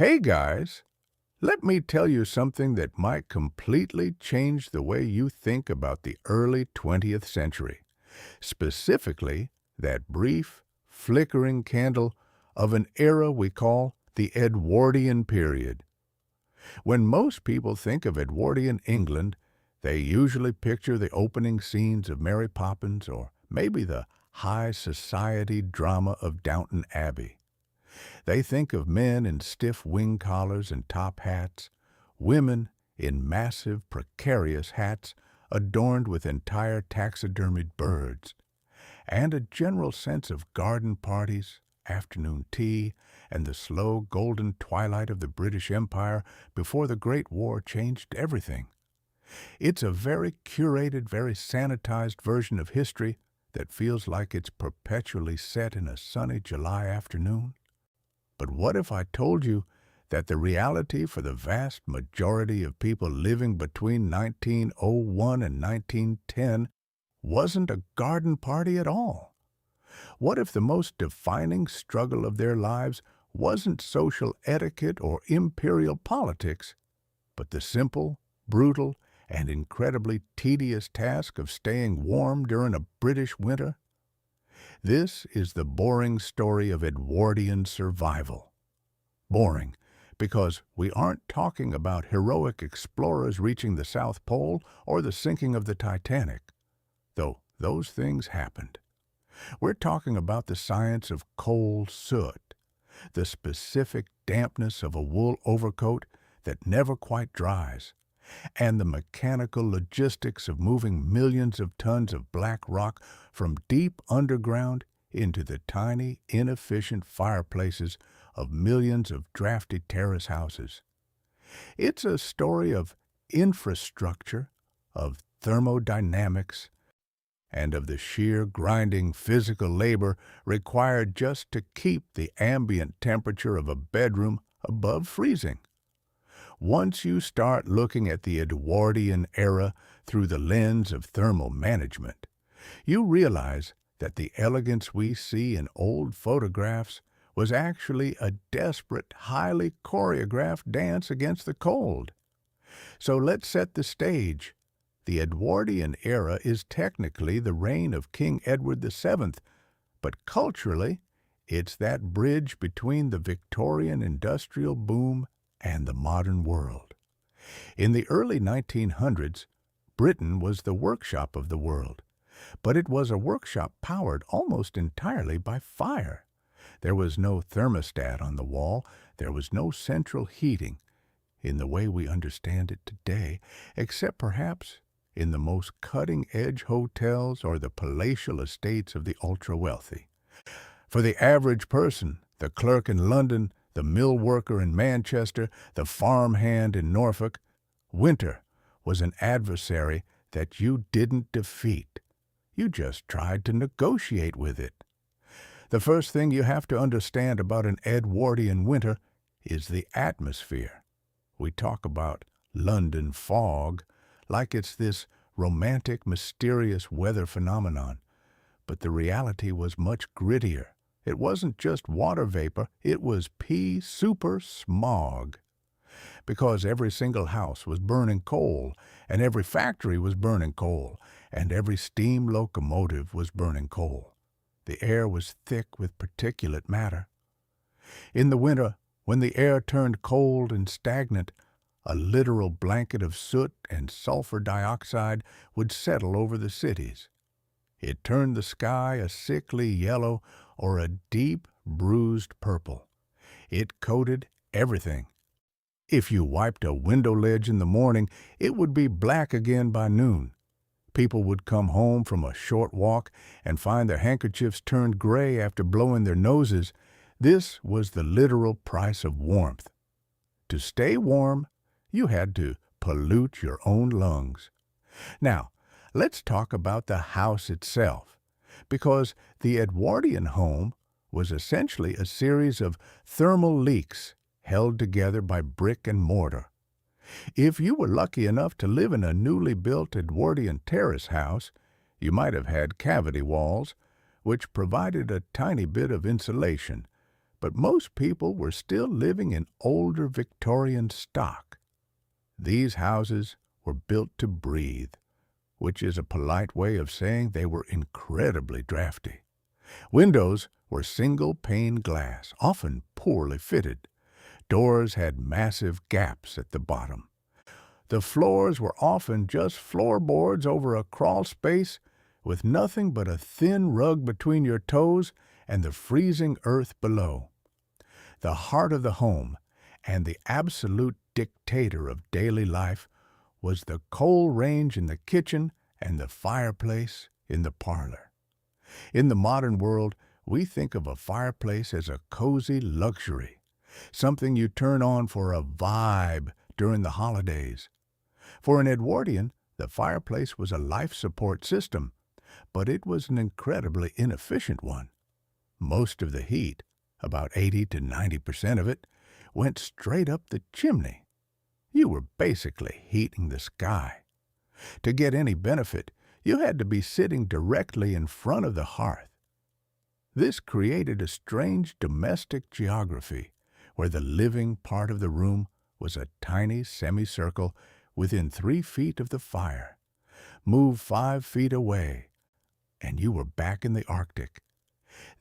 Hey guys, let me tell you something that might completely change the way you think about the early 20th century, specifically that brief, flickering candle of an era we call the Edwardian period. When most people think of Edwardian England, they usually picture the opening scenes of Mary Poppins or maybe the high society drama of Downton Abbey. They think of men in stiff wing collars and top hats, women in massive, precarious hats adorned with entire taxidermied birds, and a general sense of garden parties, afternoon tea, and the slow golden twilight of the British Empire before the Great War changed everything. It's a very curated, very sanitized version of history that feels like it's perpetually set in a sunny July afternoon. But what if I told you that the reality for the vast majority of people living between 1901 and 1910 wasn't a garden party at all? What if the most defining struggle of their lives wasn't social etiquette or imperial politics, but the simple, brutal, and incredibly tedious task of staying warm during a British winter? This is the boring story of Edwardian survival. Boring, because we aren't talking about heroic explorers reaching the South Pole or the sinking of the Titanic, though those things happened. We're talking about the science of coal soot, the specific dampness of a wool overcoat that never quite dries, and the mechanical logistics of moving millions of tons of black rock from deep underground into the tiny, inefficient fireplaces of millions of drafty terrace houses. It's a story of infrastructure, of thermodynamics, and of the sheer grinding physical labor required just to keep the ambient temperature of a bedroom above freezing. Once you start looking at the Edwardian era through the lens of thermal management, you realize that the elegance we see in old photographs was actually a desperate, highly choreographed dance against the cold. So let's set the stage. The Edwardian era is technically the reign of King Edward VII, but culturally, it's that bridge between the Victorian industrial boom and the modern world. In the early 1900s, Britain was the workshop of the world, but it was a workshop powered almost entirely by fire. There was no thermostat on the wall, there was no central heating, in the way we understand it today, except perhaps in the most cutting-edge hotels or the palatial estates of the ultra-wealthy. For the average person, the clerk in London, the mill worker in Manchester, the farmhand in Norfolk, winter was an adversary that you didn't defeat. You just tried to negotiate with it. The first thing you have to understand about an Edwardian winter is the atmosphere. We talk about London fog like it's this romantic, mysterious weather phenomenon, but the reality was much grittier. It wasn't just water vapor, it was super smog. Because every single house was burning coal, and every factory was burning coal, and every steam locomotive was burning coal. The air was thick with particulate matter. In the winter, when the air turned cold and stagnant, a literal blanket of soot and sulfur dioxide would settle over the cities. It turned the sky a sickly yellow or a deep, bruised purple. It coated everything. If you wiped a window ledge in the morning, it would be black again by noon. People would come home from a short walk and find their handkerchiefs turned gray after blowing their noses. This was the literal price of warmth. To stay warm, you had to pollute your own lungs. Now, let's talk about the house itself, because the Edwardian home was essentially a series of thermal leaks held together by brick and mortar. If you were lucky enough to live in a newly built Edwardian terrace house, you might have had cavity walls, which provided a tiny bit of insulation, but most people were still living in older Victorian stock. These houses were built to breathe, which is a polite way of saying they were incredibly drafty. Windows were single-pane glass, often poorly fitted. Doors had massive gaps at the bottom. The floors were often just floorboards over a crawl space with nothing but a thin rug between your toes and the freezing earth below. The heart of the home and the absolute dictator of daily life was the coal range in the kitchen and the fireplace in the parlor. In the modern world, we think of a fireplace as a cozy luxury, something you turn on for a vibe during the holidays. For an Edwardian, the fireplace was a life support system, but it was an incredibly inefficient one. Most of the heat, about 80 to 90% of it, went straight up the chimney. You were basically heating the sky. To get any benefit, you had to be sitting directly in front of the hearth. This created a strange domestic geography, where the living part of the room was a tiny semicircle within 3 feet of the fire. Move 5 feet away, and you were back in the Arctic.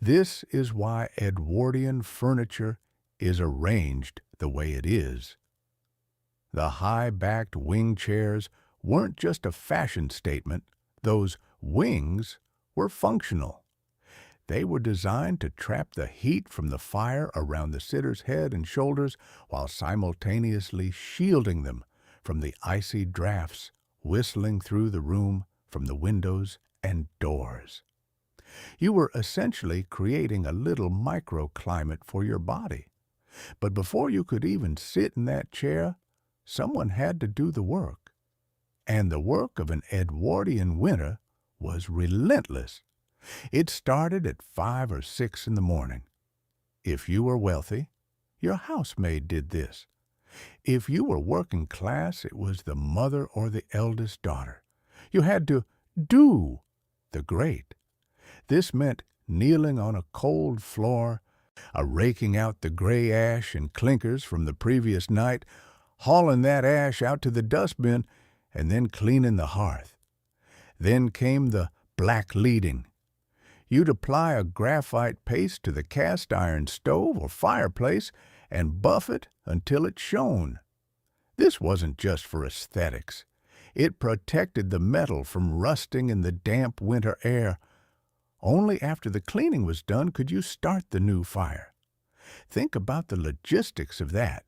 This is why Edwardian furniture is arranged the way it is. The high-backed wing chairs weren't just a fashion statement. Those wings were functional. They were designed to trap the heat from the fire around the sitter's head and shoulders while simultaneously shielding them from the icy drafts whistling through the room from the windows and doors. You were essentially creating a little microclimate for your body. But before you could even sit in that chair, someone had to do the work. And the work of an Edwardian winter was relentless. It started at 5 or 6 in the morning. If you were wealthy, your housemaid did this. If you were working class, it was the mother or the eldest daughter. You had to do the grate. This meant kneeling on a cold floor, raking out the gray ash and clinkers from the previous night, hauling that ash out to the dustbin, and then cleaning the hearth. Then came the black leading. You'd apply a graphite paste to the cast iron stove or fireplace and buff it until it shone. This wasn't just for aesthetics. It protected the metal from rusting in the damp winter air. Only after the cleaning was done could you start the new fire. Think about the logistics of that.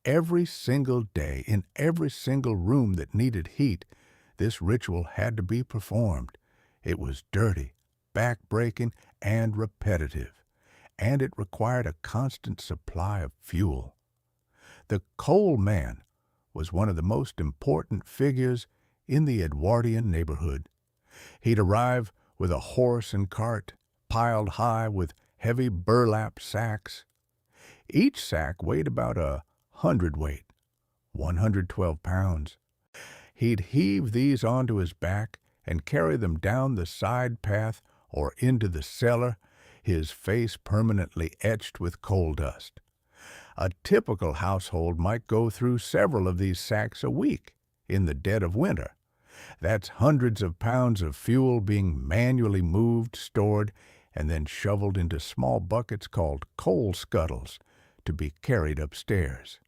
Every single day, in every single room that needed heat, this ritual had to be performed. It was dirty, back-breaking, and repetitive, and it required a constant supply of fuel. The coal man was one of the most important figures in the Edwardian neighborhood. He'd arrive with a horse and cart, piled high with heavy burlap sacks. Each sack weighed about a hundredweight, 112 pounds. He'd heave these onto his back and carry them down the side path or into the cellar, his face permanently etched with coal dust. A typical household might go through several of these sacks a week in the dead of winter. That's hundreds of pounds of fuel being manually moved, stored, and then shoveled into small buckets called coal scuttles to be carried upstairs.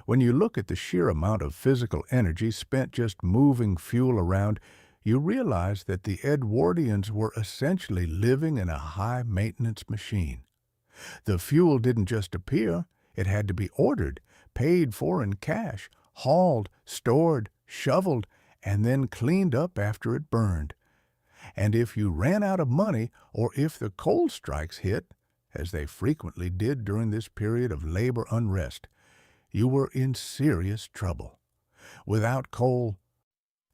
When you look at the sheer amount of physical energy spent just moving fuel around, you realize that the Edwardians were essentially living in a high-maintenance machine. The fuel didn't just appear. It had to be ordered, paid for in cash, hauled, stored, shoveled, and then cleaned up after it burned. And if you ran out of money, or if the coal strikes hit, as they frequently did during this period of labor unrest, you were in serious trouble. Without coal,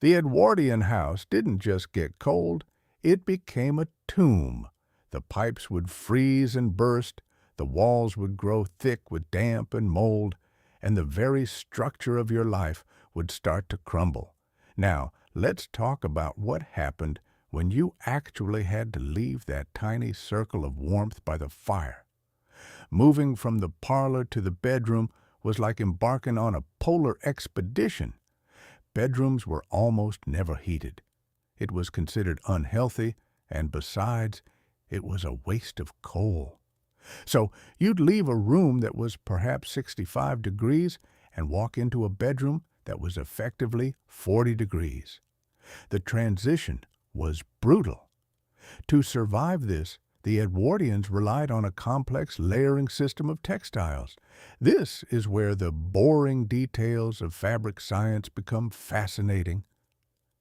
the Edwardian house didn't just get cold, it became a tomb. The pipes would freeze and burst, the walls would grow thick with damp and mold, and the very structure of your life would start to crumble. Now, let's talk about what happened when you actually had to leave that tiny circle of warmth by the fire. Moving from the parlor to the bedroom was like embarking on a polar expedition. Bedrooms were almost never heated. It was considered unhealthy, and besides, it was a waste of coal. So you'd leave a room that was perhaps 65 degrees and walk into a bedroom that was effectively 40 degrees. The transition was brutal. To survive this, the Edwardians relied on a complex layering system of textiles. This is where the boring details of fabric science become fascinating.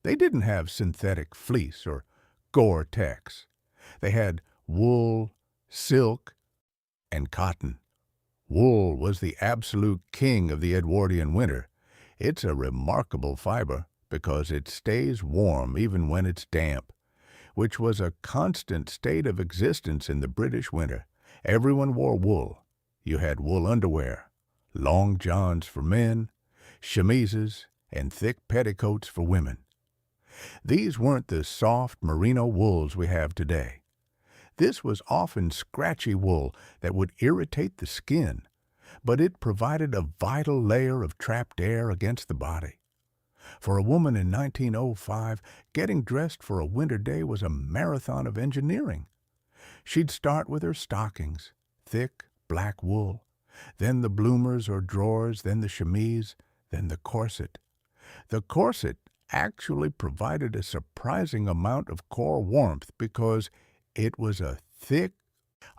They didn't have synthetic fleece or Gore-Tex. They had wool, silk, and cotton. Wool was the absolute king of the Edwardian winter. It's a remarkable fiber because it stays warm even when it's damp, which was a constant state of existence in the British winter. Everyone wore wool. You had wool underwear, long johns for men, chemises, and thick petticoats for women. These weren't the soft merino wools we have today. This was often scratchy wool that would irritate the skin, but it provided a vital layer of trapped air against the body. For a woman in 1905, getting dressed for a winter day was a marathon of engineering. She'd start with her stockings, thick black wool, then the bloomers or drawers, then the chemise, then the corset. The corset actually provided a surprising amount of core warmth because it was a thick,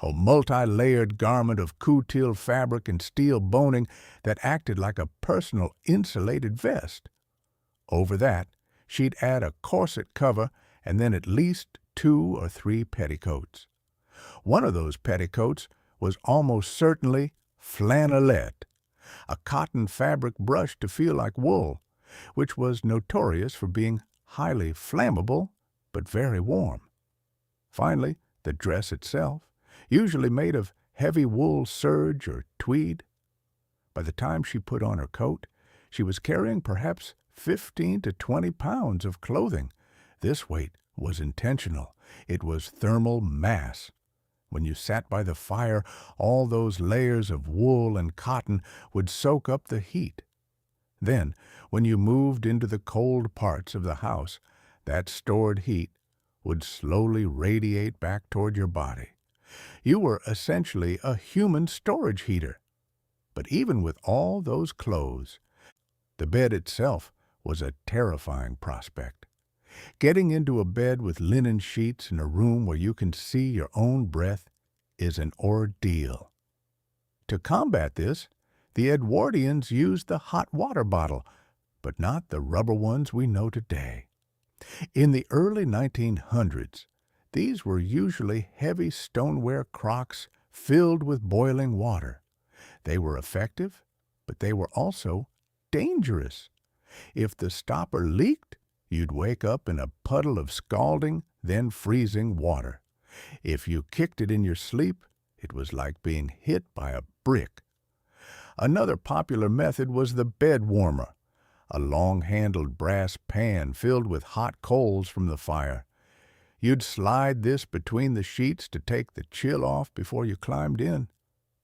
multi-layered garment of coutil fabric and steel boning that acted like a personal insulated vest. Over that, she'd add a corset cover and then at least 2 or 3 petticoats. One of those petticoats was almost certainly flannelette, a cotton fabric brushed to feel like wool, which was notorious for being highly flammable but very warm. Finally, the dress itself, usually made of heavy wool serge or tweed. By the time she put on her coat, she was carrying perhaps 15 to 20 pounds of clothing. This weight was intentional. It was thermal mass. When you sat by the fire, all those layers of wool and cotton would soak up the heat. Then, when you moved into the cold parts of the house, that stored heat would slowly radiate back toward your body. You were essentially a human storage heater. But even with all those clothes, the bed itself was a terrifying prospect. Getting into a bed with linen sheets in a room where you can see your own breath is an ordeal. To combat this, the Edwardians used the hot water bottle, but not the rubber ones we know today. In the early 1900s, these were usually heavy stoneware crocks filled with boiling water. They were effective, but they were also dangerous. If the stopper leaked, you'd wake up in a puddle of scalding, then freezing water. If you kicked it in your sleep, it was like being hit by a brick. Another popular method was the bed warmer, a long-handled brass pan filled with hot coals from the fire. You'd slide this between the sheets to take the chill off before you climbed in.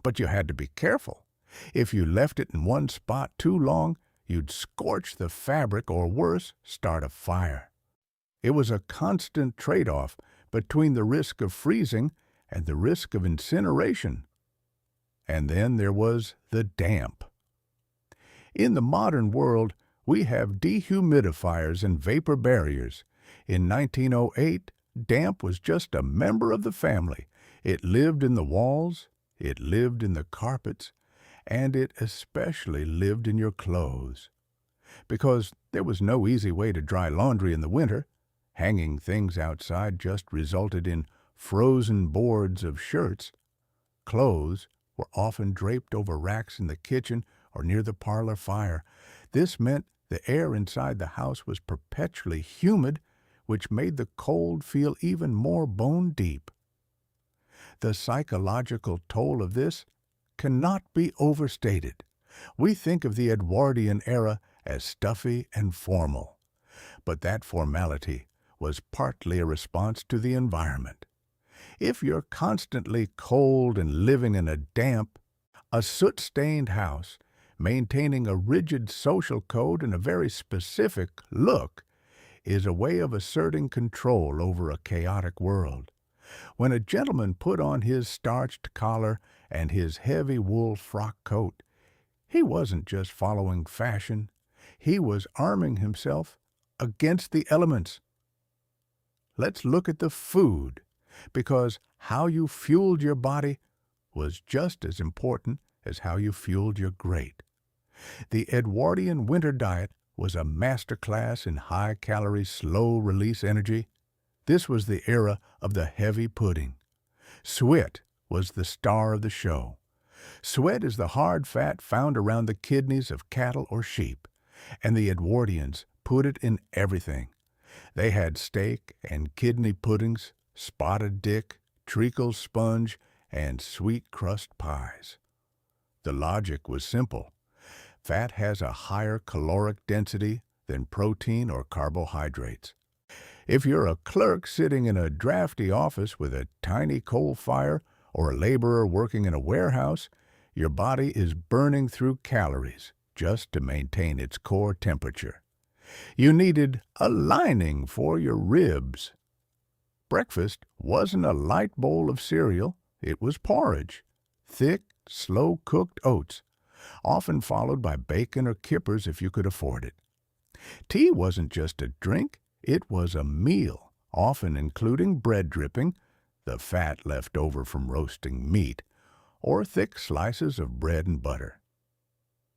But you had to be careful. If you left it in one spot too long, you'd scorch the fabric or worse, start a fire. It was a constant trade-off between the risk of freezing and the risk of incineration. And then there was the damp. In the modern world, we have dehumidifiers and vapor barriers. In 1908, damp was just a member of the family. It lived in the walls, it lived in the carpets, and it especially lived in your clothes. Because there was no easy way to dry laundry in the winter, hanging things outside just resulted in frozen boards of shirts. Clothes were often draped over racks in the kitchen or near the parlor fire. This meant the air inside the house was perpetually humid, which made the cold feel even more bone-deep. The psychological toll of this cannot be overstated. We think of the Edwardian era as stuffy and formal, but that formality was partly a response to the environment. If you're constantly cold and living in a damp, a soot-stained house, maintaining a rigid social code and a very specific look is a way of asserting control over a chaotic world. When a gentleman put on his starched collar and his heavy wool frock coat, he wasn't just following fashion, he was arming himself against the elements. Let's look at the food, because how you fueled your body was just as important as how you fueled your grate. The Edwardian winter diet was a masterclass in high-calorie, slow-release energy. This was the era of the heavy pudding. Sweat was the star of the show. Sweat is the hard fat found around the kidneys of cattle or sheep, and the Edwardians put it in everything. They had steak and kidney puddings, spotted dick, treacle sponge, and sweet crust pies. The logic was simple. Fat has a higher caloric density than protein or carbohydrates. If you're a clerk sitting in a drafty office with a tiny coal fire or a laborer working in a warehouse, your body is burning through calories just to maintain its core temperature. You needed a lining for your ribs. Breakfast wasn't a light bowl of cereal, it was porridge, thick, slow-cooked oats, often followed by bacon or kippers if you could afford it. Tea wasn't just a drink, it was a meal, often including bread dripping, the fat left over from roasting meat, or thick slices of bread and butter.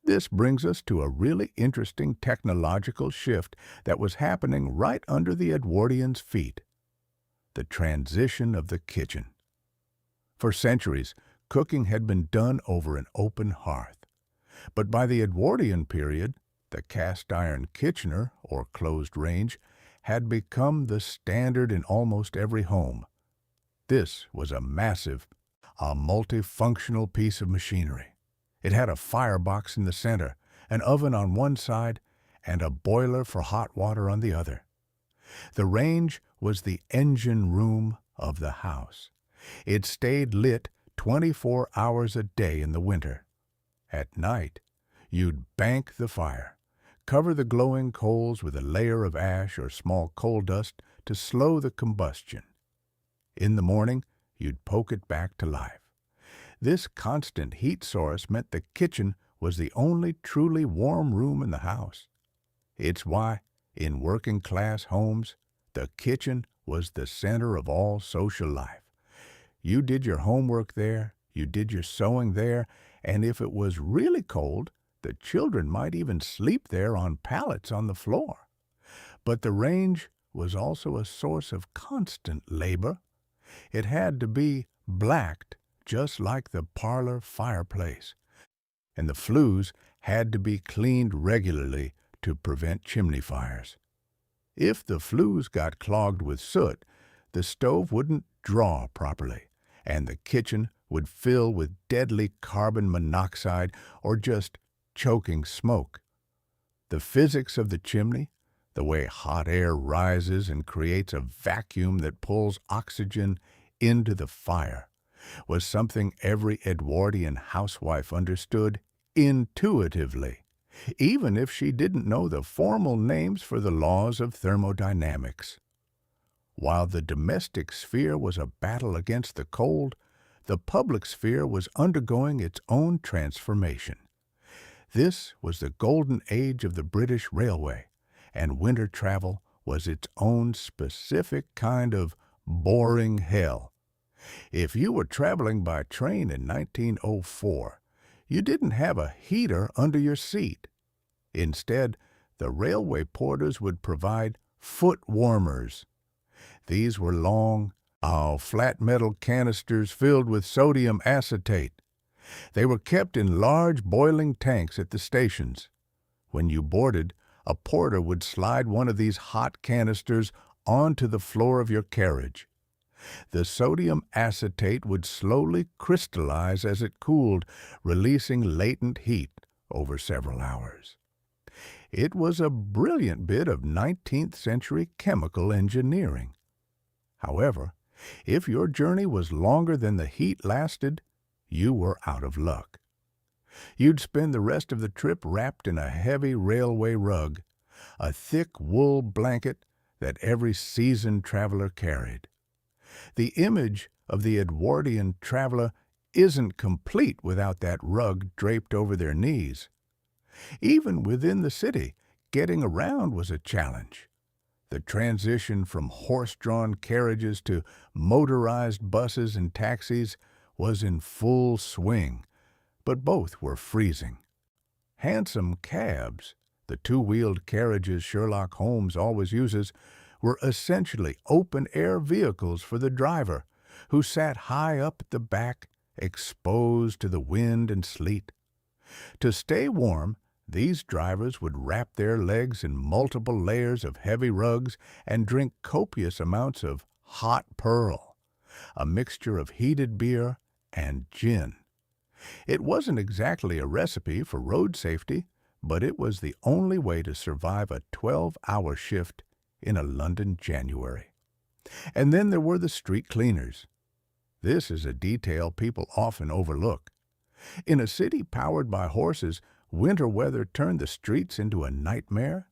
This brings us to a really interesting technological shift that was happening right under the Edwardians' feet: the transition of the kitchen. For centuries, cooking had been done over an open hearth. But by the Edwardian period, the cast-iron Kitchener, or closed range, had become the standard in almost every home. This was a multifunctional piece of machinery. It had a firebox in the center, an oven on one side, and a boiler for hot water on the other. The range was the engine room of the house. It stayed lit 24 hours a day in the winter. At night, you'd bank the fire, cover the glowing coals with a layer of ash or small coal dust to slow the combustion. In the morning, you'd poke it back to life. This constant heat source meant the kitchen was the only truly warm room in the house. It's why, in working-class homes, the kitchen was the center of all social life. You did your homework there, you did your sewing there, and if it was really cold, the children might even sleep there on pallets on the floor. But the range was also a source of constant labor. It had to be blacked just like the parlor fireplace, and the flues had to be cleaned regularly to prevent chimney fires. If the flues got clogged with soot, the stove wouldn't draw properly, and the kitchen would fill with deadly carbon monoxide or just choking smoke. The physics of the chimney, the way hot air rises and creates a vacuum that pulls oxygen into the fire, was something every Edwardian housewife understood intuitively, even if she didn't know the formal names for the laws of thermodynamics. While the domestic sphere was a battle against the cold, the public sphere was undergoing its own transformation. This was the golden age of the British Railway, and winter travel was its own specific kind of boring hell. If you were traveling by train in 1904, you didn't have a heater under your seat. Instead, the railway porters would provide foot warmers. These were long, flat metal canisters filled with sodium acetate. They were kept in large boiling tanks at the stations. When you boarded, a porter would slide one of these hot canisters onto the floor of your carriage. The sodium acetate would slowly crystallize as it cooled, releasing latent heat over several hours. It was a brilliant bit of 19th century chemical engineering. However, If your journey was longer than the heat lasted, you were out of luck. You'd spend the rest of the trip wrapped in a heavy railway rug, a thick wool blanket that every seasoned traveler carried. The image of the Edwardian traveler isn't complete without that rug draped over their knees. Even within the city, getting around was a challenge. The transition from horse-drawn carriages to motorized buses and taxis was in full swing, but both were freezing. Hansom cabs, the two-wheeled carriages Sherlock Holmes always uses, were essentially open-air vehicles for the driver, who sat high up at the back, exposed to the wind and sleet. To stay warm, these drivers would wrap their legs in multiple layers of heavy rugs and drink copious amounts of hot pearl, a mixture of heated beer and gin. It wasn't exactly a recipe for road safety, but it was the only way to survive a 12-hour shift in a London January. And then there were the street cleaners. This is a detail people often overlook. In a city powered by horses, winter weather turned the streets into a nightmare.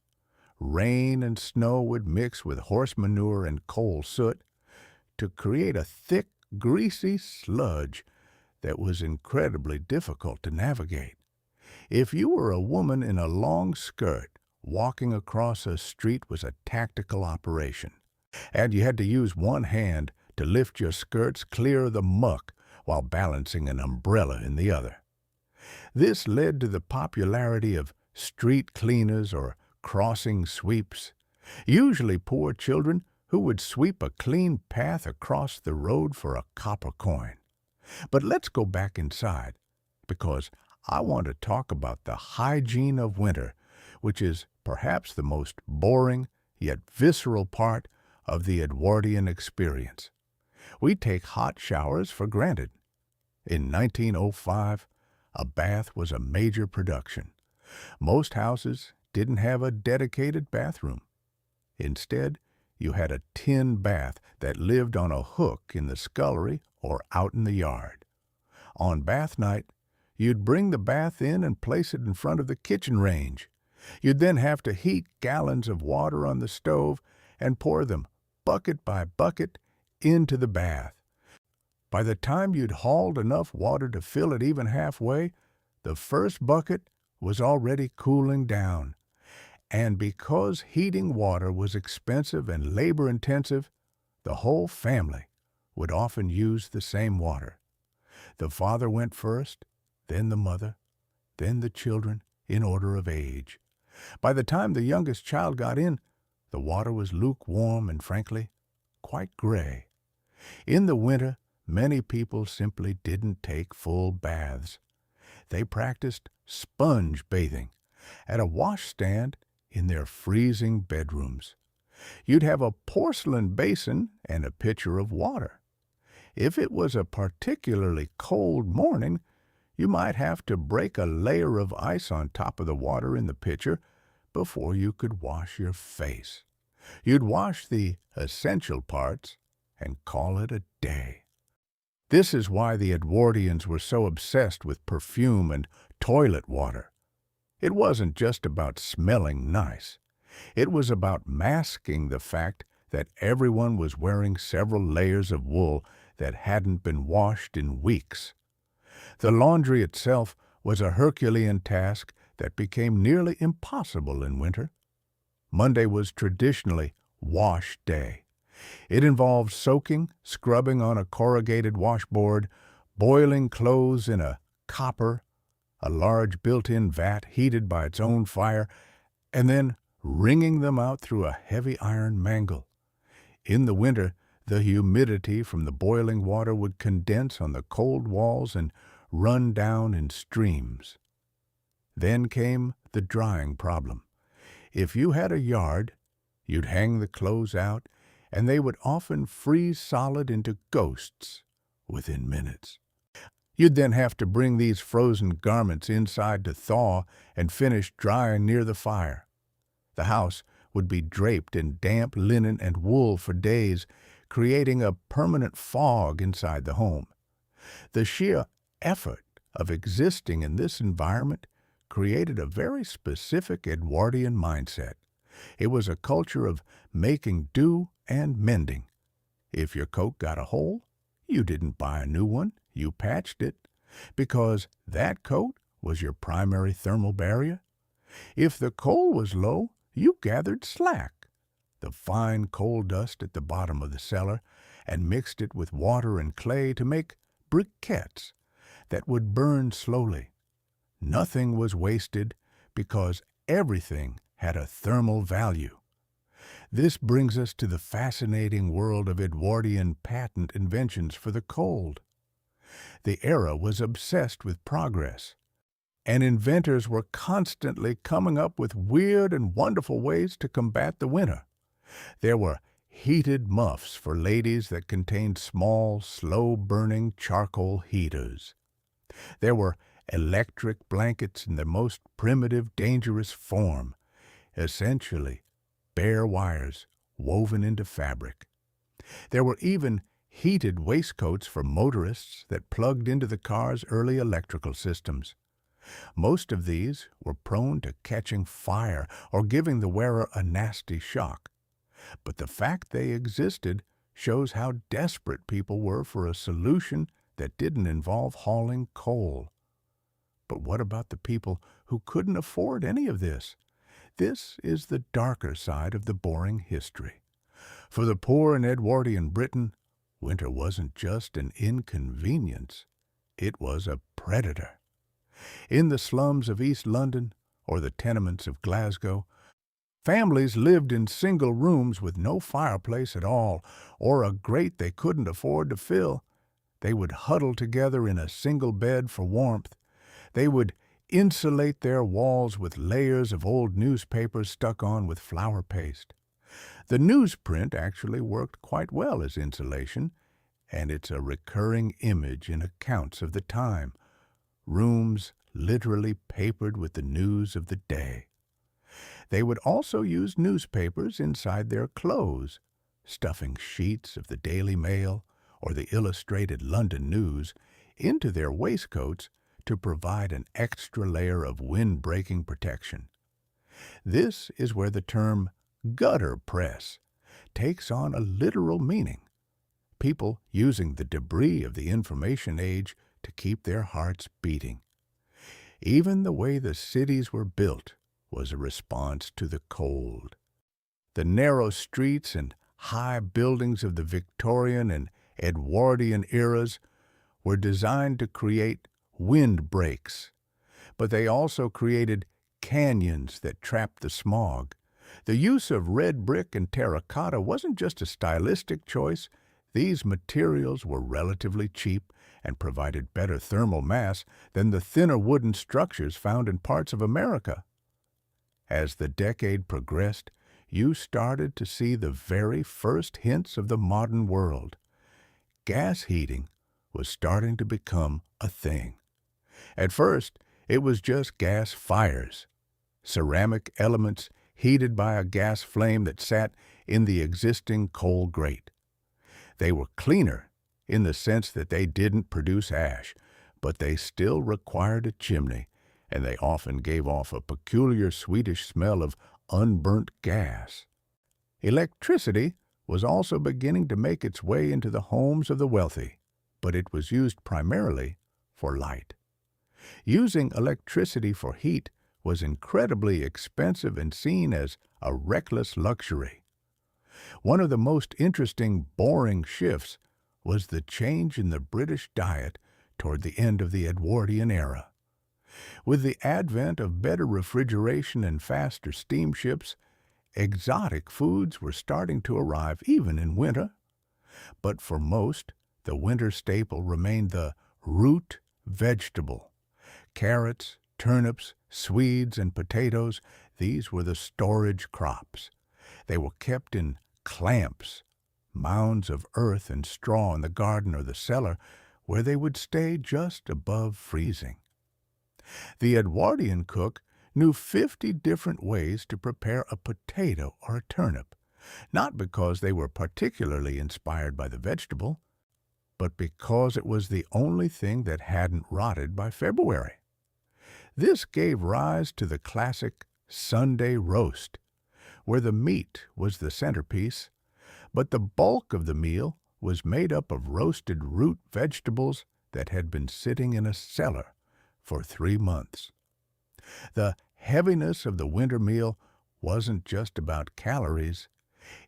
Rain and snow would mix with horse manure and coal soot to create a thick, greasy sludge that was incredibly difficult to navigate. If you were a woman in a long skirt, walking across a street was a tactical operation, and you had to use one hand to lift your skirts clear of the muck while balancing an umbrella in the other. This led to the popularity of street cleaners or crossing sweeps, usually poor children who would sweep a clean path across the road for a copper coin. But let's go back inside, because I want to talk about the hygiene of winter, which is perhaps the most boring yet visceral part of the Edwardian experience. We take hot showers for granted. In 1905, a bath was a major production. Most houses didn't have a dedicated bathroom. Instead, you had a tin bath that lived on a hook in the scullery or out in the yard. On bath night, you'd bring the bath in and place it in front of the kitchen range. You'd then have to heat gallons of water on the stove and pour them, bucket by bucket, into the bath. By the time you'd hauled enough water to fill it even halfway, the first bucket was already cooling down. And because heating water was expensive and labor-intensive, the whole family would often use the same water. The father went first, then the mother, then the children, in order of age. By the time the youngest child got in, the water was lukewarm and, frankly, quite gray. In the winter, many people simply didn't take full baths. They practiced sponge bathing at a washstand in their freezing bedrooms. You'd have a porcelain basin and a pitcher of water. If it was a particularly cold morning, you might have to break a layer of ice on top of the water in the pitcher before you could wash your face. You'd wash the essential parts and call it a day. This is why the Edwardians were so obsessed with perfume and toilet water. It wasn't just about smelling nice. It was about masking the fact that everyone was wearing several layers of wool that hadn't been washed in weeks. The laundry itself was a Herculean task that became nearly impossible in winter. Monday was traditionally wash day. It involved soaking, scrubbing on a corrugated washboard, boiling clothes in a copper, a large built-in vat heated by its own fire, and then wringing them out through a heavy iron mangle. In the winter, the humidity from the boiling water would condense on the cold walls and run down in streams. Then came the drying problem. If you had a yard, you'd hang the clothes out, and they would often freeze solid into ghosts within minutes. You'd then have to bring these frozen garments inside to thaw and finish drying near the fire. The house would be draped in damp linen and wool for days, creating a permanent fog inside the home. The sheer effort of existing in this environment created a very specific Edwardian mindset. It was a culture of making do and mending. If your coat got a hole, you didn't buy a new one, you patched it, because that coat was your primary thermal barrier. If the coal was low, you gathered slack, the fine coal dust at the bottom of the cellar, and mixed it with water and clay to make briquettes that would burn slowly. Nothing was wasted because everything had a thermal value. This brings us to the fascinating world of Edwardian patent inventions for the cold. The era was obsessed with progress, and inventors were constantly coming up with weird and wonderful ways to combat the winter. There were heated muffs for ladies that contained small, slow-burning charcoal heaters. There were electric blankets in their most primitive, dangerous form, essentially bare wires woven into fabric. There were even heated waistcoats for motorists that plugged into the car's early electrical systems. Most of these were prone to catching fire or giving the wearer a nasty shock. But the fact they existed shows how desperate people were for a solution that didn't involve hauling coal. But what about the people who couldn't afford any of this? This is the darker side of the boring history. For the poor in Edwardian Britain, winter wasn't just an inconvenience, it was a predator. In the slums of East London or the tenements of Glasgow, families lived in single rooms with no fireplace at all, or a grate they couldn't afford to fill. They would huddle together in a single bed for warmth. They would insulate their walls with layers of old newspapers stuck on with flour paste. The newsprint actually worked quite well as insulation, and it's a recurring image in accounts of the time. Rooms literally papered with the news of the day. They would also use newspapers inside their clothes, stuffing sheets of the Daily Mail or the Illustrated London News into their waistcoats to provide an extra layer of wind-breaking protection. This is where the term gutter press takes on a literal meaning. People using the debris of the information age to keep their hearts beating. Even the way the cities were built was a response to the cold. The narrow streets and high buildings of the Victorian and Edwardian eras were designed to create windbreaks, but they also created canyons that trapped the smog. The use of red brick and terracotta wasn't just a stylistic choice. These materials were relatively cheap and provided better thermal mass than the thinner wooden structures found in parts of America. As the decade progressed, you started to see the very first hints of the modern world. Gas heating was starting to become a thing. At first, it was just gas fires, ceramic elements heated by a gas flame that sat in the existing coal grate. They were cleaner in the sense that they didn't produce ash, but they still required a chimney, and they often gave off a peculiar sweetish smell of unburnt gas. Electricity was also beginning to make its way into the homes of the wealthy, but it was used primarily for light. Using electricity for heat was incredibly expensive and seen as a reckless luxury. One of the most interesting, boring shifts was the change in the British diet toward the end of the Edwardian era. With the advent of better refrigeration and faster steamships, exotic foods were starting to arrive even in winter. But for most, the winter staple remained the root vegetable. Carrots, turnips, swedes, and potatoes, these were the storage crops. They were kept in clamps, mounds of earth and straw in the garden or the cellar, where they would stay just above freezing. The Edwardian cook knew 50 different ways to prepare a potato or a turnip, not because they were particularly inspired by the vegetable, but because it was the only thing that hadn't rotted by February. This gave rise to the classic Sunday roast, where the meat was the centerpiece, but the bulk of the meal was made up of roasted root vegetables that had been sitting in a cellar for 3 months. The heaviness of the winter meal wasn't just about calories.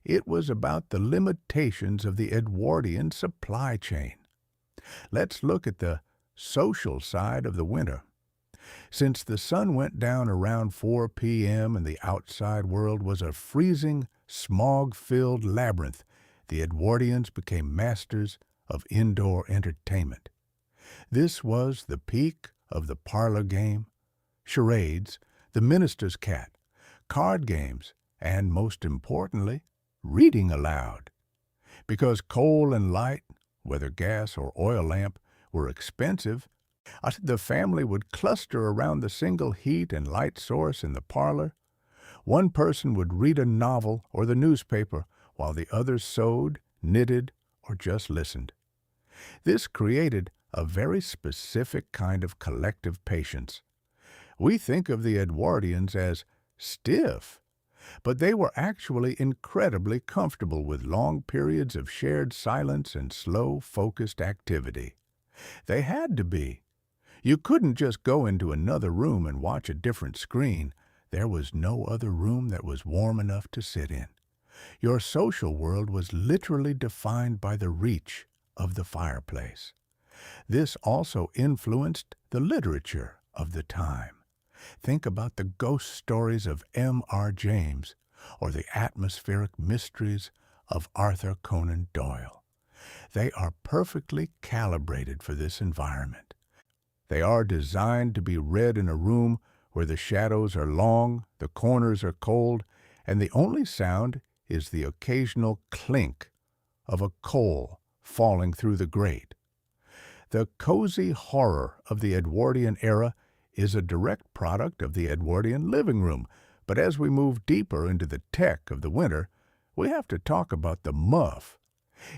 It was about the limitations of the Edwardian supply chain. Let's look at the social side of the winter. Since the sun went down around 4 p.m. and the outside world was a freezing, smog-filled labyrinth, the Edwardians became masters of indoor entertainment. This was the peak of the parlor game, charades, the minister's cat, card games, and, most importantly, reading aloud. Because coal and light, whether gas or oil lamp, were expensive, the family would cluster around the single heat and light source in the parlor. One person would read a novel or the newspaper while the others sewed, knitted, or just listened. This created a very specific kind of collective patience. We think of the Edwardians as stiff, but they were actually incredibly comfortable with long periods of shared silence and slow, focused activity. They had to be. You couldn't just go into another room and watch a different screen. There was no other room that was warm enough to sit in. Your social world was literally defined by the reach of the fireplace. This also influenced the literature of the time. Think about the ghost stories of M.R. James or the atmospheric mysteries of Arthur Conan Doyle. They are perfectly calibrated for this environment. They are designed to be read in a room where the shadows are long, the corners are cold, and the only sound is the occasional clink of a coal falling through the grate. The cozy horror of the Edwardian era is a direct product of the Edwardian living room, but as we move deeper into the tech of the winter, we have to talk about the muff.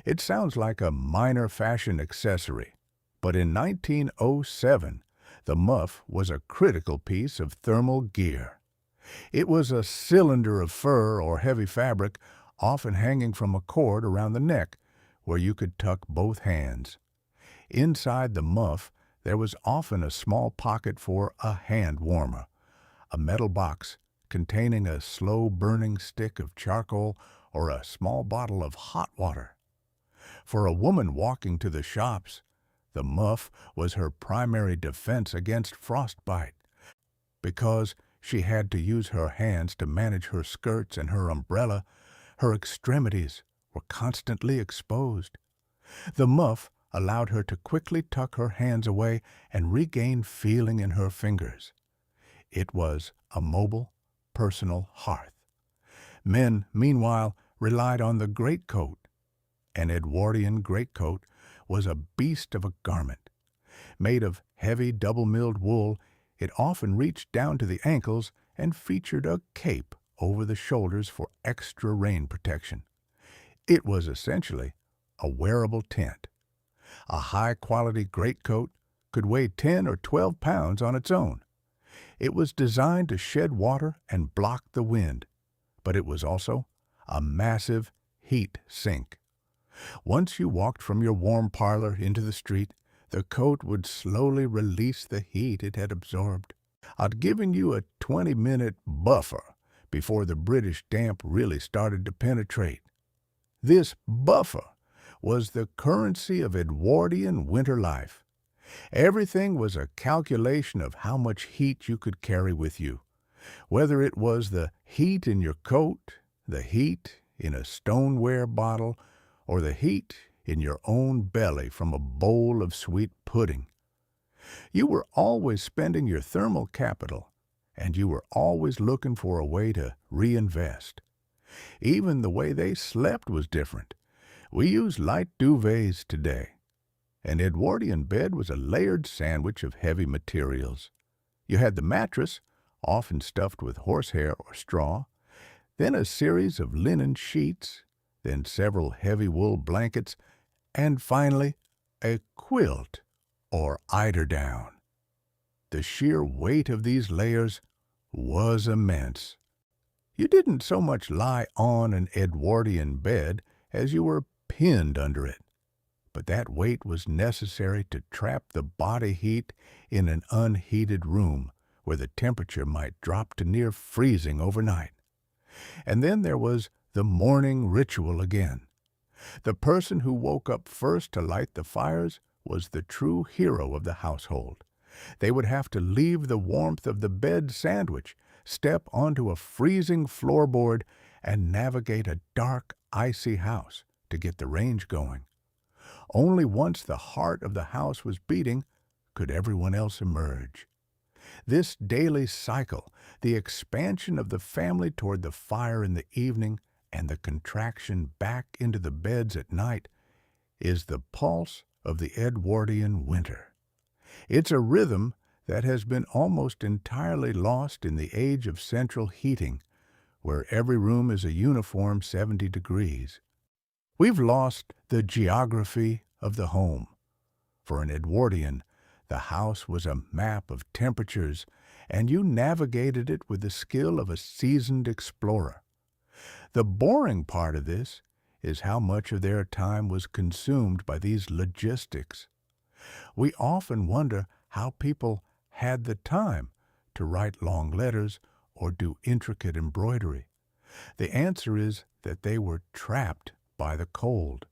It sounds like a minor fashion accessory, but in 1907, the muff was a critical piece of thermal gear. It was a cylinder of fur or heavy fabric, often hanging from a cord around the neck, where you could tuck both hands. Inside the muff, there was often a small pocket for a hand warmer, a metal box containing a slow-burning stick of charcoal or a small bottle of hot water. For a woman walking to the shops, the muff was her primary defense against frostbite, because she had to use her hands to manage her skirts and her umbrella. Her extremities were constantly exposed. The muff allowed her to quickly tuck her hands away and regain feeling in her fingers. It was a mobile, personal hearth. Men, meanwhile, relied on the greatcoat. An Edwardian greatcoat was a beast of a garment. Made of heavy double-milled wool, it often reached down to the ankles and featured a cape over the shoulders for extra rain protection. It was essentially a wearable tent. A high-quality greatcoat could weigh 10 or 12 pounds on its own. It was designed to shed water and block the wind, but it was also a massive heat sink. Once you walked from your warm parlor into the street, the coat would slowly release the heat it had absorbed. I'd given you a 20-minute buffer before the British damp really started to penetrate. This buffer was the currency of Edwardian winter life. Everything was a calculation of how much heat you could carry with you, whether it was the heat in your coat, the heat in a stoneware bottle, or the heat in your own belly from a bowl of sweet pudding. You were always spending your thermal capital, and you were always looking for a way to reinvest. Even the way they slept was different. We use light duvets today. An Edwardian bed was a layered sandwich of heavy materials. You had the mattress, often stuffed with horsehair or straw. then a series of linen sheets, then several heavy wool blankets, and finally a quilt or eiderdown. The sheer weight of these layers was immense. You didn't so much lie on an Edwardian bed as you were pinned under it, but that weight was necessary to trap the body heat in an unheated room where the temperature might drop to near freezing overnight. And then there was the morning ritual again. The person who woke up first to light the fires was the true hero of the household. They would have to leave the warmth of the bed sandwich, step onto a freezing floorboard, and navigate a dark, icy house to get the range going. Only once the heart of the house was beating could everyone else emerge. This daily cycle, the expansion of the family toward the fire in the evening and the contraction back into the beds at night, is the pulse of the Edwardian winter. It's a rhythm that has been almost entirely lost in the age of central heating, where every room is a uniform 70 degrees. We've lost the geography of the home. For an Edwardian, the house was a map of temperatures, and you navigated it with the skill of a seasoned explorer. The boring part of this is how much of their time was consumed by these logistics. We often wonder how people had the time to write long letters or do intricate embroidery. The answer is that they were trapped by the cold.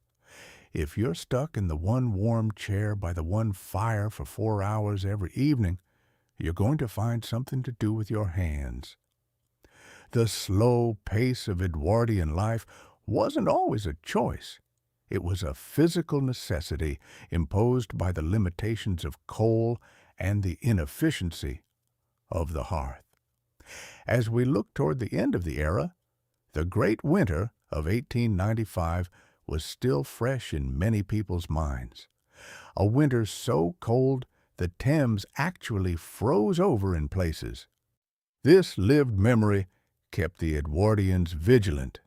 If you're stuck in the one warm chair by the one fire for 4 hours every evening, you're going to find something to do with your hands. The slow pace of Edwardian life wasn't always a choice. It was a physical necessity imposed by the limitations of coal and the inefficiency of the hearth. As we look toward the end of the era, the great winter of 1895 was still fresh in many people's minds. A winter so cold the Thames actually froze over in places. This lived memory kept the Edwardians vigilant.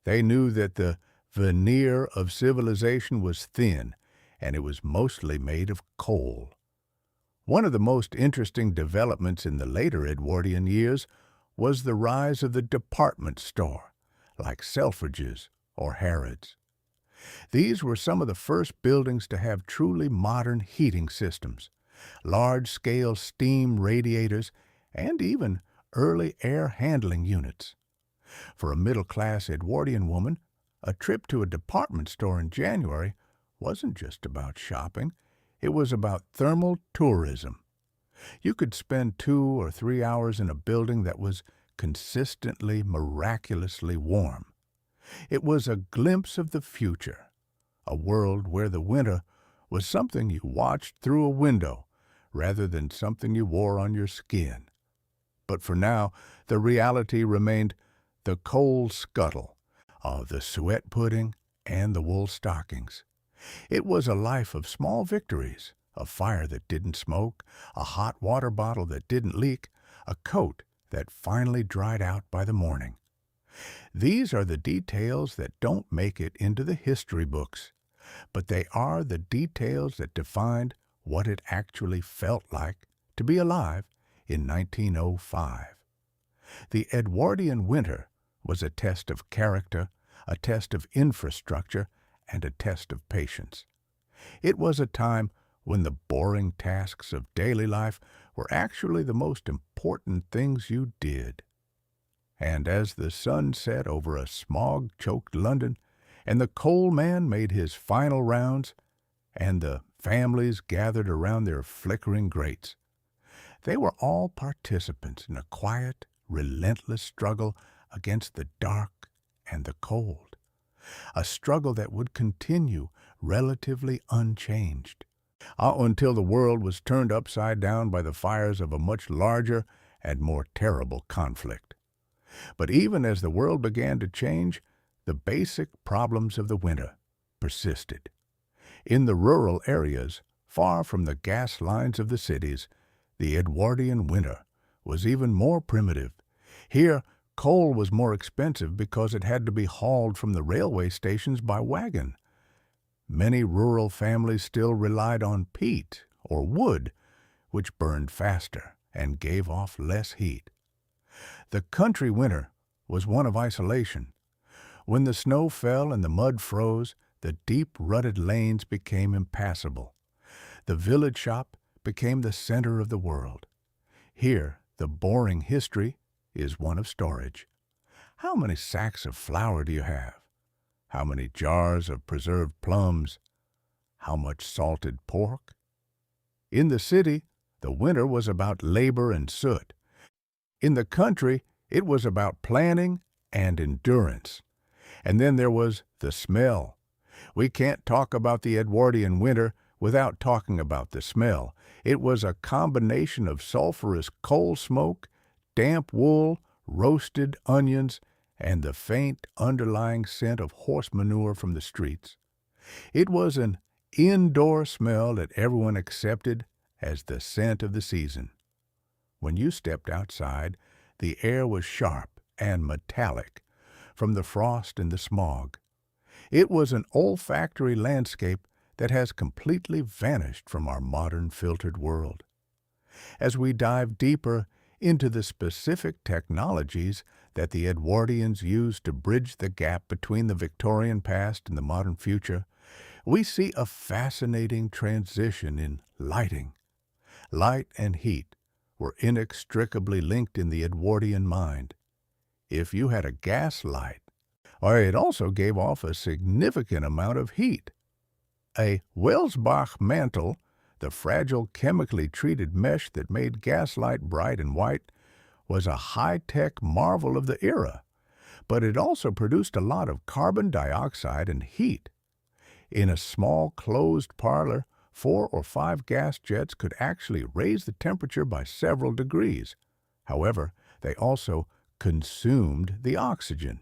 They knew that the veneer of civilization was thin, and it was mostly made of coal. One of the most interesting developments in the later Edwardian years was the rise of the department store, like Selfridge's or Harrods. These were some of the first buildings to have truly modern heating systems, large-scale steam radiators, and even early air handling units. For a middle-class Edwardian woman, a trip to a department store in January wasn't just about shopping. It was about thermal tourism. You could spend 2 or 3 hours in a building that was consistently, miraculously warm. It was a glimpse of the future, a world where the winter was something you watched through a window rather than something you wore on your skin. But for now, the reality remained the coal scuttle of the suet pudding and the wool stockings. It was a life of small victories, a fire that didn't smoke, a hot water bottle that didn't leak, a coat that finally dried out by the morning. These are the details that don't make it into the history books, but they are the details that defined what it actually felt like to be alive in 1905. The Edwardian winter was a test of character, a test of infrastructure, and a test of patience. It was a time when the boring tasks of daily life were actually the most important things you did. And as the sun set over a smog-choked London, and the coal man made his final rounds, and the families gathered around their flickering grates, they were all participants in a quiet, relentless struggle against the dark and the cold, a struggle that would continue relatively unchanged, until the world was turned upside down by the fires of a much larger and more terrible conflict. But even as the world began to change, the basic problems of the winter persisted. In the rural areas, far from the gas lines of the cities, the Edwardian winter was even more primitive. Here, Coal was more expensive because it had to be hauled from the railway stations by wagon. Many rural families still relied on peat or wood, which burned faster and gave off less heat. The country winter was one of isolation. When the snow fell and the mud froze, the deep rutted lanes became impassable. The village shop became the center of the world. Here, the boring history is one of storage. How many sacks of flour do you have? How many jars of preserved plums? How much salted pork? In the city, the winter was about labor and soot. In the country, it was about planning and endurance. And then there was the smell. We can't talk about the Edwardian winter without talking about the smell. It was a combination of sulfurous coal smoke, damp wool, roasted onions, and the faint underlying scent of horse manure from the streets. It was an indoor smell that everyone accepted as the scent of the season. When you stepped outside, the air was sharp and metallic from the frost and the smog. It was an olfactory landscape that has completely vanished from our modern filtered world. As we dive deeper into the specific technologies that the Edwardians used to bridge the gap between the Victorian past and the modern future, we see a fascinating transition in lighting. Light and heat were inextricably linked in the Edwardian mind. If you had a gas light, it also gave off a significant amount of heat. A Welsbach mantle, the fragile chemically treated mesh that made gaslight bright and white, was a high-tech marvel of the era, but it also produced a lot of carbon dioxide and heat. In a small closed parlor, 4 or 5 gas jets could actually raise the temperature by several degrees. However, they also consumed the oxygen.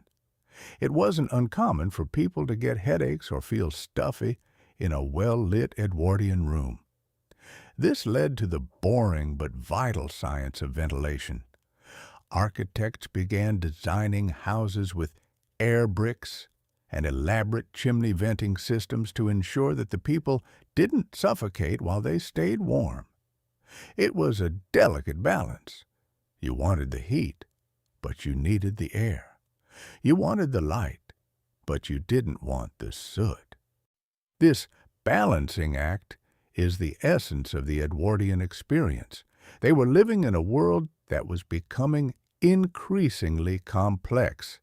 It wasn't uncommon for people to get headaches or feel stuffy in a well-lit Edwardian room. This led to the boring but vital science of ventilation. Architects began designing houses with air bricks and elaborate chimney venting systems to ensure that the people didn't suffocate while they stayed warm. It was a delicate balance. You wanted the heat, but you needed the air. You wanted the light, but you didn't want the soot. This balancing act is the essence of the Edwardian experience. They were living in a world that was becoming increasingly complex,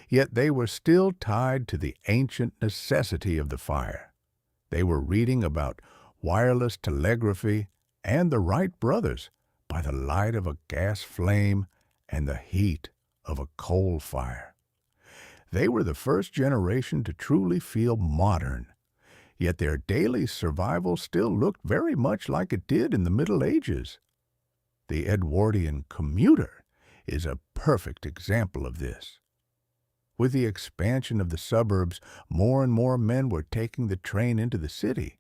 yet they were still tied to the ancient necessity of the fire. They were reading about wireless telegraphy and the Wright brothers by the light of a gas flame and the heat of a coal fire. They were the first generation to truly feel modern, yet their daily survival still looked very much like it did in the Middle Ages. The Edwardian commuter is a perfect example of this. With the expansion of the suburbs, more and more men were taking the train into the city.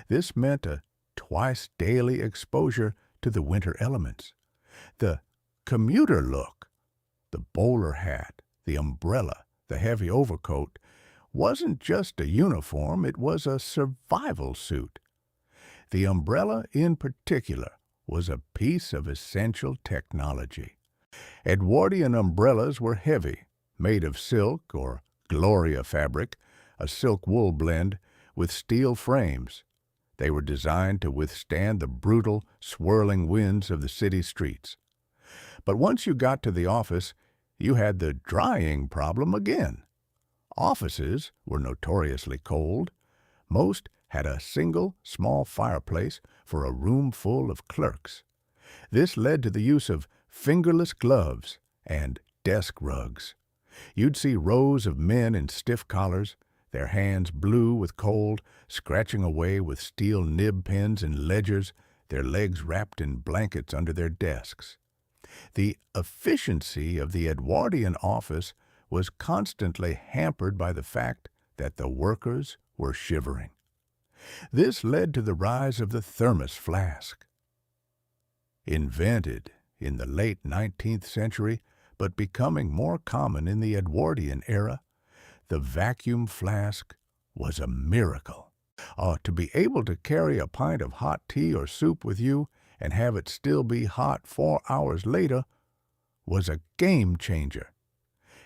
This meant a twice-daily exposure to the winter elements. The commuter look, the bowler hat, the umbrella, the heavy overcoat, wasn't just a uniform, it was a survival suit. The umbrella, in particular, was a piece of essential technology. Edwardian umbrellas were heavy, made of silk or Gloria fabric, a silk-wool blend, with steel frames. They were designed to withstand the brutal, swirling winds of the city streets. But once you got to the office, you had the drying problem again. Offices were notoriously cold. Most had a single, small fireplace for a room full of clerks. This led to the use of fingerless gloves and desk rugs. You'd see rows of men in stiff collars, their hands blue with cold, scratching away with steel nib pens and ledgers, their legs wrapped in blankets under their desks. The efficiency of the Edwardian office was constantly hampered by the fact that the workers were shivering. This led to the rise of the thermos flask. Invented in the late 19th century, but becoming more common in the Edwardian era, the vacuum flask was a miracle. To be able to carry a pint of hot tea or soup with you and have it still be hot 4 hours later was a game changer.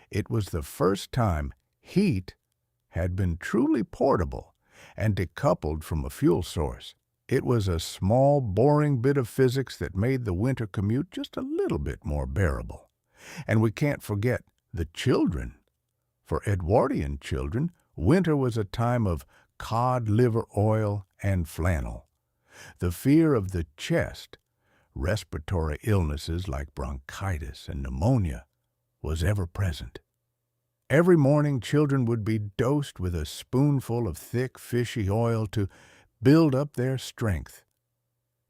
It was the first time heat had been truly portable and decoupled from a fuel source. It was a small, boring bit of physics that made the winter commute just a little bit more bearable. And we can't forget the children. For Edwardian children, winter was a time of cod liver oil and flannel. The fear of the chest, respiratory illnesses like bronchitis and pneumonia, was ever present. Every morning, children would be dosed with a spoonful of thick, fishy oil to build up their strength.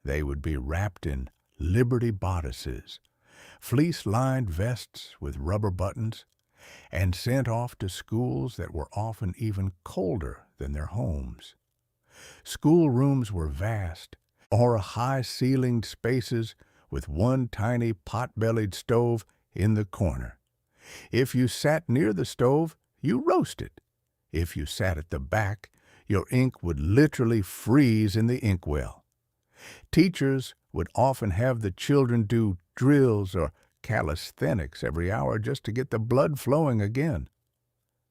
They would be wrapped in Liberty bodices, fleece-lined vests with rubber buttons, and sent off to schools that were often even colder than their homes. Schoolrooms were vast, or high-ceilinged spaces with one tiny pot-bellied stove in the corner. If you sat near the stove, you roasted. If you sat at the back, your ink would literally freeze in the inkwell. Teachers would often have the children do drills or calisthenics every hour just to get the blood flowing again.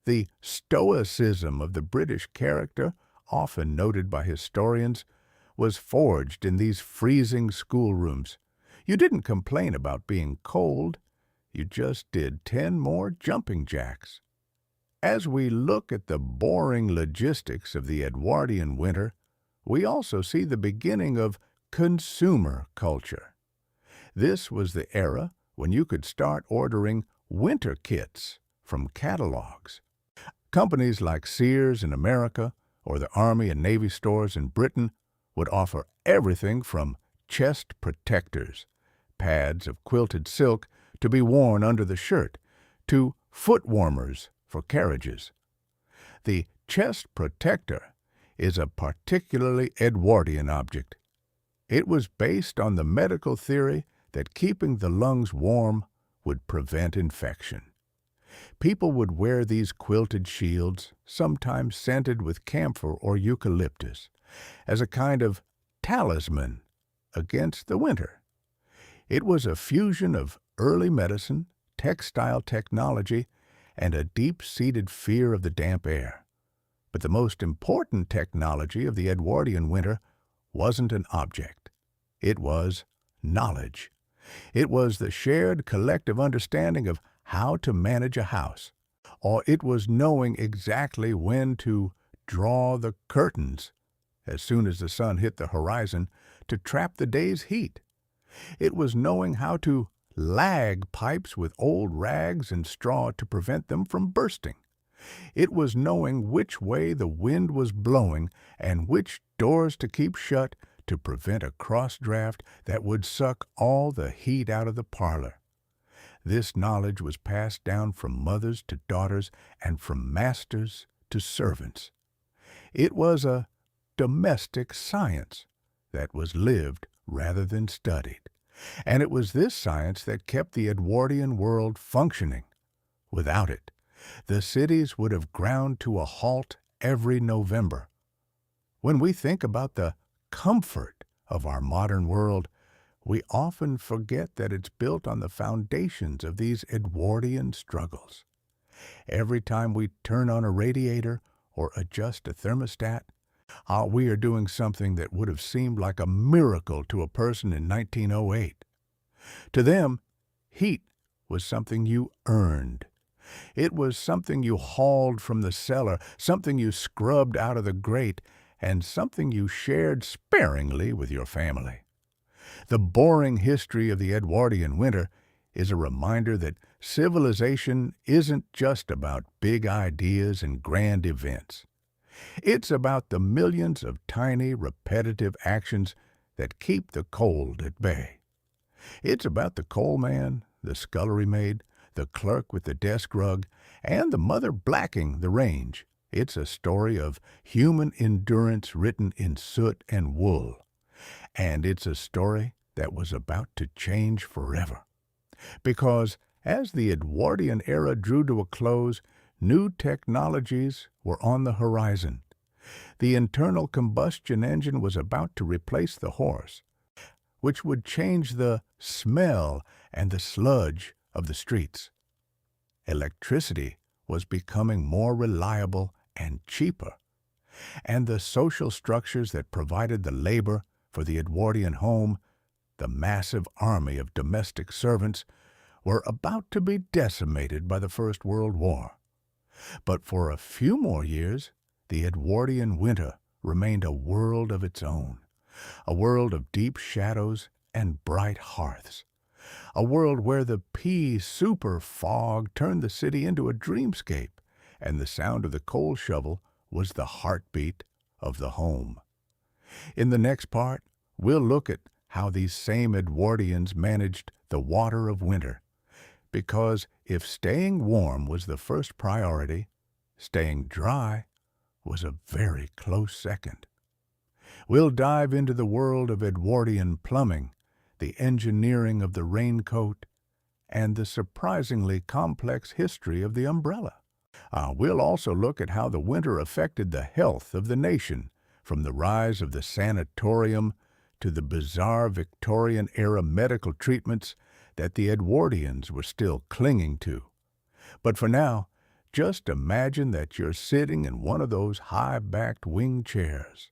The stoicism of the British character, often noted by historians, was forged in these freezing schoolrooms. You didn't complain about being cold. You just did 10 more jumping jacks. As we look at the boring logistics of the Edwardian winter, we also see the beginning of consumer culture. This was the era when you could start ordering winter kits from catalogs. Companies like Sears in America or the Army and Navy stores in Britain would offer everything from chest protectors, pads of quilted silk to be worn under the shirt, to foot warmers for carriages. The chest protector is a particularly Edwardian object. It was based on the medical theory that keeping the lungs warm would prevent infection. People would wear these quilted shields, sometimes scented with camphor or eucalyptus, as a kind of talisman against the winter. It was a fusion of early medicine, textile technology, and a deep-seated fear of the damp air. But the most important technology of the Edwardian winter wasn't an object. It was knowledge. It was the shared collective understanding of how to manage a house, or it was knowing exactly when to draw the curtains as soon as the sun hit the horizon to trap the day's heat. It was knowing how to lag pipes with old rags and straw to prevent them from bursting. It was knowing which way the wind was blowing and which doors to keep shut to prevent a cross-draft that would suck all the heat out of the parlor. This knowledge was passed down from mothers to daughters and from masters to servants. It was a domestic science that was lived rather than studied. And it was this science that kept the Edwardian world functioning. Without it, the cities would have ground to a halt every November. When we think about the comfort of our modern world, we often forget that it's built on the foundations of these Edwardian struggles. Every time we turn on a radiator or adjust a thermostat, we are doing something that would have seemed like a miracle to a person in 1908. To them, heat was something you earned. It was something you hauled from the cellar, something you scrubbed out of the grate, and something you shared sparingly with your family. The boring history of the Edwardian winter is a reminder that civilization isn't just about big ideas and grand events. It's about the millions of tiny, repetitive actions that keep the cold at bay. It's about the coal man, the scullery maid, the clerk with the desk rug, and the mother blacking the range. It's a story of human endurance written in soot and wool. And it's a story that was about to change forever. Because As the Edwardian era drew to a close, new technologies were on the horizon. The internal combustion engine was about to replace the horse, which would change the smell and the sludge of the streets. Electricity was becoming more reliable and cheaper, and the social structures that provided the labor for the Edwardian home, the massive army of domestic servants, were about to be decimated by the First World War. But for a few more years, the Edwardian winter remained a world of its own, a world of deep shadows and bright hearths, a world where the pea-souper fog turned the city into a dreamscape, and the sound of the coal shovel was the heartbeat of the home. In the next part, we'll look at how these same Edwardians managed the water of winter, because if staying warm was the first priority, staying dry was a very close second. We'll dive into the world of Edwardian plumbing, the engineering of the raincoat, and the surprisingly complex history of the umbrella. We'll also look at how the winter affected the health of the nation, from the rise of the sanatorium to the bizarre Victorian-era medical treatments that the Edwardians were still clinging to. But for now, just imagine that you're sitting in one of those high-backed wing chairs.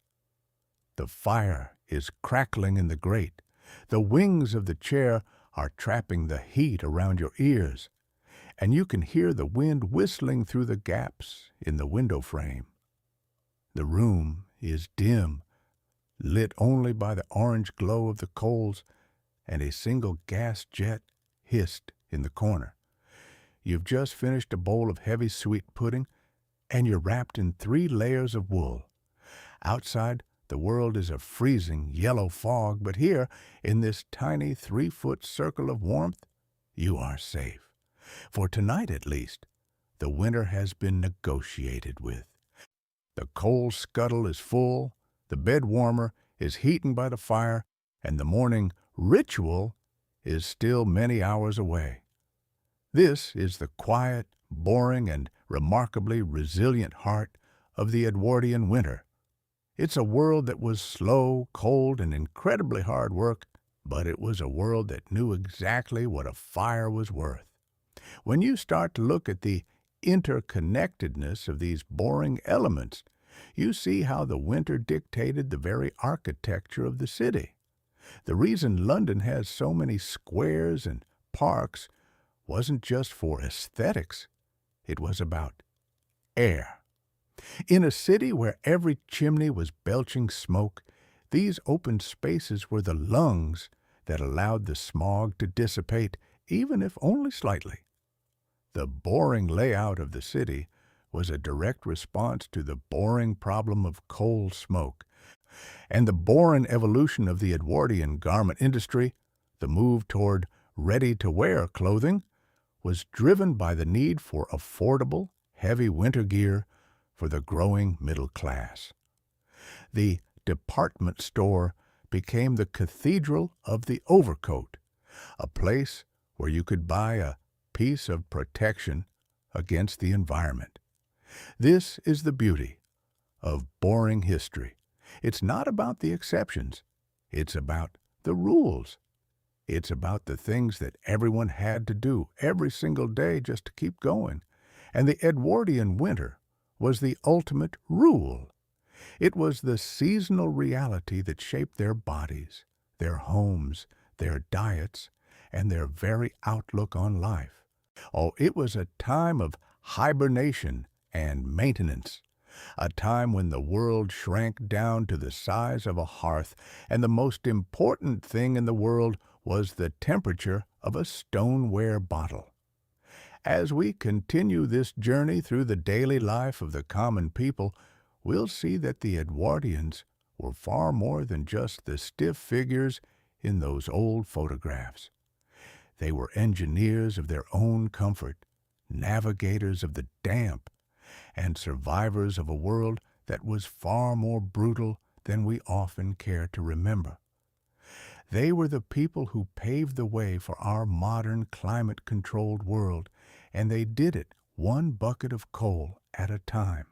The fire is crackling in the grate. The wings of the chair are trapping the heat around your ears, and you can hear the wind whistling through the gaps in the window frame. The room is dim, lit only by the orange glow of the coals, and a single gas jet hissed in the corner. You've just finished a bowl of heavy sweet pudding, and you're wrapped in 3 layers of wool. Outside, the world is a freezing yellow fog, but here, in this tiny 3-foot circle of warmth, you are safe. For tonight, at least, the winter has been negotiated with. The coal scuttle is full, the bed warmer is heating by the fire, and the morning ritual is still many hours away. This is the quiet, boring, and remarkably resilient heart of the Edwardian winter. It's a world that was slow, cold, and incredibly hard work, but it was a world that knew exactly what a fire was worth. When you start to look at the interconnectedness of these boring elements, you see how the winter dictated the very architecture of the city. The reason London has so many squares and parks wasn't just for aesthetics. It was about air. In a city where every chimney was belching smoke, these open spaces were the lungs that allowed the smog to dissipate, even if only slightly. The boring layout of the city was a direct response to the boring problem of coal smoke. And the boring evolution of the Edwardian garment industry, the move toward ready-to-wear clothing, was driven by the need for affordable, heavy winter gear for the growing middle class. The department store became the cathedral of the overcoat, a place where you could buy a piece of protection against the environment. This is the beauty of boring history. It's not about the exceptions. It's about the rules. It's about the things that everyone had to do every single day just to keep going. And the Edwardian winter was the ultimate rule. It was the seasonal reality that shaped their bodies, their homes, their diets, and their very outlook on life. Oh, it was a time of hibernation and maintenance, a time when the world shrank down to the size of a hearth, and the most important thing in the world was the temperature of a stoneware bottle. As we continue this journey through the daily life of the common people, we'll see that the Edwardians were far more than just the stiff figures in those old photographs. They were engineers of their own comfort, navigators of the damp, and survivors of a world that was far more brutal than we often care to remember. They were the people who paved the way for our modern climate-controlled world, and they did it one bucket of coal at a time.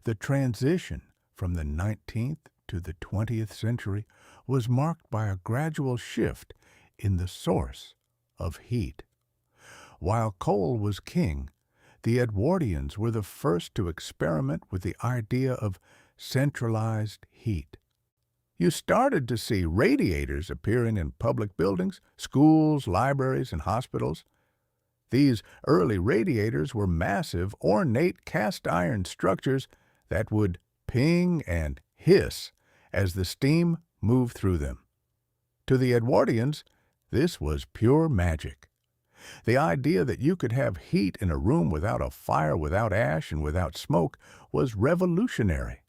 The transition from the 19th to the 20th century was marked by a gradual shift in the source of heat. While coal was king, the Edwardians were the first to experiment with the idea of centralized heat. You started to see radiators appearing in public buildings, schools, libraries, and hospitals. These early radiators were massive, ornate cast-iron structures that would ping and hiss as the steam moved through them. To the Edwardians, this was pure magic. The idea that you could have heat in a room without a fire, without ash, and without smoke was revolutionary.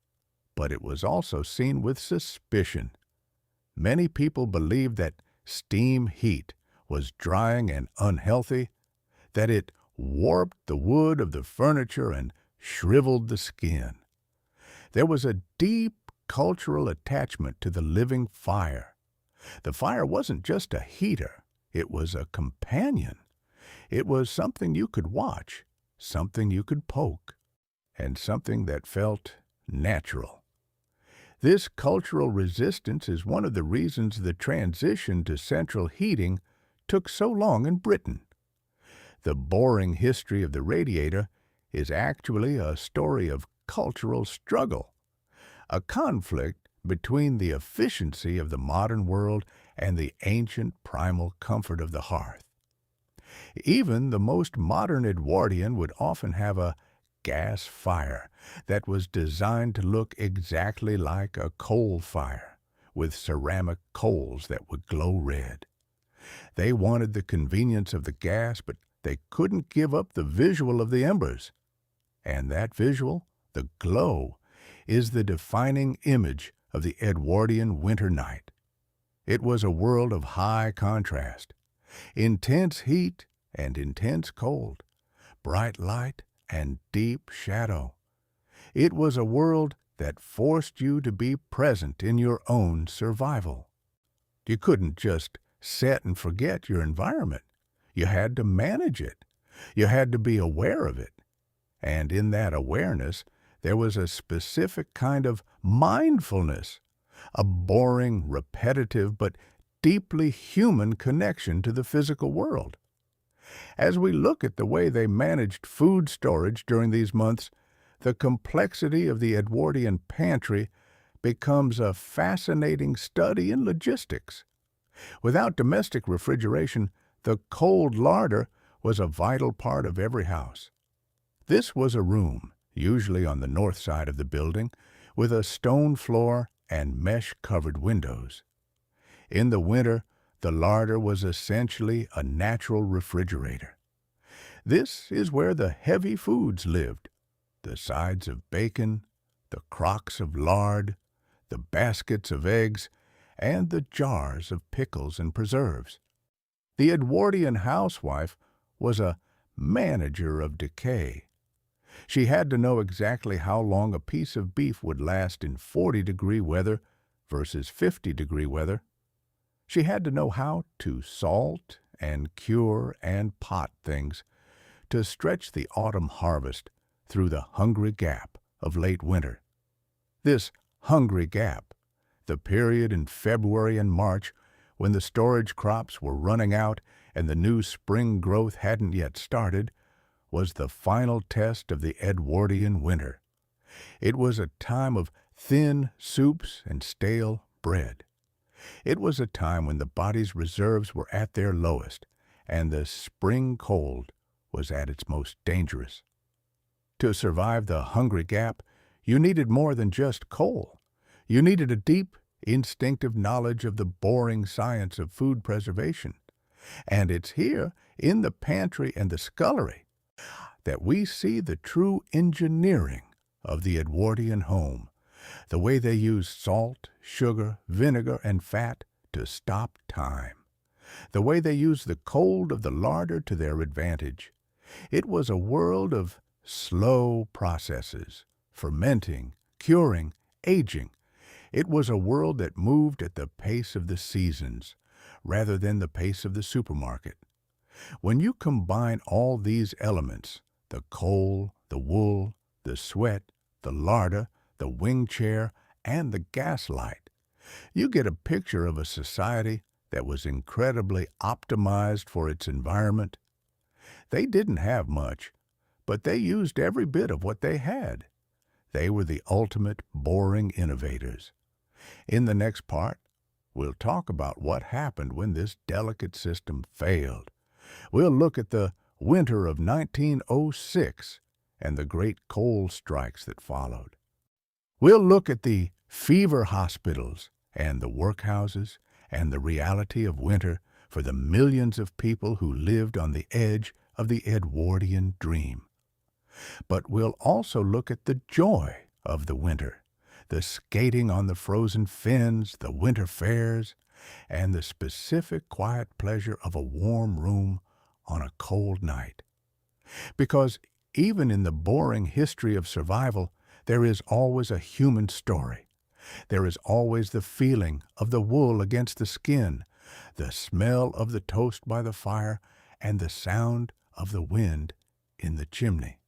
But it was also seen with suspicion. Many people believed that steam heat was drying and unhealthy, that it warped the wood of the furniture and shriveled the skin. There was a deep cultural attachment to the living fire. The fire wasn't just a heater, it was a companion. It was something you could watch, something you could poke, and something that felt natural. This cultural resistance is one of the reasons the transition to central heating took so long in Britain. The boring history of the radiator is actually a story of cultural struggle, a conflict between the efficiency of the modern world and the ancient primal comfort of the hearth. Even the most modern Edwardian would often have a gas fire that was designed to look exactly like a coal fire, with ceramic coals that would glow red. They wanted the convenience of the gas, but they couldn't give up the visual of the embers. And that visual, the glow, is the defining image of the Edwardian winter night. It was a world of high contrast, intense heat and intense cold, bright light and deep shadow. It was a world that forced you to be present in your own survival. You couldn't just sit and forget your environment. You had to manage it. You had to be aware of it. And in that awareness, there was a specific kind of mindfulness, a boring, repetitive, but deeply human connection to the physical world. As we look at the way they managed food storage during these months, the complexity of the Edwardian pantry becomes a fascinating study in logistics. Without domestic refrigeration, the cold larder was a vital part of every house. This was a room, usually on the north side of the building, with a stone floor and mesh-covered windows. In the winter, the larder was essentially a natural refrigerator. This is where the heavy foods lived, the sides of bacon, the crocks of lard, the baskets of eggs, and the jars of pickles and preserves. The Edwardian housewife was a manager of decay. She had to know exactly how long a piece of beef would last in 40-degree weather versus 50-degree weather. She had to know how to salt and cure and pot things to stretch the autumn harvest through the hungry gap of late winter. This hungry gap, the period in February and March when the storage crops were running out and the new spring growth hadn't yet started, was the final test of the Edwardian winter. It was a time of thin soups and stale bread. It was a time when the body's reserves were at their lowest, and the spring cold was at its most dangerous. To survive the hungry gap, you needed more than just coal. You needed a deep, instinctive knowledge of the boring science of food preservation. And it's here, in the pantry and the scullery, that we see the true engineering of the Edwardian home, the way they used salt, sugar, vinegar, and fat to stop time, the way they used the cold of the larder to their advantage. It was a world of slow processes, fermenting, curing, aging. It was a world that moved at the pace of the seasons, rather than the pace of the supermarket. When you combine all these elements, the coal, the wool, the sweat, the larder, the wing chair, and the gaslight, you get a picture of a society that was incredibly optimized for its environment. They didn't have much, but they used every bit of what they had. They were the ultimate boring innovators. In the next part, we'll talk about what happened when this delicate system failed. We'll look at the winter of 1906 and the great coal strikes that followed. We'll look at the fever hospitals and the workhouses and the reality of winter for the millions of people who lived on the edge of the Edwardian dream. But we'll also look at the joy of the winter, the skating on the frozen fens, the winter fairs, and the specific quiet pleasure of a warm room on a cold night. Because even in the boring history of survival, there is always a human story. There is always the feeling of the wool against the skin, the smell of the toast by the fire, and the sound of the wind in the chimney.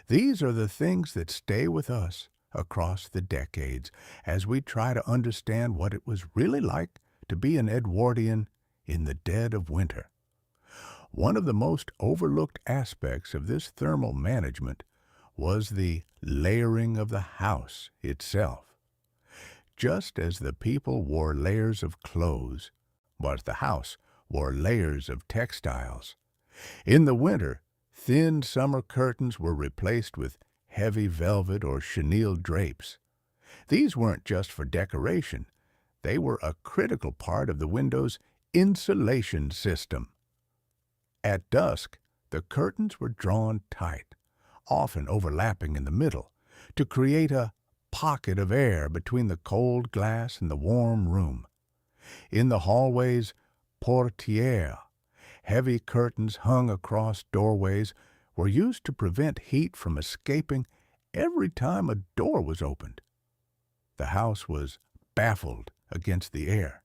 These are the things that stay with us across the decades as we try to understand what it was really like to be an Edwardian in the dead of winter. One of the most overlooked aspects of this thermal management was the layering of the house itself. Just as the people wore layers of clothes, but the house wore layers of textiles. In the winter, thin summer curtains were replaced with heavy velvet or chenille drapes. These weren't just for decoration. They were a critical part of the window's insulation system. At dusk, the curtains were drawn tight, often overlapping in the middle, to create a pocket of air between the cold glass and the warm room. In the hallways, portières, heavy curtains hung across doorways, were used to prevent heat from escaping every time a door was opened. The house was baffled against the air.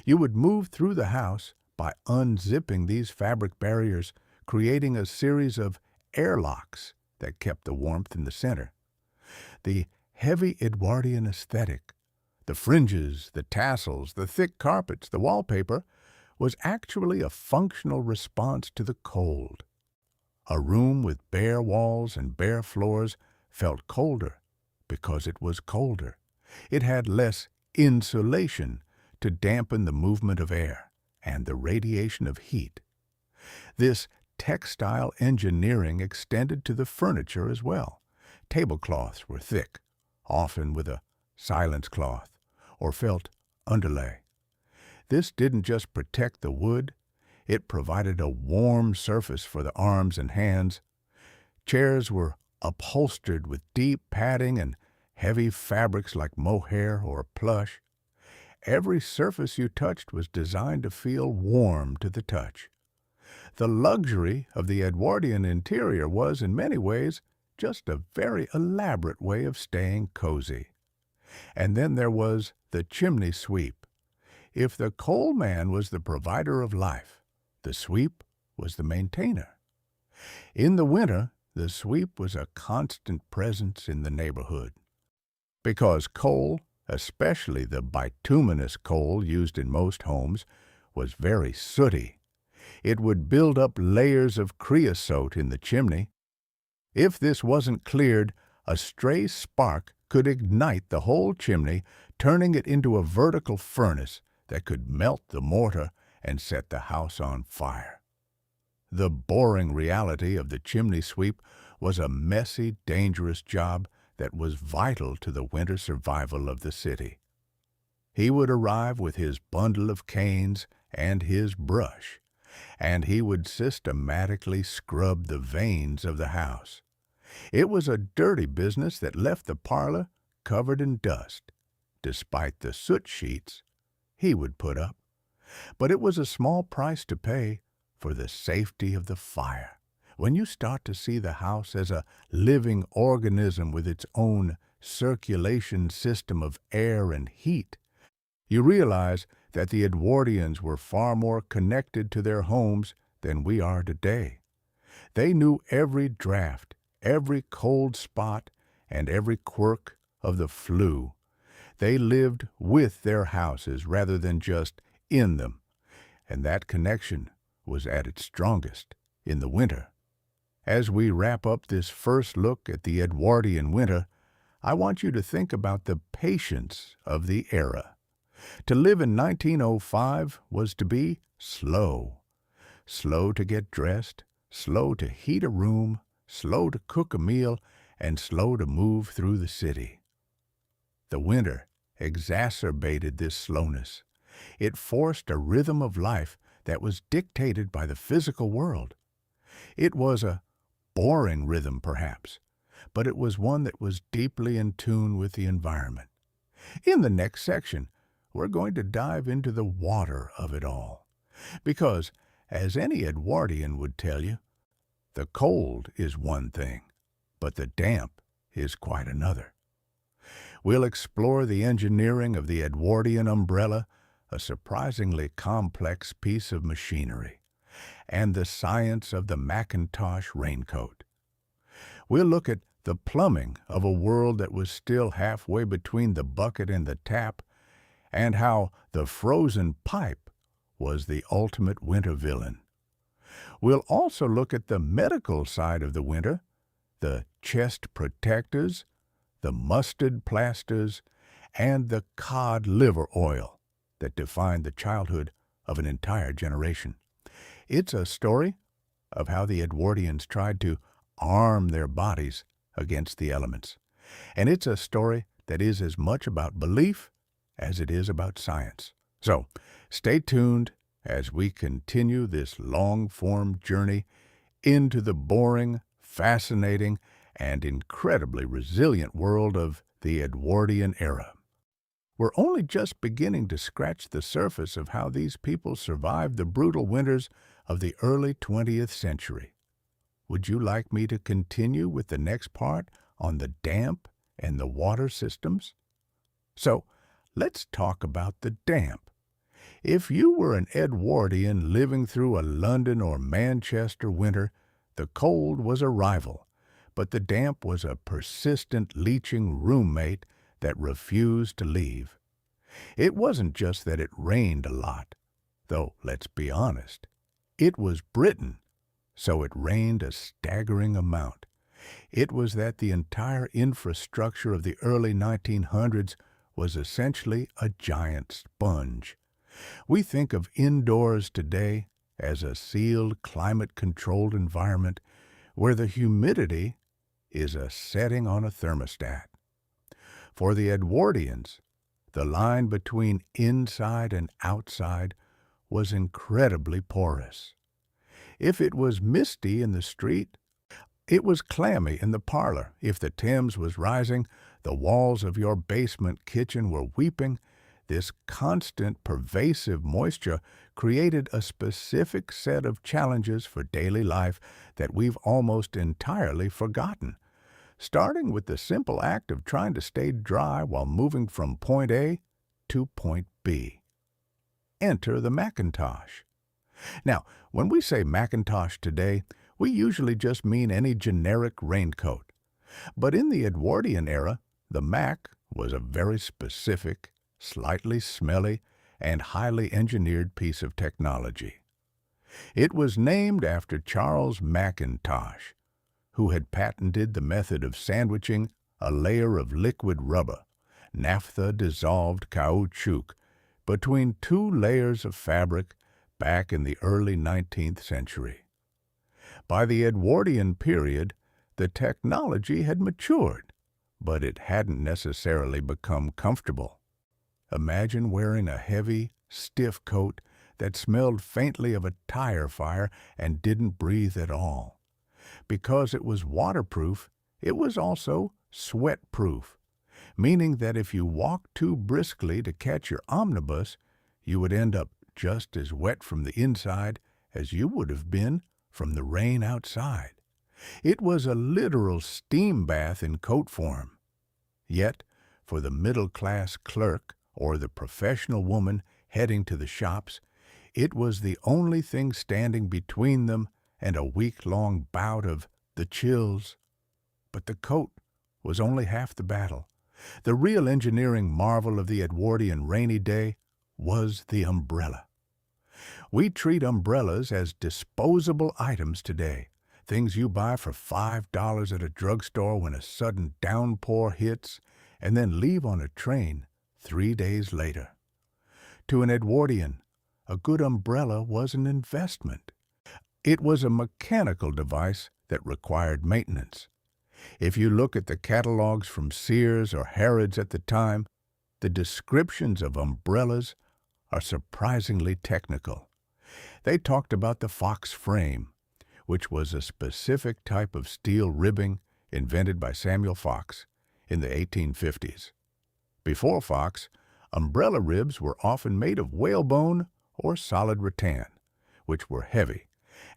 You would move through the house by unzipping these fabric barriers, creating a series of airlocks that kept the warmth in the center. The heavy Edwardian aesthetic, the fringes, the tassels, the thick carpets, the wallpaper, was actually a functional response to the cold. A room with bare walls and bare floors felt colder because it was colder. It had less insulation to dampen the movement of air and the radiation of heat. This textile engineering extended to the furniture as well. Tablecloths were thick, often with a silence cloth or felt underlay. This didn't just protect the wood, it provided a warm surface for the arms and hands. Chairs were upholstered with deep padding and heavy fabrics like mohair or plush. Every surface you touched was designed to feel warm to the touch. The luxury of the Edwardian interior was, in many ways, just a very elaborate way of staying cozy. And then there was the chimney sweep. If the coal man was the provider of life, the sweep was the maintainer. In the winter, the sweep was a constant presence in the neighborhood. Because coal, especially the bituminous coal used in most homes, was very sooty. It would build up layers of creosote in the chimney. If this wasn't cleared, a stray spark could ignite the whole chimney, turning it into a vertical furnace that could melt the mortar and set the house on fire. The boring reality of the chimney sweep was a messy, dangerous job that was vital to the winter survival of the city. He would arrive with his bundle of canes and his brush, and he would systematically scrub the veins of the house. It was a dirty business that left the parlor covered in dust, despite the soot sheets he would put up. But it was a small price to pay for the safety of the fire. When you start to see the house as a living organism with its own circulation system of air and heat, you realize that the Edwardians were far more connected to their homes than we are today. They knew every draft, every cold spot, and every quirk of the flue. They lived with their houses rather than just in them, and that connection was at its strongest in the winter. As we wrap up this first look at the Edwardian winter, I want you to think about the patience of the era. To live in 1905 was to be slow. Slow to get dressed, slow to heat a room, slow to cook a meal, and slow to move through the city. The winter exacerbated this slowness. It forced a rhythm of life that was dictated by the physical world. It was a boring rhythm, perhaps, but it was one that was deeply in tune with the environment. In the next section, we're going to dive into the water of it all. Because, as any Edwardian would tell you, the cold is one thing, but the damp is quite another. We'll explore the engineering of the Edwardian umbrella, a surprisingly complex piece of machinery, and the science of the Macintosh raincoat. We'll look at the plumbing of a world that was still halfway between the bucket and the tap, and how the frozen pipe was the ultimate winter villain. We'll also look at the medical side of the winter, the chest protectors, the mustard plasters, and the cod liver oil that defined the childhood of an entire generation. It's a story of how the Edwardians tried to arm their bodies against the elements. And it's a story that is as much about belief as it is about science. So, stay tuned as we continue this long-form journey into the boring, fascinating, and incredibly resilient world of the Edwardian era. We're only just beginning to scratch the surface of how these people survived the brutal winters of the early 20th century. Would you like me to continue with the next part on the damp and the water systems? So, let's talk about the damp. If you were an Edwardian living through a London or Manchester winter, the cold was a rival, but the damp was a persistent, leeching roommate that refused to leave. It wasn't just that it rained a lot, though, let's be honest, it was Britain, so it rained a staggering amount. It was that the entire infrastructure of the early 1900s was essentially a giant sponge. We think of indoors today as a sealed, climate-controlled environment where the humidity is a setting on a thermostat. For the Edwardians, the line between inside and outside was incredibly porous. If it was misty in the street, it was clammy in the parlor. If the Thames was rising, the walls of your basement kitchen were weeping. This constant, pervasive moisture created a specific set of challenges for daily life that we've almost entirely forgotten, starting with the simple act of trying to stay dry while moving from point A to point B. Enter the Macintosh. Now, when we say Macintosh today, we usually just mean any generic raincoat. But in the Edwardian era, the Mac was a very specific, slightly smelly, and highly engineered piece of technology. It was named after Charles Macintosh, who had patented the method of sandwiching a layer of liquid rubber, naphtha-dissolved caoutchouc, between two layers of fabric back in the early 19th century. By the Edwardian period, the technology had matured, but it hadn't necessarily become comfortable. Imagine wearing a heavy, stiff coat that smelled faintly of a tire fire and didn't breathe at all. Because it was waterproof, it was also sweat-proof, meaning that if you walked too briskly to catch your omnibus, you would end up just as wet from the inside as you would have been from the rain outside. It was a literal steam bath in coat form. Yet, for the middle-class clerk or the professional woman heading to the shops, it was the only thing standing between them and a week-long bout of the chills. But the coat was only half the battle. The real engineering marvel of the Edwardian rainy day was the umbrella. We treat umbrellas as disposable items today, things you buy for $5 at a drugstore when a sudden downpour hits and then leave on a train 3 days later. To an Edwardian, a good umbrella was an investment. It was a mechanical device that required maintenance. If you look at the catalogs from Sears or Harrods at the time, the descriptions of umbrellas are surprisingly technical. They talked about the Fox frame, which was a specific type of steel ribbing invented by Samuel Fox in the 1850s. Before Fox, umbrella ribs were often made of whalebone or solid rattan, which were heavy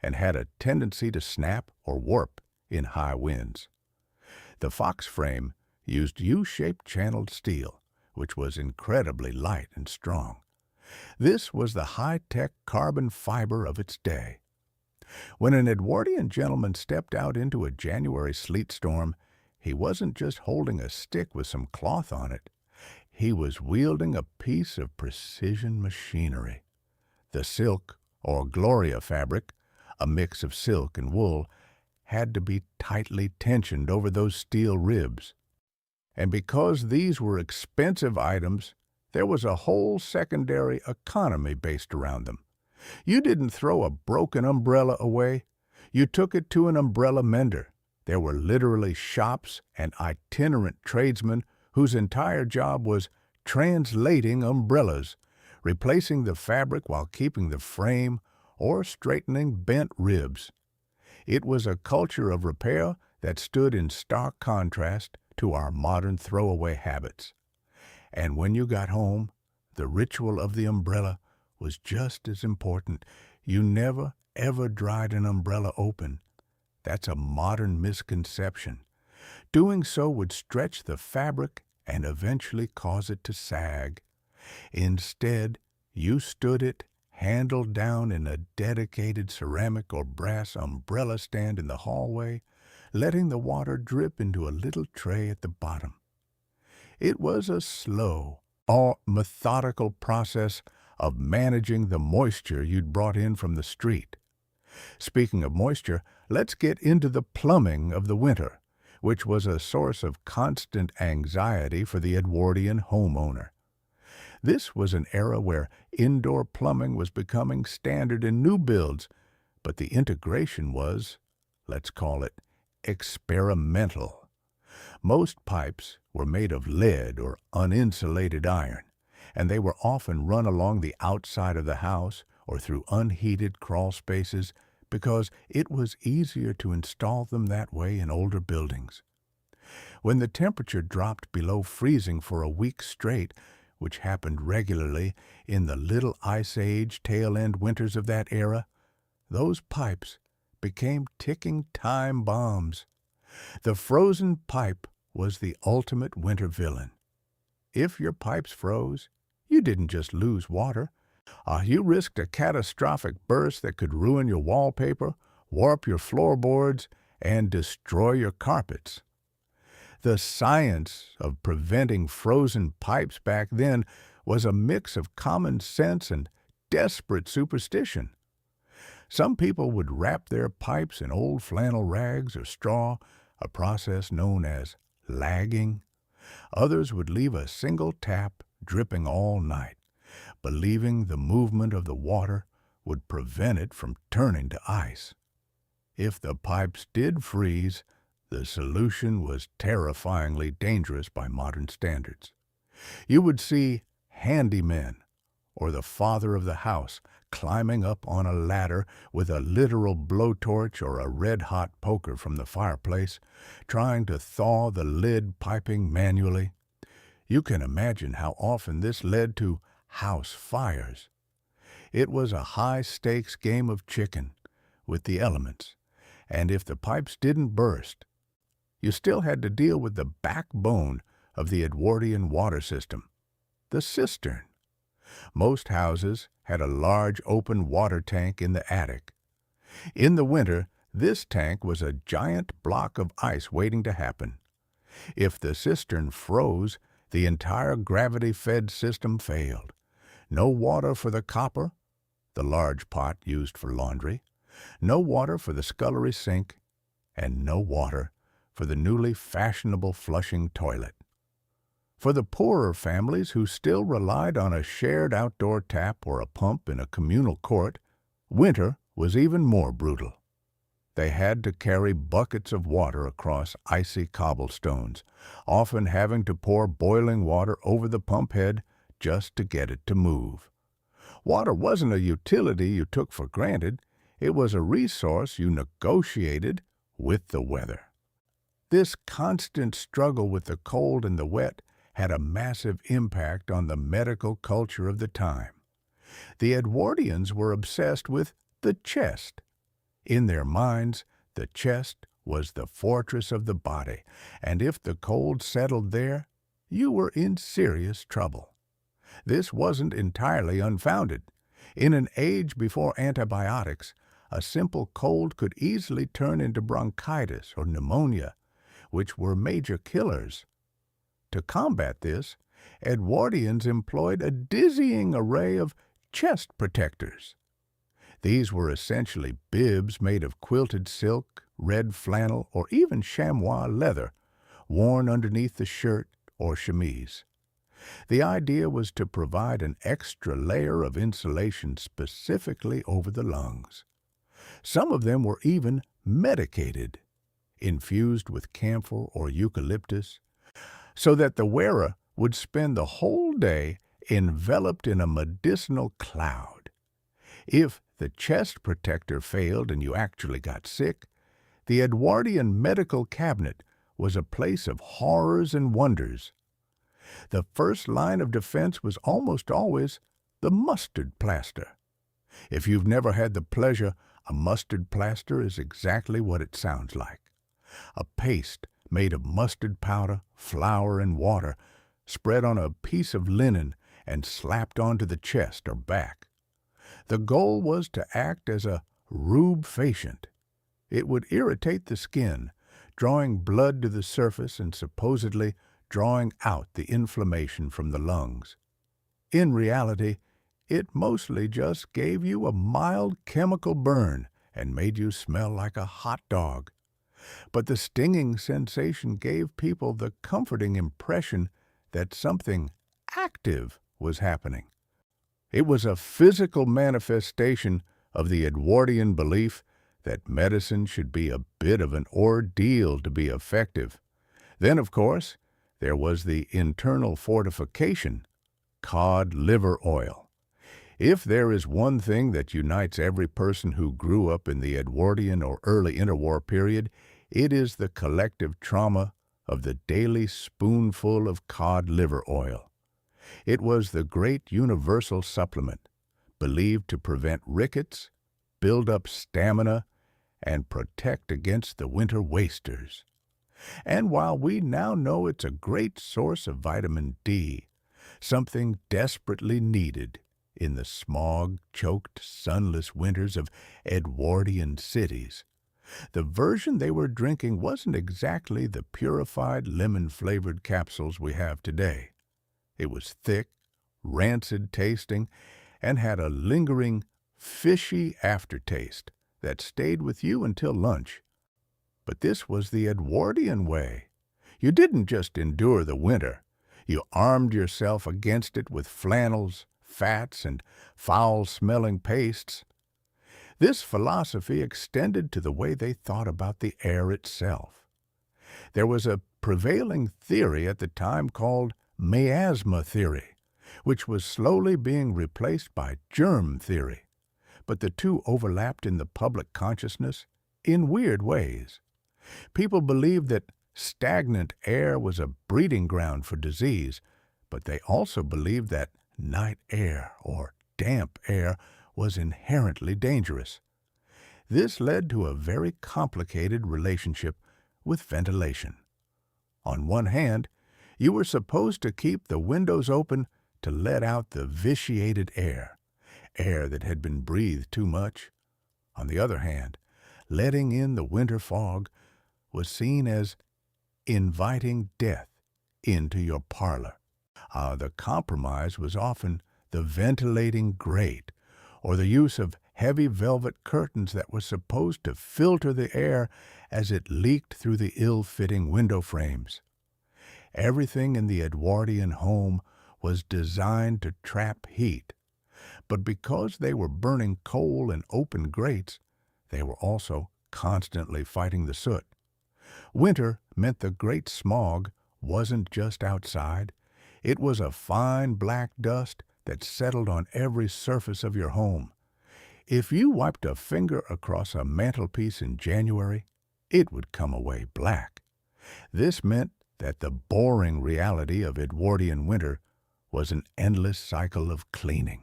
and had a tendency to snap or warp in high winds. The Fox frame used U-shaped channeled steel, which was incredibly light and strong. This was the high-tech carbon fiber of its day. When an Edwardian gentleman stepped out into a January sleet storm, he wasn't just holding a stick with some cloth on it. He was wielding a piece of precision machinery. The silk, or Gloria fabric, a mix of silk and wool, had to be tightly tensioned over those steel ribs. And because these were expensive items, there was a whole secondary economy based around them. You didn't throw a broken umbrella away. You took it to an umbrella mender. There were literally shops and itinerant tradesmen whose entire job was translating umbrellas, replacing the fabric while keeping the frame, or straightening bent ribs. It was a culture of repair that stood in stark contrast to our modern throwaway habits. And when you got home, the ritual of the umbrella was just as important. You never, ever dried an umbrella open. That's a modern misconception. Doing so would stretch the fabric and eventually cause it to sag. Instead, you stood it, handled down in a dedicated ceramic or brass umbrella stand in the hallway, letting the water drip into a little tray at the bottom. It was a slow, or methodical process of managing the moisture you'd brought in from the street. Speaking of moisture, let's get into the plumbing of the winter, which was a source of constant anxiety for the Edwardian homeowner. This was an era where indoor plumbing was becoming standard in new builds, but the integration was, let's call it, experimental. Most pipes were made of lead or uninsulated iron, and they were often run along the outside of the house or through unheated crawl spaces because it was easier to install them that way in older buildings. When the temperature dropped below freezing for a week straight, which happened regularly in the Little Ice Age tail-end winters of that era, those pipes became ticking time bombs. The frozen pipe was the ultimate winter villain. If your pipes froze, you didn't just lose water. You risked a catastrophic burst that could ruin your wallpaper, warp your floorboards, and destroy your carpets. The science of preventing frozen pipes back then was a mix of common sense and desperate superstition. Some people would wrap their pipes in old flannel rags or straw, a process known as lagging. Others would leave a single tap dripping all night, believing the movement of the water would prevent it from turning to ice. If the pipes did freeze, the solution was terrifyingly dangerous by modern standards. You would see handymen, or the father of the house, climbing up on a ladder with a literal blowtorch or a red-hot poker from the fireplace, trying to thaw the lid piping manually. You can imagine how often this led to house fires. It was a high-stakes game of chicken with the elements, and if the pipes didn't burst, you still had to deal with the backbone of the Edwardian water system, the cistern. Most houses had a large open water tank in the attic. In the winter, this tank was a giant block of ice waiting to happen. If the cistern froze, the entire gravity-fed system failed. No water for the copper, the large pot used for laundry, no water for the scullery sink, and no water for the newly fashionable flushing toilet. For the poorer families who still relied on a shared outdoor tap or a pump in a communal court, winter was even more brutal. They had to carry buckets of water across icy cobblestones, often having to pour boiling water over the pump head just to get it to move. Water wasn't a utility you took for granted. It was a resource you negotiated with the weather. This constant struggle with the cold and the wet had a massive impact on the medical culture of the time. The Edwardians were obsessed with the chest. In their minds, the chest was the fortress of the body, and if the cold settled there, you were in serious trouble. This wasn't entirely unfounded. In an age before antibiotics, a simple cold could easily turn into bronchitis or pneumonia, which were major killers. To combat this, Edwardians employed a dizzying array of chest protectors. These were essentially bibs made of quilted silk, red flannel, or even chamois leather, worn underneath the shirt or chemise. The idea was to provide an extra layer of insulation specifically over the lungs. Some of them were even medicated, infused with camphor or eucalyptus, so that the wearer would spend the whole day enveloped in a medicinal cloud. If the chest protector failed and you actually got sick, the Edwardian medical cabinet was a place of horrors and wonders. The first line of defense was almost always the mustard plaster. If you've never had the pleasure, a mustard plaster is exactly what it sounds like. A paste made of mustard powder, flour, and water, spread on a piece of linen and slapped onto the chest or back. The goal was to act as a rubefacient. It would irritate the skin, drawing blood to the surface and supposedly drawing out the inflammation from the lungs. In reality, it mostly just gave you a mild chemical burn and made you smell like a hot dog. But the stinging sensation gave people the comforting impression that something active was happening. It was a physical manifestation of the Edwardian belief that medicine should be a bit of an ordeal to be effective. Then, of course, there was the internal fortification, cod liver oil. If there is one thing that unites every person who grew up in the Edwardian or early interwar period, it is the collective trauma of the daily spoonful of cod liver oil. It was the great universal supplement, believed to prevent rickets, build up stamina, and protect against the winter wasters. And while we now know it's a great source of vitamin D, something desperately needed in the smog-choked, sunless winters of Edwardian cities, the version they were drinking wasn't exactly the purified lemon-flavored capsules we have today. It was thick, rancid tasting, and had a lingering, fishy aftertaste that stayed with you until lunch. But this was the Edwardian way. You didn't just endure the winter. You armed yourself against it with flannels, fats, and foul-smelling pastes. This philosophy extended to the way they thought about the air itself. There was a prevailing theory at the time called miasma theory, which was slowly being replaced by germ theory, but the two overlapped in the public consciousness in weird ways. People believed that stagnant air was a breeding ground for disease, but they also believed that night air or damp air was inherently dangerous. This led to a very complicated relationship with ventilation. On one hand, You were supposed to keep the windows open to let out the vitiated air, air that had been breathed too much. On the other hand, letting in the winter fog was seen as inviting death into your parlor. The compromise was often the ventilating grate or the use of heavy velvet curtains that were supposed to filter the air as it leaked through the ill-fitting window frames. Everything in the Edwardian home was designed to trap heat, but because they were burning coal in open grates, they were also constantly fighting the soot. Winter meant the great smog wasn't just outside. It was a fine black dust that settled on every surface of your home. If you wiped a finger across a mantelpiece in January, it would come away black. This meant that the boring reality of Edwardian winter was an endless cycle of cleaning.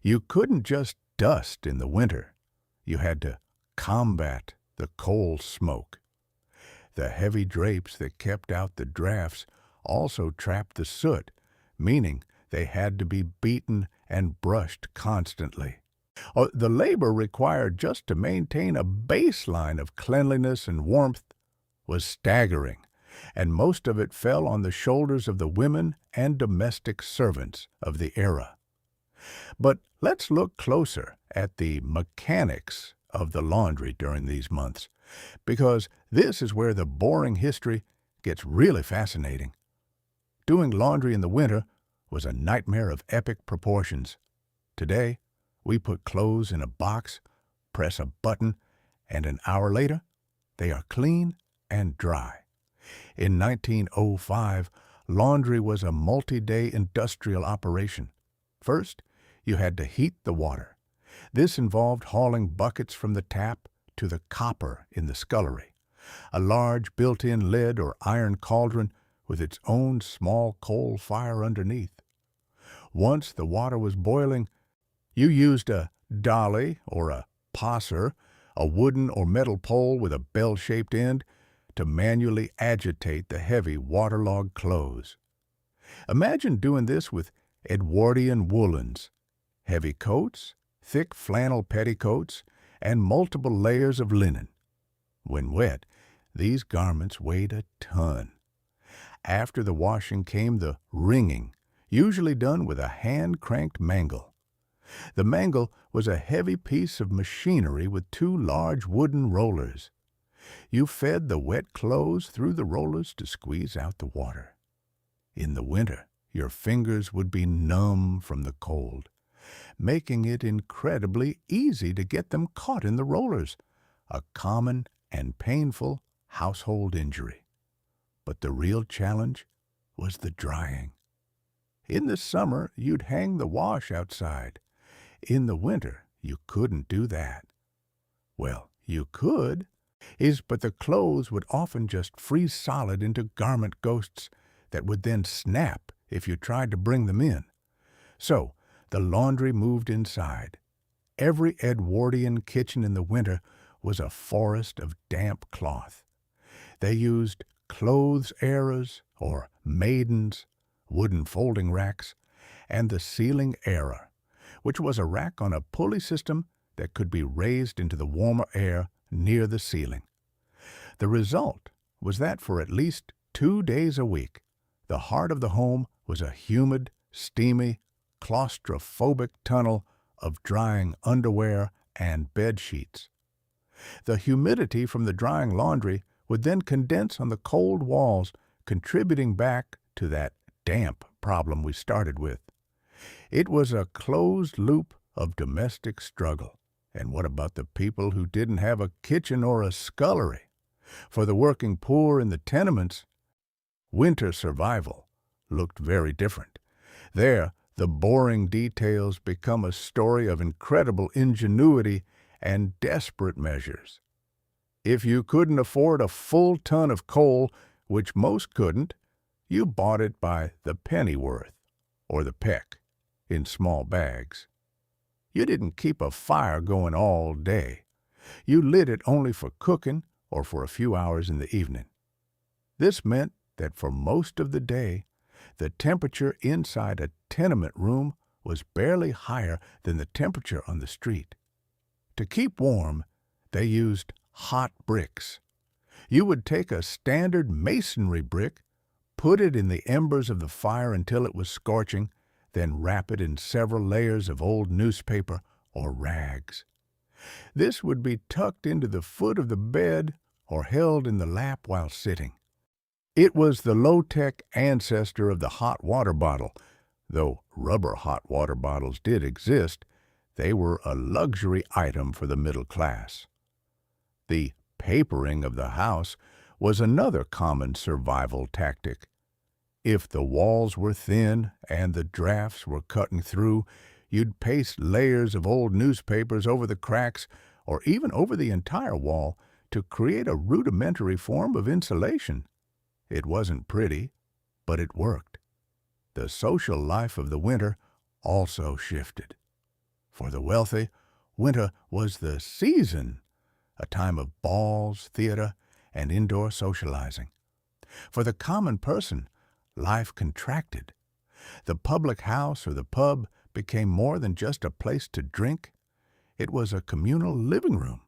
You couldn't just dust in the winter. You had to combat the coal smoke. The heavy drapes that kept out the drafts also trapped the soot, meaning they had to be beaten and brushed constantly. The labor required just to maintain a baseline of cleanliness and warmth was staggering, and most of it fell on the shoulders of the women and domestic servants of the era. But let's look closer at the mechanics of the laundry during these months, because this is where the boring history gets really fascinating. Doing laundry in the winter was a nightmare of epic proportions. Today, we put clothes in a box, press a button, and an hour later, they are clean and dry. In 1905, laundry was a multi-day industrial operation. First, you had to heat the water. This involved hauling buckets from the tap to the copper in the scullery, a large built-in lead or iron cauldron with its own small coal fire underneath. Once the water was boiling, you used a dolly or a passer, a wooden or metal pole with a bell-shaped end, to manually agitate the heavy waterlogged clothes. Imagine doing this with Edwardian woolens, heavy coats, thick flannel petticoats, and multiple layers of linen. When wet, these garments weighed a ton. After the washing came the wringing, usually done with a hand-cranked mangle. The mangle was a heavy piece of machinery with two large wooden rollers. You fed the wet clothes through the rollers to squeeze out the water. In the winter, your fingers would be numb from the cold, making it incredibly easy to get them caught in the rollers, a common and painful household injury. But the real challenge was the drying. In the summer, you'd hang the wash outside. In the winter, you couldn't do that. Well, you could, but the clothes would often just freeze solid into garment ghosts that would then snap if you tried to bring them in. So, the laundry moved inside. Every Edwardian kitchen in the winter was a forest of damp cloth. They used clothes errors or maidens, wooden folding racks, and the ceiling error, which was a rack on a pulley system that could be raised into the warmer air near the ceiling. The result was that for at least 2 days a week, the heart of the home was a humid, steamy, claustrophobic tunnel of drying underwear and bed sheets. The humidity from the drying laundry would then condense on the cold walls, contributing back to that damp problem we started with. It was a closed loop of domestic struggle. And what about the people who didn't have a kitchen or a scullery? For the working poor in the tenements, winter survival looked very different. There, the boring details become a story of incredible ingenuity and desperate measures. If you couldn't afford a full ton of coal, which most couldn't, you bought it by the pennyworth or the peck in small bags. You didn't keep a fire going all day. You lit it only for cooking or for a few hours in the evening. This meant that for most of the day, the temperature inside a tenement room was barely higher than the temperature on the street. To keep warm, they used hot bricks. You would take a standard masonry brick, put it in the embers of the fire until it was scorching, then wrap it in several layers of old newspaper or rags. This would be tucked into the foot of the bed or held in the lap while sitting. It was the low-tech ancestor of the hot water bottle. Though rubber hot water bottles did exist, they were a luxury item for the middle class. The papering of the house was another common survival tactic. If the walls were thin and the drafts were cutting through, you'd paste layers of old newspapers over the cracks or even over the entire wall to create a rudimentary form of insulation. It wasn't pretty, but it worked. The social life of the winter also shifted. For the wealthy, winter was the season, a time of balls, theater, and indoor socializing. For the common person, life contracted. The public house or the pub became more than just a place to drink. It was a communal living room.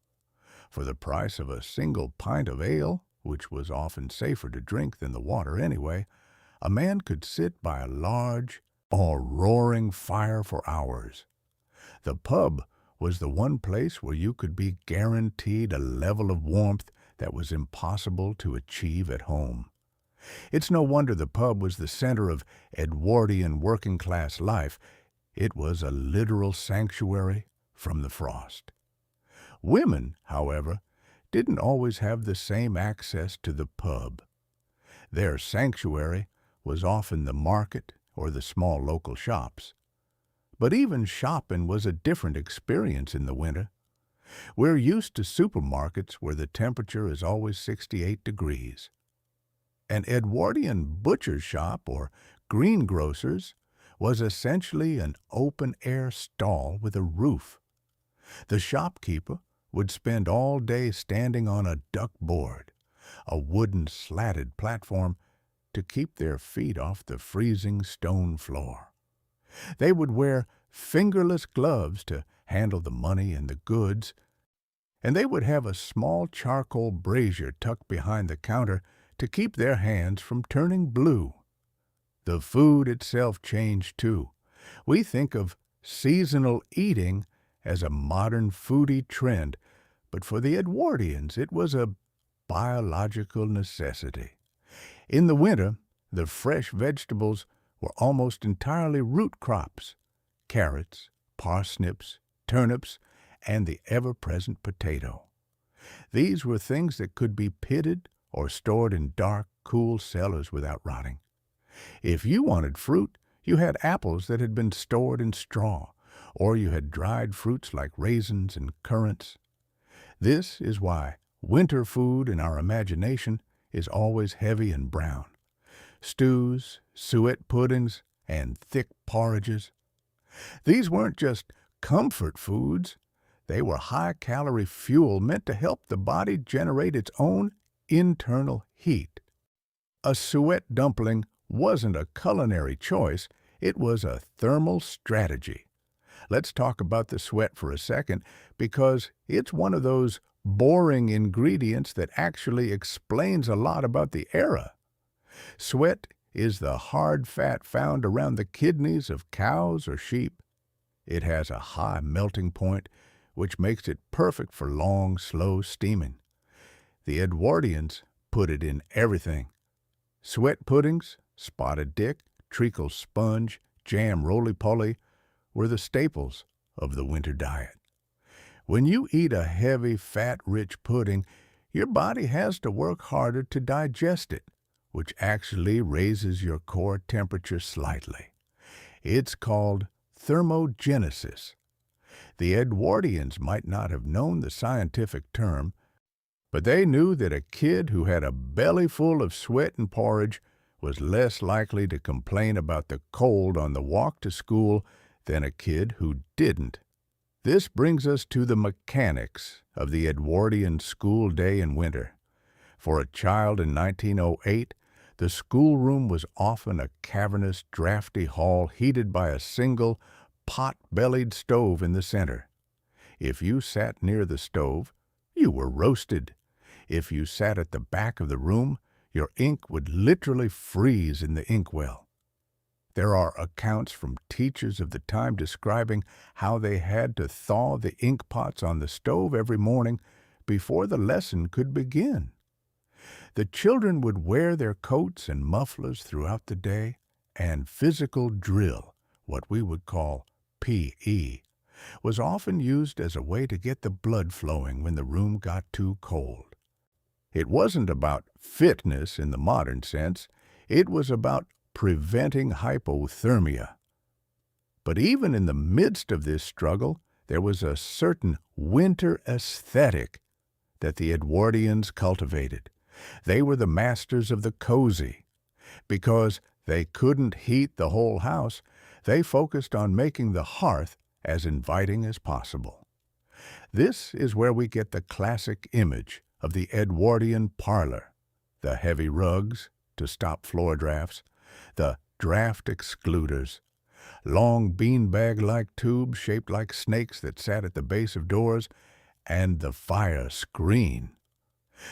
For the price of a single pint of ale, which was often safer to drink than the water anyway, a man could sit by a large or roaring fire for hours. The pub was the one place where you could be guaranteed a level of warmth that was impossible to achieve at home. It's no wonder the pub was the center of Edwardian working-class life. It was a literal sanctuary from the frost. Women, however, didn't always have the same access to the pub. Their sanctuary was often the market or the small local shops. But even shopping was a different experience in the winter. We're used to supermarkets where the temperature is always 68 degrees. An Edwardian butcher's shop or greengrocer's was essentially an open-air stall with a roof. The shopkeeper would spend all day standing on a duck board, a wooden slatted platform, to keep their feet off the freezing stone floor. They would wear fingerless gloves to handle the money and the goods, and they would have a small charcoal brazier tucked behind the counter to keep their hands from turning blue. The food itself changed too. We think of seasonal eating as a modern foodie trend, but for the Edwardians it was a biological necessity. In the winter, the fresh vegetables were almost entirely root crops: carrots, parsnips, turnips, and the ever-present potato. These were things that could be pitted or stored in dark, cool cellars without rotting. If you wanted fruit, you had apples that had been stored in straw, or you had dried fruits like raisins and currants. This is why winter food in our imagination is always heavy and brown. Stews, suet puddings, and thick porridges. These weren't just comfort foods. They were high-calorie fuel meant to help the body generate its own internal heat. A suet dumpling wasn't a culinary choice, it was a thermal strategy. Let's talk about the suet for a second, because it's one of those boring ingredients that actually explains a lot about the era. Suet is the hard fat found around the kidneys of cows or sheep. It has a high melting point, which makes it perfect for long, slow steaming. The Edwardians put it in everything. Suet puddings, spotted dick, treacle sponge, jam roly-poly were the staples of the winter diet. When you eat a heavy, fat-rich pudding, your body has to work harder to digest it, which actually raises your core temperature slightly. It's called thermogenesis. The Edwardians might not have known the scientific term, but they knew that a kid who had a belly full of sweat and porridge was less likely to complain about the cold on the walk to school than a kid who didn't. This brings us to the mechanics of the Edwardian school day in winter. For a child in 1908, The schoolroom was often a cavernous, drafty hall heated by a single, pot-bellied stove in the center. If you sat near the stove, you were roasted. If you sat at the back of the room, your ink would literally freeze in the inkwell. There are accounts from teachers of the time describing how they had to thaw the ink pots on the stove every morning before the lesson could begin. The children would wear their coats and mufflers throughout the day, and physical drill, what we would call P.E., was often used as a way to get the blood flowing when the room got too cold. It wasn't about fitness in the modern sense. It was about preventing hypothermia. But even in the midst of this struggle, there was a certain winter aesthetic that the Edwardians cultivated. They were the masters of the cozy. Because they couldn't heat the whole house, they focused on making the hearth as inviting as possible. This is where we get the classic image of the Edwardian parlor: the heavy rugs to stop floor drafts, the draft excluders, long beanbag-like tubes shaped like snakes that sat at the base of doors, and the fire screen.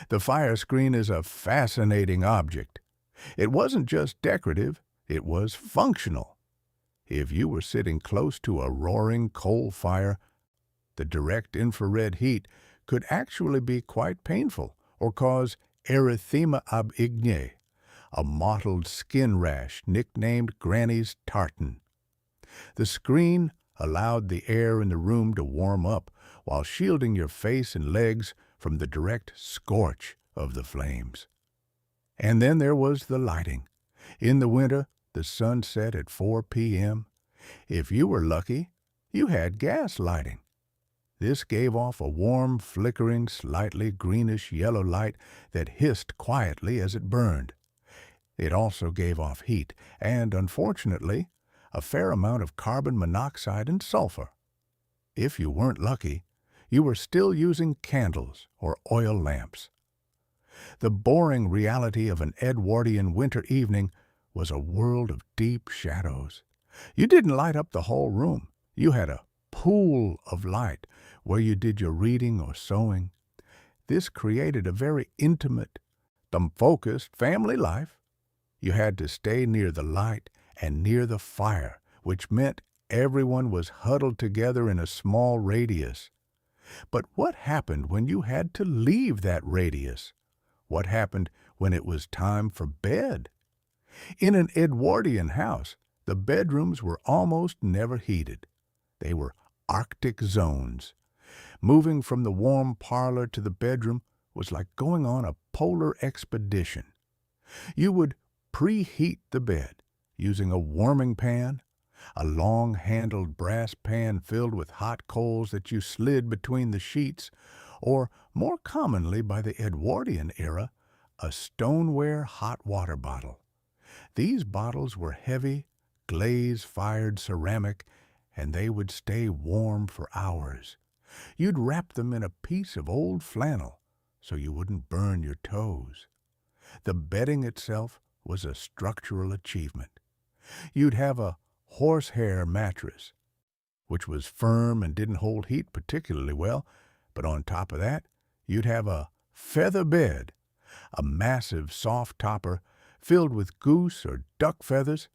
The fire screen is a fascinating object. It wasn't just decorative, it was functional. If you were sitting close to a roaring coal fire, the direct infrared heat could actually be quite painful or cause erythema ab igne, a mottled skin rash nicknamed Granny's tartan. The screen allowed the air in the room to warm up while shielding your face and legs from the direct scorch of the flames. And then there was the lighting. In the winter, the sun set at 4 p.m. If you were lucky, you had gas lighting. This gave off a warm, flickering, slightly greenish-yellow light that hissed quietly as it burned. It also gave off heat and, unfortunately, a fair amount of carbon monoxide and sulfur. If you weren't lucky, you were still using candles or oil lamps. The boring reality of an Edwardian winter evening was a world of deep shadows. You didn't light up the whole room. You had a pool of light where you did your reading or sewing. This created a very intimate, focused family life. You had to stay near the light and near the fire, which meant everyone was huddled together in a small radius. But what happened when you had to leave that radius? What happened when it was time for bed? In an Edwardian house, the bedrooms were almost never heated. They were Arctic zones. Moving from the warm parlor to the bedroom was like going on a polar expedition. You would preheat the bed using a warming pan, a long-handled brass pan filled with hot coals that you slid between the sheets, or, more commonly by the Edwardian era, a stoneware hot water bottle. These bottles were heavy, glaze-fired ceramic, and they would stay warm for hours. You'd wrap them in a piece of old flannel so you wouldn't burn your toes. The bedding itself was a structural achievement. You'd have a horsehair mattress, which was firm and didn't hold heat particularly well, but on top of that, you'd have a feather bed, a massive soft topper filled with goose or duck feathers.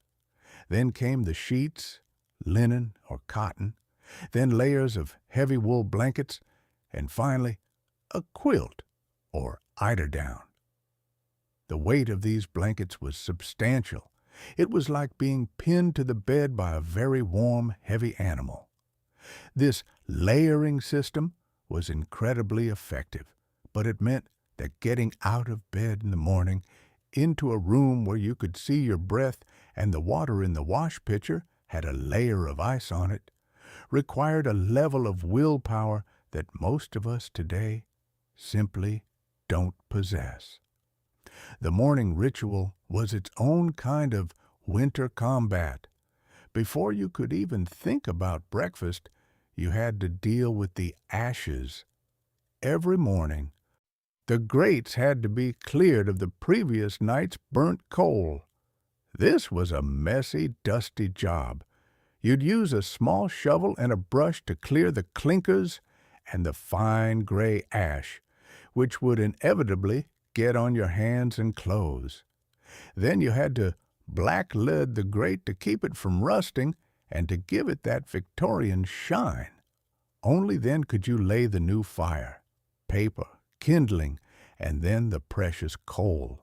Then came the sheets, linen or cotton, then layers of heavy wool blankets, and finally, a quilt or eiderdown. The weight of these blankets was substantial. It was like being pinned to the bed by a very warm, heavy animal. This layering system was incredibly effective, but it meant that getting out of bed in the morning into a room where you could see your breath and the water in the wash pitcher had a layer of ice on it required a level of willpower that most of us today simply don't possess. The morning ritual was its own kind of winter combat. Before you could even think about breakfast, you had to deal with the ashes. Every morning, The grates had to be cleared of the previous night's burnt coal. This was a messy, dusty job. You'd use a small shovel and a brush to clear the clinkers and the fine gray ash, which would inevitably get on your hands and clothes. Then you had to black lead the grate to keep it from rusting and to give it that Victorian shine. Only then could you lay the new fire, paper, kindling, and then the precious coal.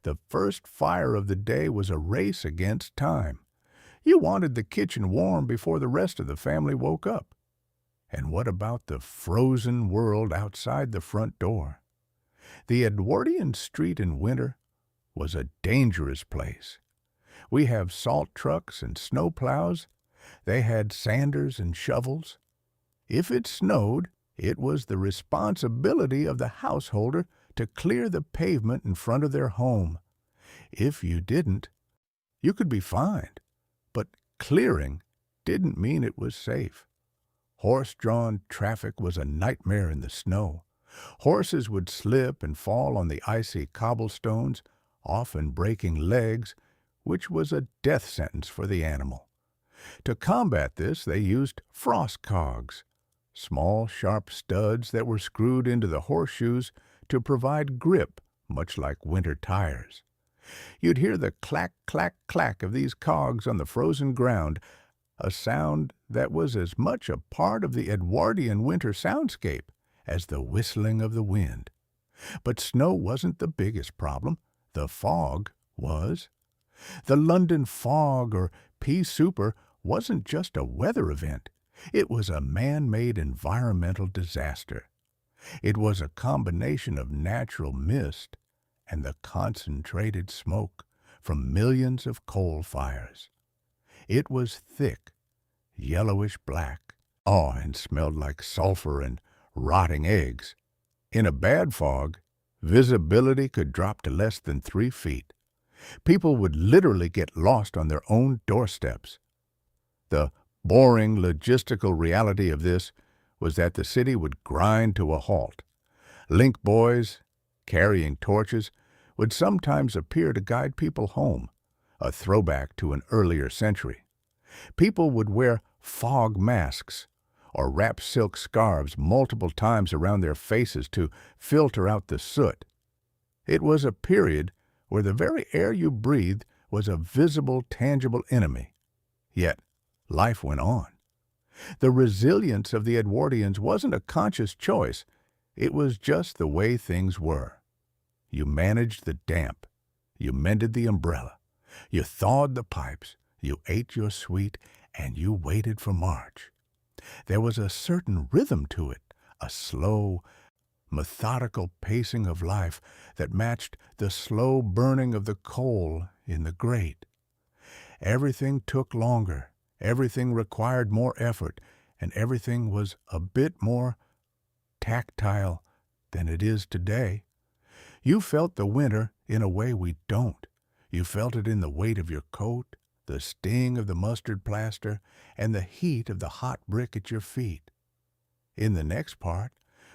The first fire of the day was a race against time. You wanted the kitchen warm before the rest of the family woke up. And what about the frozen world outside the front door? The Edwardian street in winter was a dangerous place. We have salt trucks and snow plows. They had sanders and shovels. If it snowed, it was the responsibility of the householder to clear the pavement in front of their home. If you didn't, you could be fined. But clearing didn't mean it was safe. Horse-drawn traffic was a nightmare in the snow. Horses would slip and fall on the icy cobblestones, often breaking legs, which was a death sentence for the animal. To combat this, they used frost cogs, small sharp studs that were screwed into the horseshoes to provide grip, much like winter tires. You'd hear the clack, clack, clack of these cogs on the frozen ground, a sound that was as much a part of the Edwardian winter soundscape as the whistling of the wind. But snow wasn't the biggest problem. The fog was. The London fog, or pea souper, wasn't just a weather event. It was a man-made environmental disaster. It was a combination of natural mist and the concentrated smoke from millions of coal fires. It was thick, yellowish-black, and smelled like sulfur and rotting eggs. In a bad fog, visibility could drop to less than 3 feet. People would literally get lost on their own doorsteps. The boring logistical reality of this was that the city would grind to a halt. Link boys, carrying torches, would sometimes appear to guide people home, a throwback to an earlier century. People would wear fog masks or wrap silk scarves multiple times around their faces to filter out the soot. It was a period where the very air you breathed was a visible, tangible enemy. Yet, life went on. The resilience of the Edwardians wasn't a conscious choice. It was just the way things were. You managed the damp. You mended the umbrella. You thawed the pipes. You ate your sweet, and you waited for March. There was a certain rhythm to it, a slow, methodical pacing of life that matched the slow burning of the coal in the grate. Everything took longer. Everything required more effort, and everything was a bit more tactile than it is today. You felt the winter in a way we don't. You felt it in the weight of your coat, the sting of the mustard plaster, and the heat of the hot brick at your feet. In the next part,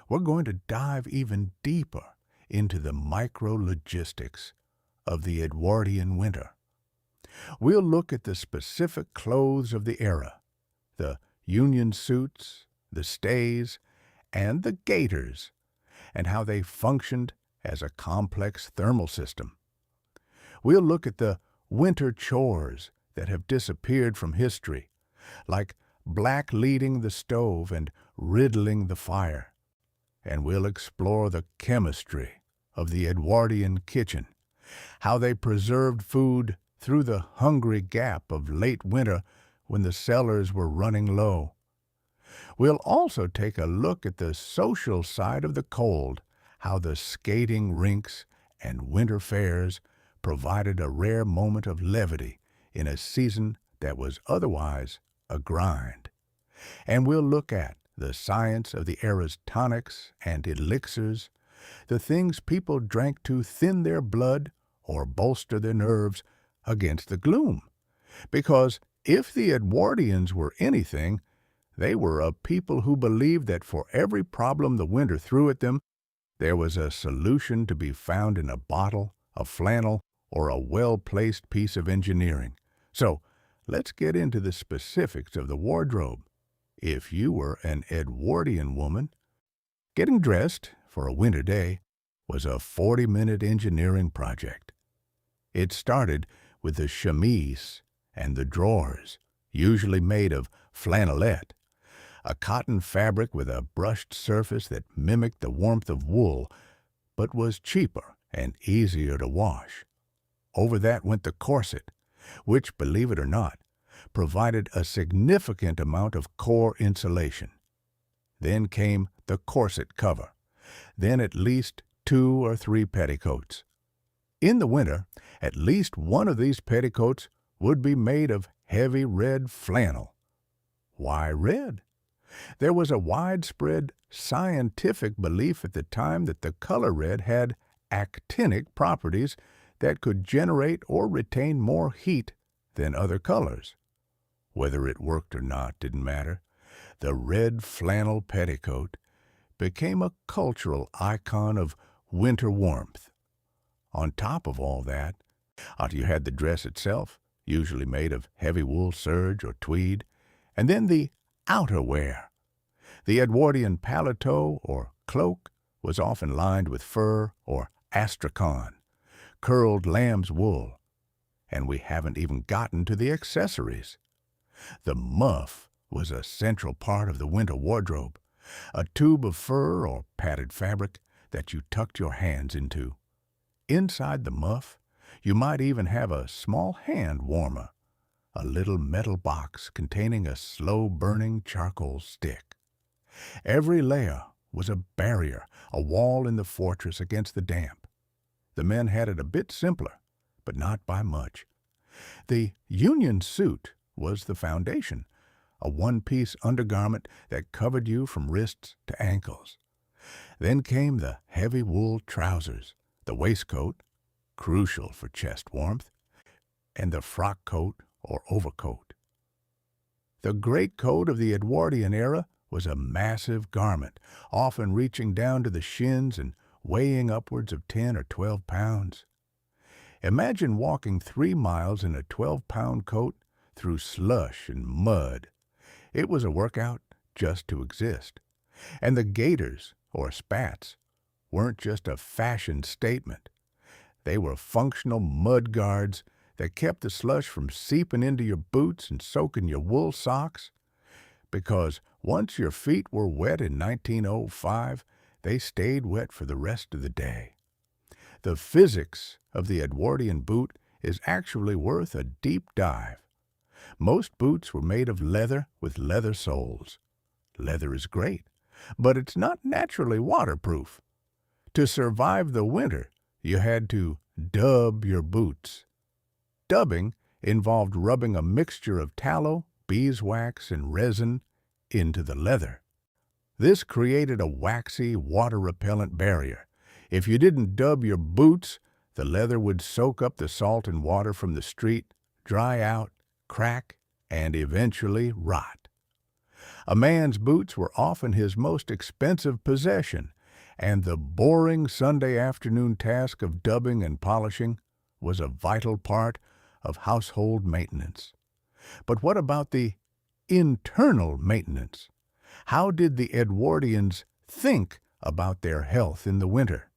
we're going to dive even deeper into the micro-logistics of the Edwardian winter. We'll look at the specific clothes of the era, the union suits, the stays, and the gaiters, and how they functioned as a complex thermal system. We'll look at the winter chores that have disappeared from history, like black-leading the stove and riddling the fire. And we'll explore the chemistry of the Edwardian kitchen, how they preserved food through the hungry gap of late winter when the cellars were running low. We'll also take a look at the social side of the cold, how the skating rinks and winter fairs provided a rare moment of levity in a season that was otherwise a grind. And we'll look at the science of the era's tonics and elixirs, the things people drank to thin their blood or bolster their nerves against the gloom. Because if the Edwardians were anything, they were a people who believed that for every problem the winter threw at them, There was a solution to be found in a bottle, a flannel, or a well-placed piece of engineering. So, let's get into the specifics of the wardrobe. If you were an Edwardian woman, getting dressed for a winter day was a 40-minute engineering project. It started with the chemise and the drawers, usually made of flannelette, a cotton fabric with a brushed surface that mimicked the warmth of wool, but was cheaper and easier to wash. Over that went the corset, which, believe it or not, provided a significant amount of core insulation. Then came the corset cover, then at least 2 or 3 petticoats. In the winter, at least one of these petticoats would be made of heavy red flannel. Why red? There was a widespread scientific belief at the time that the color red had actinic properties that could generate or retain more heat than other colors. Whether it worked or not didn't matter. The red flannel petticoat became a cultural icon of winter warmth. On top of all that, you had the dress itself, usually made of heavy wool serge or tweed, and then the outerwear. The Edwardian paletot or cloak was often lined with fur or astrakhan, curled lamb's wool, and we haven't even gotten to the accessories. The muff was a central part of the winter wardrobe, a tube of fur or padded fabric that you tucked your hands into. Inside the muff, you might even have a small hand warmer, a little metal box containing a slow-burning charcoal stick. Every layer was a barrier, a wall in the fortress against the damp. The men had it a bit simpler, but not by much. The union suit was the foundation, a one-piece undergarment that covered you from wrists to ankles. Then came the heavy wool trousers, the waistcoat, crucial for chest warmth, and the frock coat or overcoat. The greatcoat of the Edwardian era was a massive garment, often reaching down to the shins and weighing upwards of 10 or 12 pounds. Imagine walking 3 miles in a 12-pound coat through slush and mud. It was a workout just to exist. And the gaiters, or spats, weren't just a fashion statement. They were functional mud guards that kept the slush from seeping into your boots and soaking your wool socks. Because once your feet were wet in 1905, they stayed wet for the rest of the day. The physics of the Edwardian boot is actually worth a deep dive. Most boots were made of leather with leather soles. Leather is great, but it's not naturally waterproof. To survive the winter, you had to dub your boots. Dubbing involved rubbing a mixture of tallow, beeswax, and resin into the leather. This created a waxy, water-repellent barrier. If you didn't dub your boots, the leather would soak up the salt and water from the street, dry out, crack, and eventually rot. A man's boots were often his most expensive possession, and the boring Sunday afternoon task of dubbing and polishing was a vital part of household maintenance. But what about the internal maintenance? How did the Edwardians think about their health in the winter?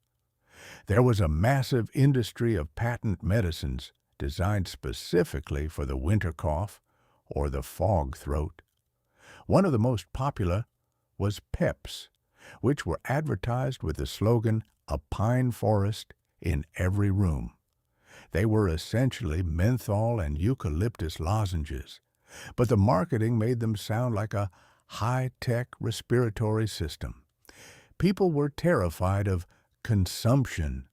There was a massive industry of patent medicines designed specifically for the winter cough or the fog throat. One of the most popular was Peps, which were advertised with the slogan, "A pine forest in every room." They were essentially menthol and eucalyptus lozenges, but the marketing made them sound like a high-tech respiratory system. People were terrified of consumption,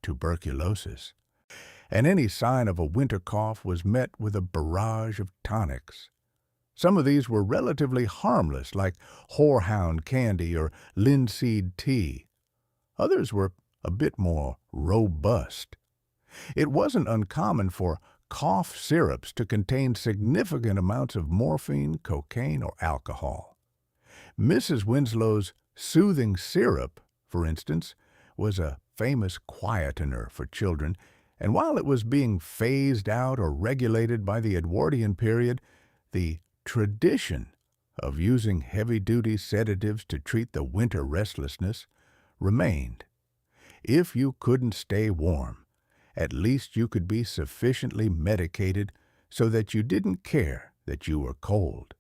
tuberculosis, and any sign of a winter cough was met with a barrage of tonics. Some of these were relatively harmless, like horehound candy or linseed tea. Others were a bit more robust. It wasn't uncommon for cough syrups to contain significant amounts of morphine, cocaine, or alcohol. Mrs. Winslow's soothing syrup, for instance, was a famous quietener for children, and while it was being phased out or regulated by the Edwardian period, the tradition of using heavy-duty sedatives to treat the winter restlessness remained. If you couldn't stay warm, at least you could be sufficiently medicated so that you didn't care that you were cold.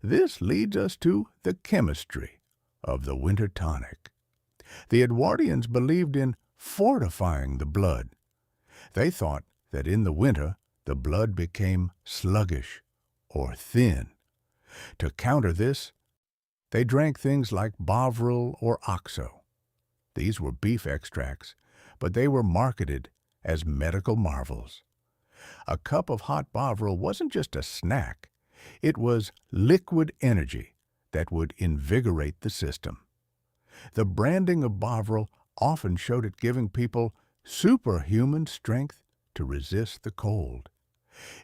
This leads us to the chemistry of the winter tonic. The Edwardians believed in fortifying the blood. They thought that in the winter the blood became sluggish or thin. To counter this, they drank things like Bovril or Oxo. These were beef extracts, but they were marketed as medical marvels. A cup of hot Bovril wasn't just a snack. It was liquid energy that would invigorate the system. The branding of Bovril often showed it giving people superhuman strength to resist the cold.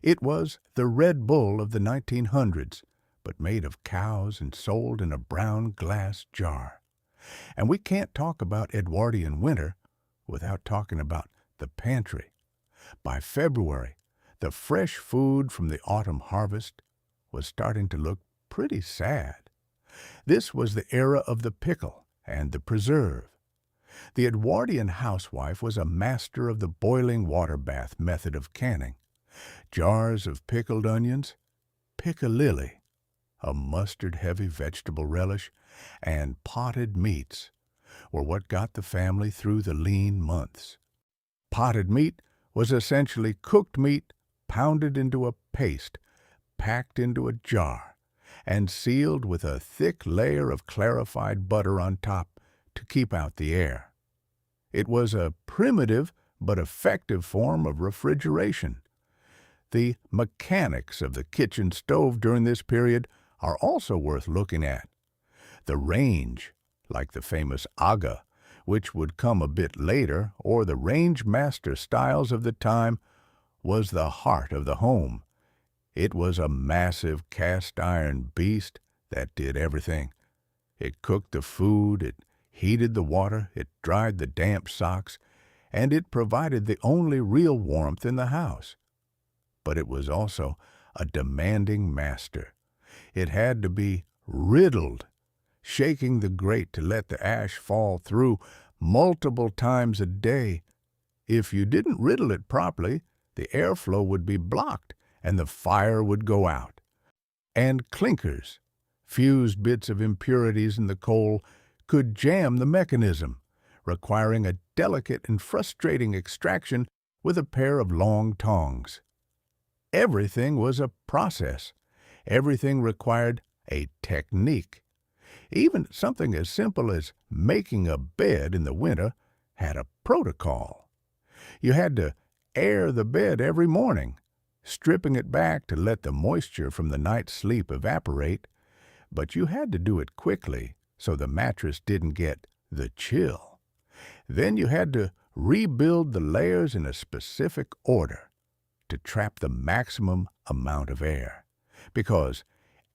It was the Red Bull of the 1900s, but made of cows and sold in a brown glass jar. And we can't talk about Edwardian winter without talking about the pantry. By February, the fresh food from the autumn harvest was starting to look pretty sad. This was the era of the pickle and the preserve. The Edwardian housewife was a master of the boiling water bath method of canning. Jars of pickled onions, piccalilli, a mustard-heavy vegetable relish, and potted meats were what got the family through the lean months. Potted meat was essentially cooked meat pounded into a paste, packed into a jar, and sealed with a thick layer of clarified butter on top to keep out the air. It was a primitive but effective form of refrigeration. The mechanics of the kitchen stove during this period are also worth looking at. The range, like the famous Aga, which would come a bit later, or the range master styles of the time, was the heart of the home. It was a massive cast-iron beast that did everything. It cooked the food, it heated the water, it dried the damp socks, and it provided the only real warmth in the house. But it was also a demanding master. It had to be riddled, shaking the grate to let the ash fall through multiple times a day. If you didn't riddle it properly, the airflow would be blocked and the fire would go out. And clinkers, fused bits of impurities in the coal, could jam the mechanism, requiring a delicate and frustrating extraction with a pair of long tongs. Everything was a process. Everything required a technique. Even something as simple as making a bed in the winter had a protocol. You had to air the bed every morning, stripping it back to let the moisture from the night's sleep evaporate, but you had to do it quickly so the mattress didn't get the chill. Then you had to rebuild the layers in a specific order to trap the maximum amount of air, because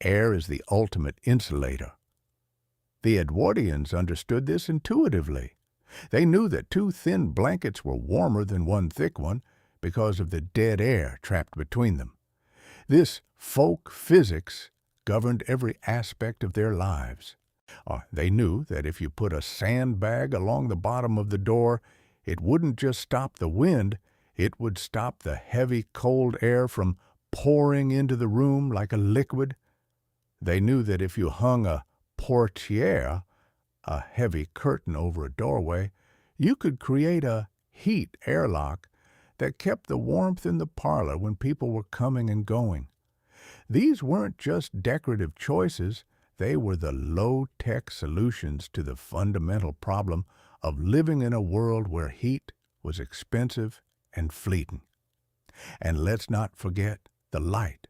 air is the ultimate insulator. The Edwardians understood this intuitively. They knew that two thin blankets were warmer than one thick one because of the dead air trapped between them. This folk physics governed every aspect of their lives. They knew that if you put a sandbag along the bottom of the door, it wouldn't just stop the wind, it would stop the heavy cold air from pouring into the room like a liquid. They knew that if you hung a portière, a heavy curtain over a doorway, you could create a heat airlock that kept the warmth in the parlor when people were coming and going. These weren't just decorative choices, they were the low-tech solutions to the fundamental problem of living in a world where heat was expensive and fleeting. And let's not forget the light.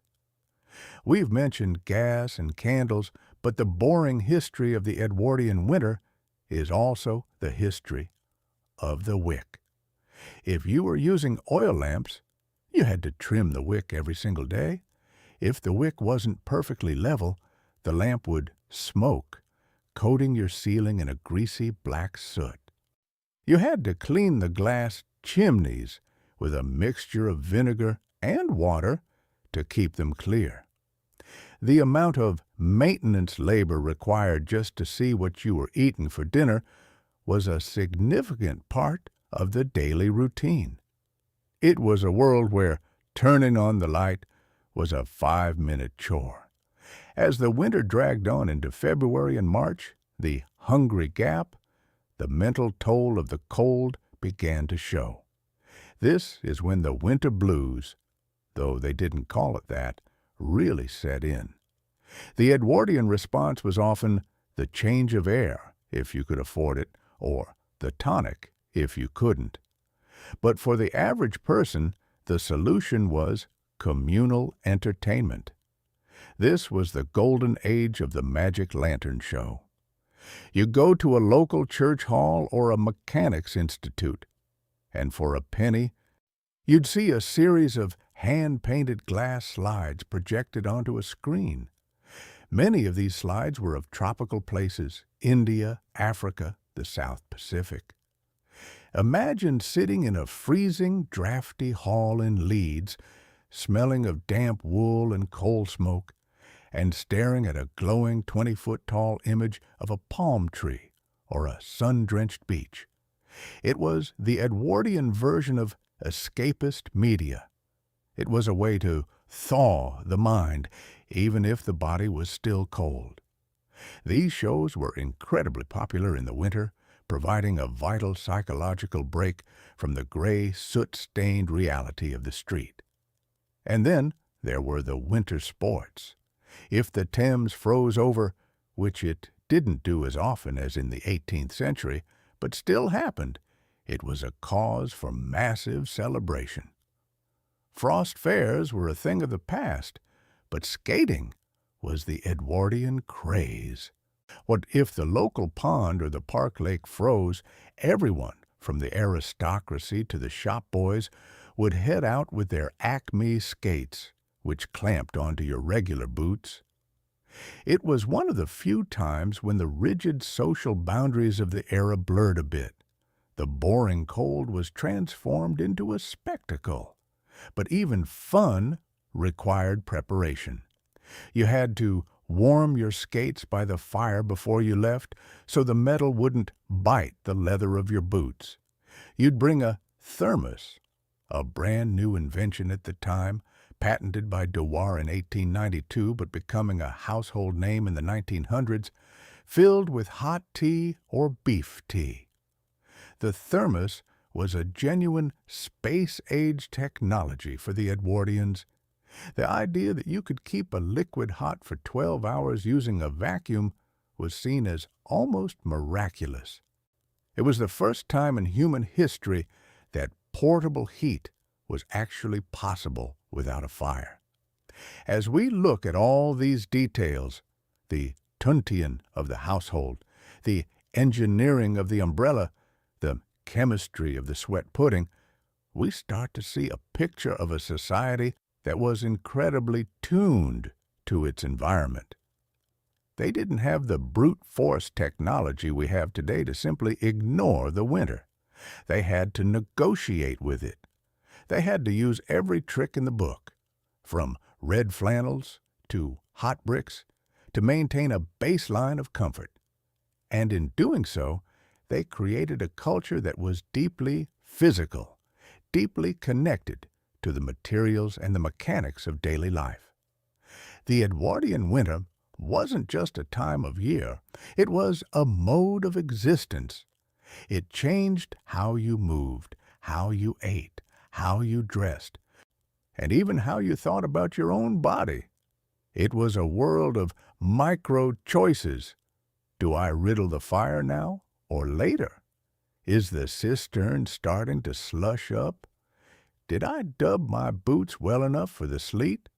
We've mentioned gas and candles, but the boring history of the Edwardian winter is also the history of the wick. If you were using oil lamps, you had to trim the wick every single day. If the wick wasn't perfectly level, the lamp would smoke, coating your ceiling in a greasy black soot. You had to clean the glass chimneys with a mixture of vinegar and water to keep them clear. The amount of maintenance labor required just to see what you were eating for dinner was a significant part of the daily routine. It was a world where turning on the light was a 5-minute chore. As the winter dragged on into February and March, the hungry gap, the mental toll of the cold began to show. This is when the winter blues, though they didn't call it that, really set in. The Edwardian response was often the change of air, if you could afford it, or the tonic, if you couldn't. But for the average person, the solution was communal entertainment. This was the golden age of the magic lantern show. You go to a local church hall or a mechanics institute, and for a penny, you'd see a series of hand-painted glass slides projected onto a screen. Many of these slides were of tropical places, India, Africa, the South Pacific. Imagine sitting in a freezing, drafty hall in Leeds, smelling of damp wool and coal smoke, and staring at a glowing 20-foot-tall image of a palm tree or a sun-drenched beach. It was the Edwardian version of escapist media. It was a way to thaw the mind, even if the body was still cold. These shows were incredibly popular in the winter, providing a vital psychological break from the gray, soot-stained reality of the street. And then there were the winter sports. If the Thames froze over, which it didn't do as often as in the 18th century, but still happened, it was a cause for massive celebration. Frost fairs were a thing of the past, but skating was the Edwardian craze. What if the local pond or the park lake froze, everyone, from the aristocracy to the shop boys, would head out with their Acme skates, which clamped onto your regular boots. It was one of the few times when the rigid social boundaries of the era blurred a bit. The boring cold was transformed into a spectacle. But even fun required preparation. You had to warm your skates by the fire before you left so the metal wouldn't bite the leather of your boots. You'd bring a thermos, a brand new invention at the time, patented by Dewar in 1892 but becoming a household name in the 1900s, filled with hot tea or beef tea. The thermos was a genuine space-age technology for the Edwardians. The idea that you could keep a liquid hot for 12 hours using a vacuum was seen as almost miraculous. It was the first time in human history that portable heat was actually possible without a fire. As we look at all these details, the Tuntian of the household, the engineering of the umbrella, the chemistry of the sweat pudding, we start to see a picture of a society that was incredibly tuned to its environment. They didn't have the brute force technology we have today to simply ignore the winter. They had to negotiate with it. They had to use every trick in the book, from red flannels to hot bricks, to maintain a baseline of comfort. And in doing so, they created a culture that was deeply physical, deeply connected to the materials and the mechanics of daily life. The Edwardian winter wasn't just a time of year, it was a mode of existence. It changed how you moved, how you ate, how you dressed, and even how you thought about your own body. It was a world of micro-choices. Do I riddle the fire now or later? Is the cistern starting to slush up? Did I dub my boots well enough for the sleet?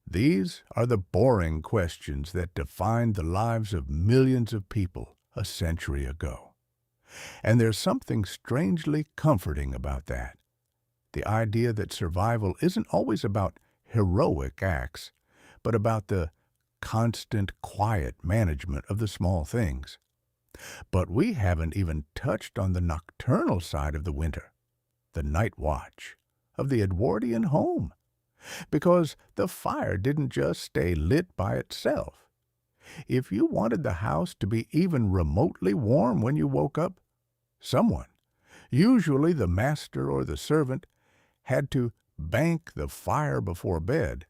These are the boring questions that defined the lives of millions of people a century ago. And there's something strangely comforting about that. The idea that survival isn't always about heroic acts, but about the constant, quiet management of the small things. But we haven't even touched on the nocturnal side of the winter, the night watch of the Edwardian home, because the fire didn't just stay lit by itself. If you wanted the house to be even remotely warm when you woke up, someone, usually the master or the servant, had to bank the fire before bed.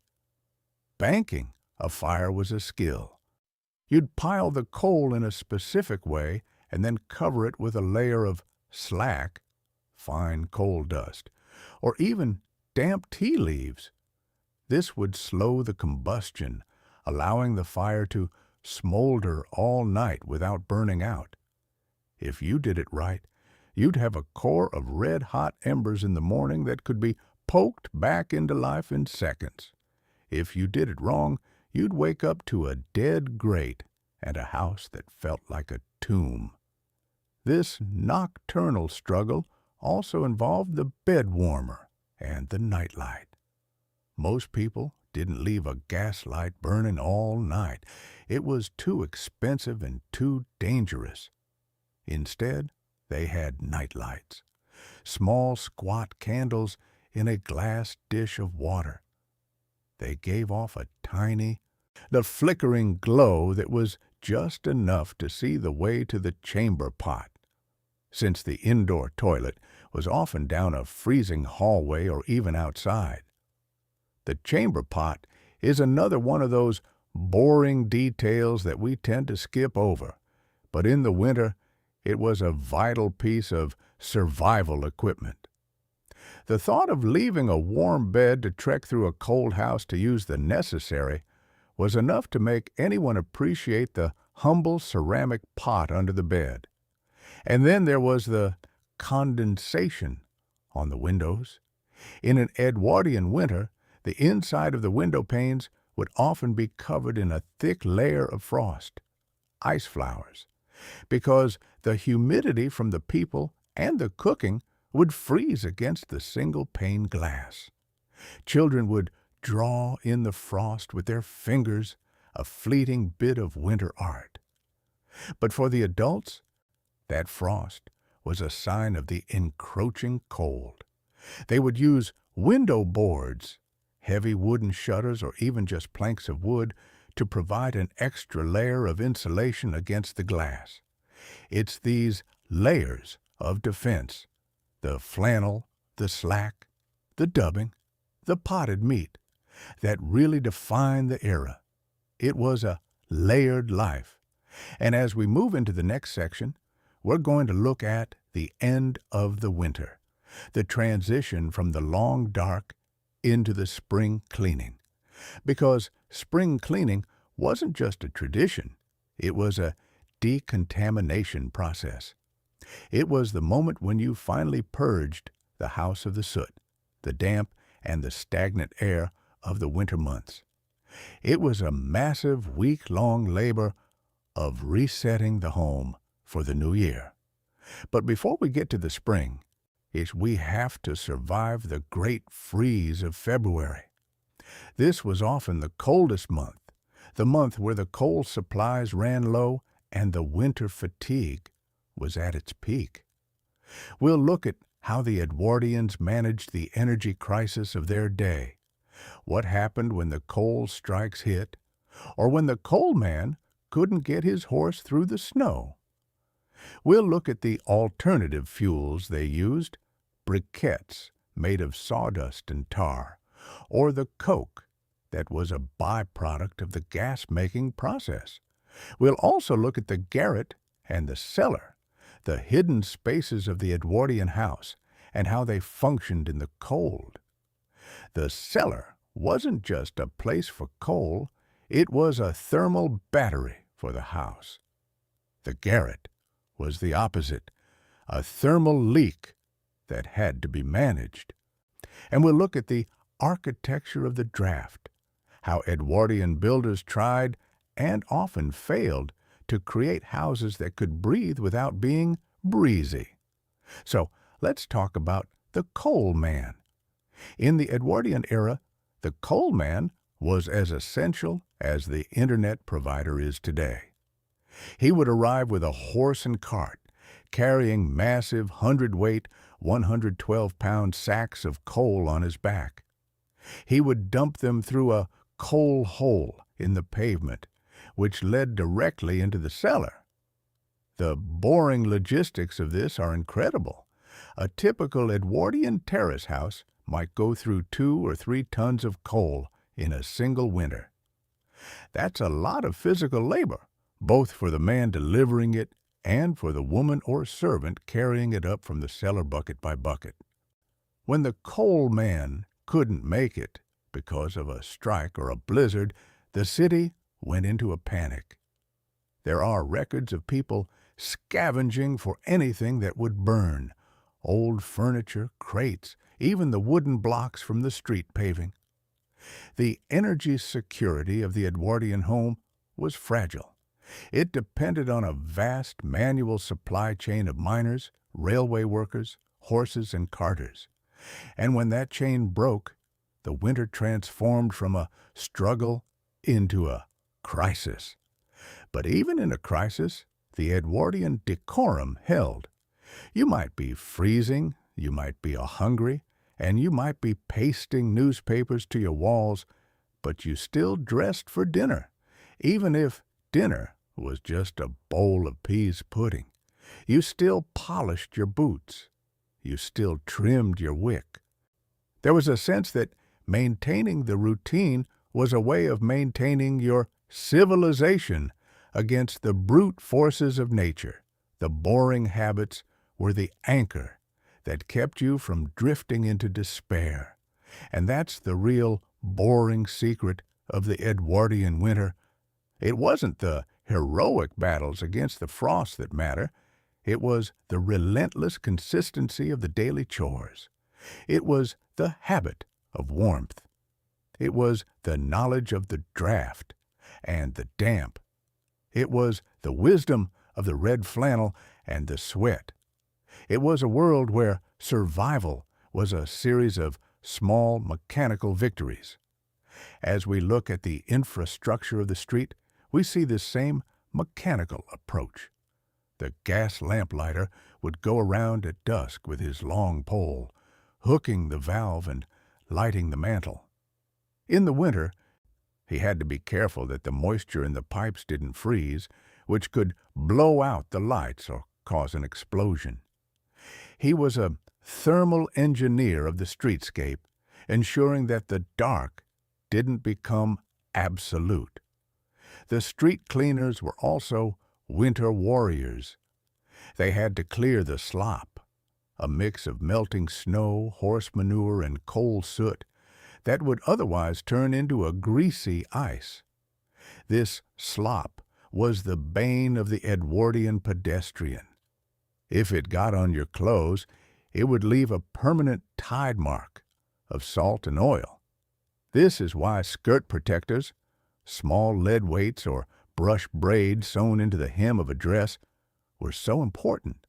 Banking a fire was a skill. You'd pile the coal in a specific way and then cover it with a layer of slack, fine coal dust, or even damp tea leaves. This would slow the combustion, allowing the fire to smolder all night without burning out. If you did it right, you'd have a core of red-hot embers in the morning that could be poked back into life in seconds. If you did it wrong, you'd wake up to a dead grate and a house that felt like a tomb. This nocturnal struggle also involved the bed warmer and the nightlight. Most people didn't leave a gas light burning all night. It was too expensive and too dangerous. Instead, they had nightlights, small squat candles in a glass dish of water. They gave off a tiny, the flickering glow that was just enough to see the way to the chamber pot, since the indoor toilet was often down a freezing hallway or even outside. The chamber pot is another one of those boring details that we tend to skip over, but in the winter it was a vital piece of survival equipment. The thought of leaving a warm bed to trek through a cold house to use the necessary was enough to make anyone appreciate the humble ceramic pot under the bed. And then there was the condensation on the windows. In an Edwardian winter, the inside of the window panes would often be covered in a thick layer of frost, ice flowers, because the humidity from the people and the cooking would freeze against the single-pane glass. Children would draw in the frost with their fingers, a fleeting bit of winter art. But for the adults, that frost was a sign of the encroaching cold. They would use window boards, heavy wooden shutters, or even just planks of wood to provide an extra layer of insulation against the glass. It's these layers of defense, the flannel, the slack, the dubbing, the potted meat, that really define the era. It was a layered life. And as we move into the next section, we're going to look at the end of the winter, the transition from the long dark into the spring cleaning. Because spring cleaning wasn't just a tradition, it was a decontamination process. It was the moment when you finally purged the house of the soot, the damp, and the stagnant air of the winter months. It was a massive week-long labor of resetting the home for the new year. But before we get to the spring, we have to survive the great freeze of February. This was often the coldest month, the month where the coal supplies ran low and the winter fatigue was at its peak. We'll look at how the Edwardians managed the energy crisis of their day, what happened when the coal strikes hit, or when the coal man couldn't get his horse through the snow. We'll look at the alternative fuels they used, briquettes made of sawdust and tar, or the coke that was a byproduct of the gas-making process. We'll also look at the garret and the cellar, the hidden spaces of the Edwardian house, and how they functioned in the cold. The cellar wasn't just a place for coal, it was a thermal battery for the house. The garret was the opposite, a thermal leak that had to be managed. And we'll look at the architecture of the draft, how Edwardian builders tried and often failed to create houses that could breathe without being breezy. So let's talk about the coal man. In the Edwardian era, the coal man was as essential as the internet provider is today. He would arrive with a horse and cart, carrying massive hundredweight, 112-pound sacks of coal on his back. He would dump them through a coal hole in the pavement, which led directly into the cellar. The boring logistics of this are incredible. A typical Edwardian terrace house might go through 2 or 3 tons of coal in a single winter. That's a lot of physical labor, both for the man delivering it and for the woman or servant carrying it up from the cellar bucket by bucket. When the coal man couldn't make it because of a strike or a blizzard, the city went into a panic. There are records of people scavenging for anything that would burn: old furniture, crates, even the wooden blocks from the street paving. The energy security of the Edwardian home was fragile. It depended on a vast manual supply chain of miners, railway workers, horses, and carters. And when that chain broke, the winter transformed from a struggle into a crisis. But even in a crisis, the Edwardian decorum held. You might be freezing, you might be hungry, and you might be pasting newspapers to your walls, but you still dressed for dinner, even if dinner was just a bowl of peas pudding. You still polished your boots. You still trimmed your wick. There was a sense that maintaining the routine was a way of maintaining your civilization against the brute forces of nature. The boring habits were the anchor that kept you from drifting into despair. And that's the real boring secret of the Edwardian winter. It wasn't the heroic battles against the frost that matter. It was the relentless consistency of the daily chores. It was the habit of warmth. It was the knowledge of the draft and the damp. It was the wisdom of the red flannel and the sweat. It was a world where survival was a series of small mechanical victories. As we look at the infrastructure of the street, we see this same mechanical approach. The gas lamplighter would go around at dusk with his long pole, hooking the valve and lighting the mantle. In the winter, he had to be careful that the moisture in the pipes didn't freeze, which could blow out the lights or cause an explosion. He was a thermal engineer of the streetscape, ensuring that the dark didn't become absolute. The street cleaners were also winter warriors. They had to clear the slop, a mix of melting snow, horse manure, and coal soot that would otherwise turn into a greasy ice. This slop was the bane of the Edwardian pedestrian. If it got on your clothes, it would leave a permanent tide mark of salt and oil. This is why skirt protectors, small lead weights or brush braids sewn into the hem of a dress, were so important.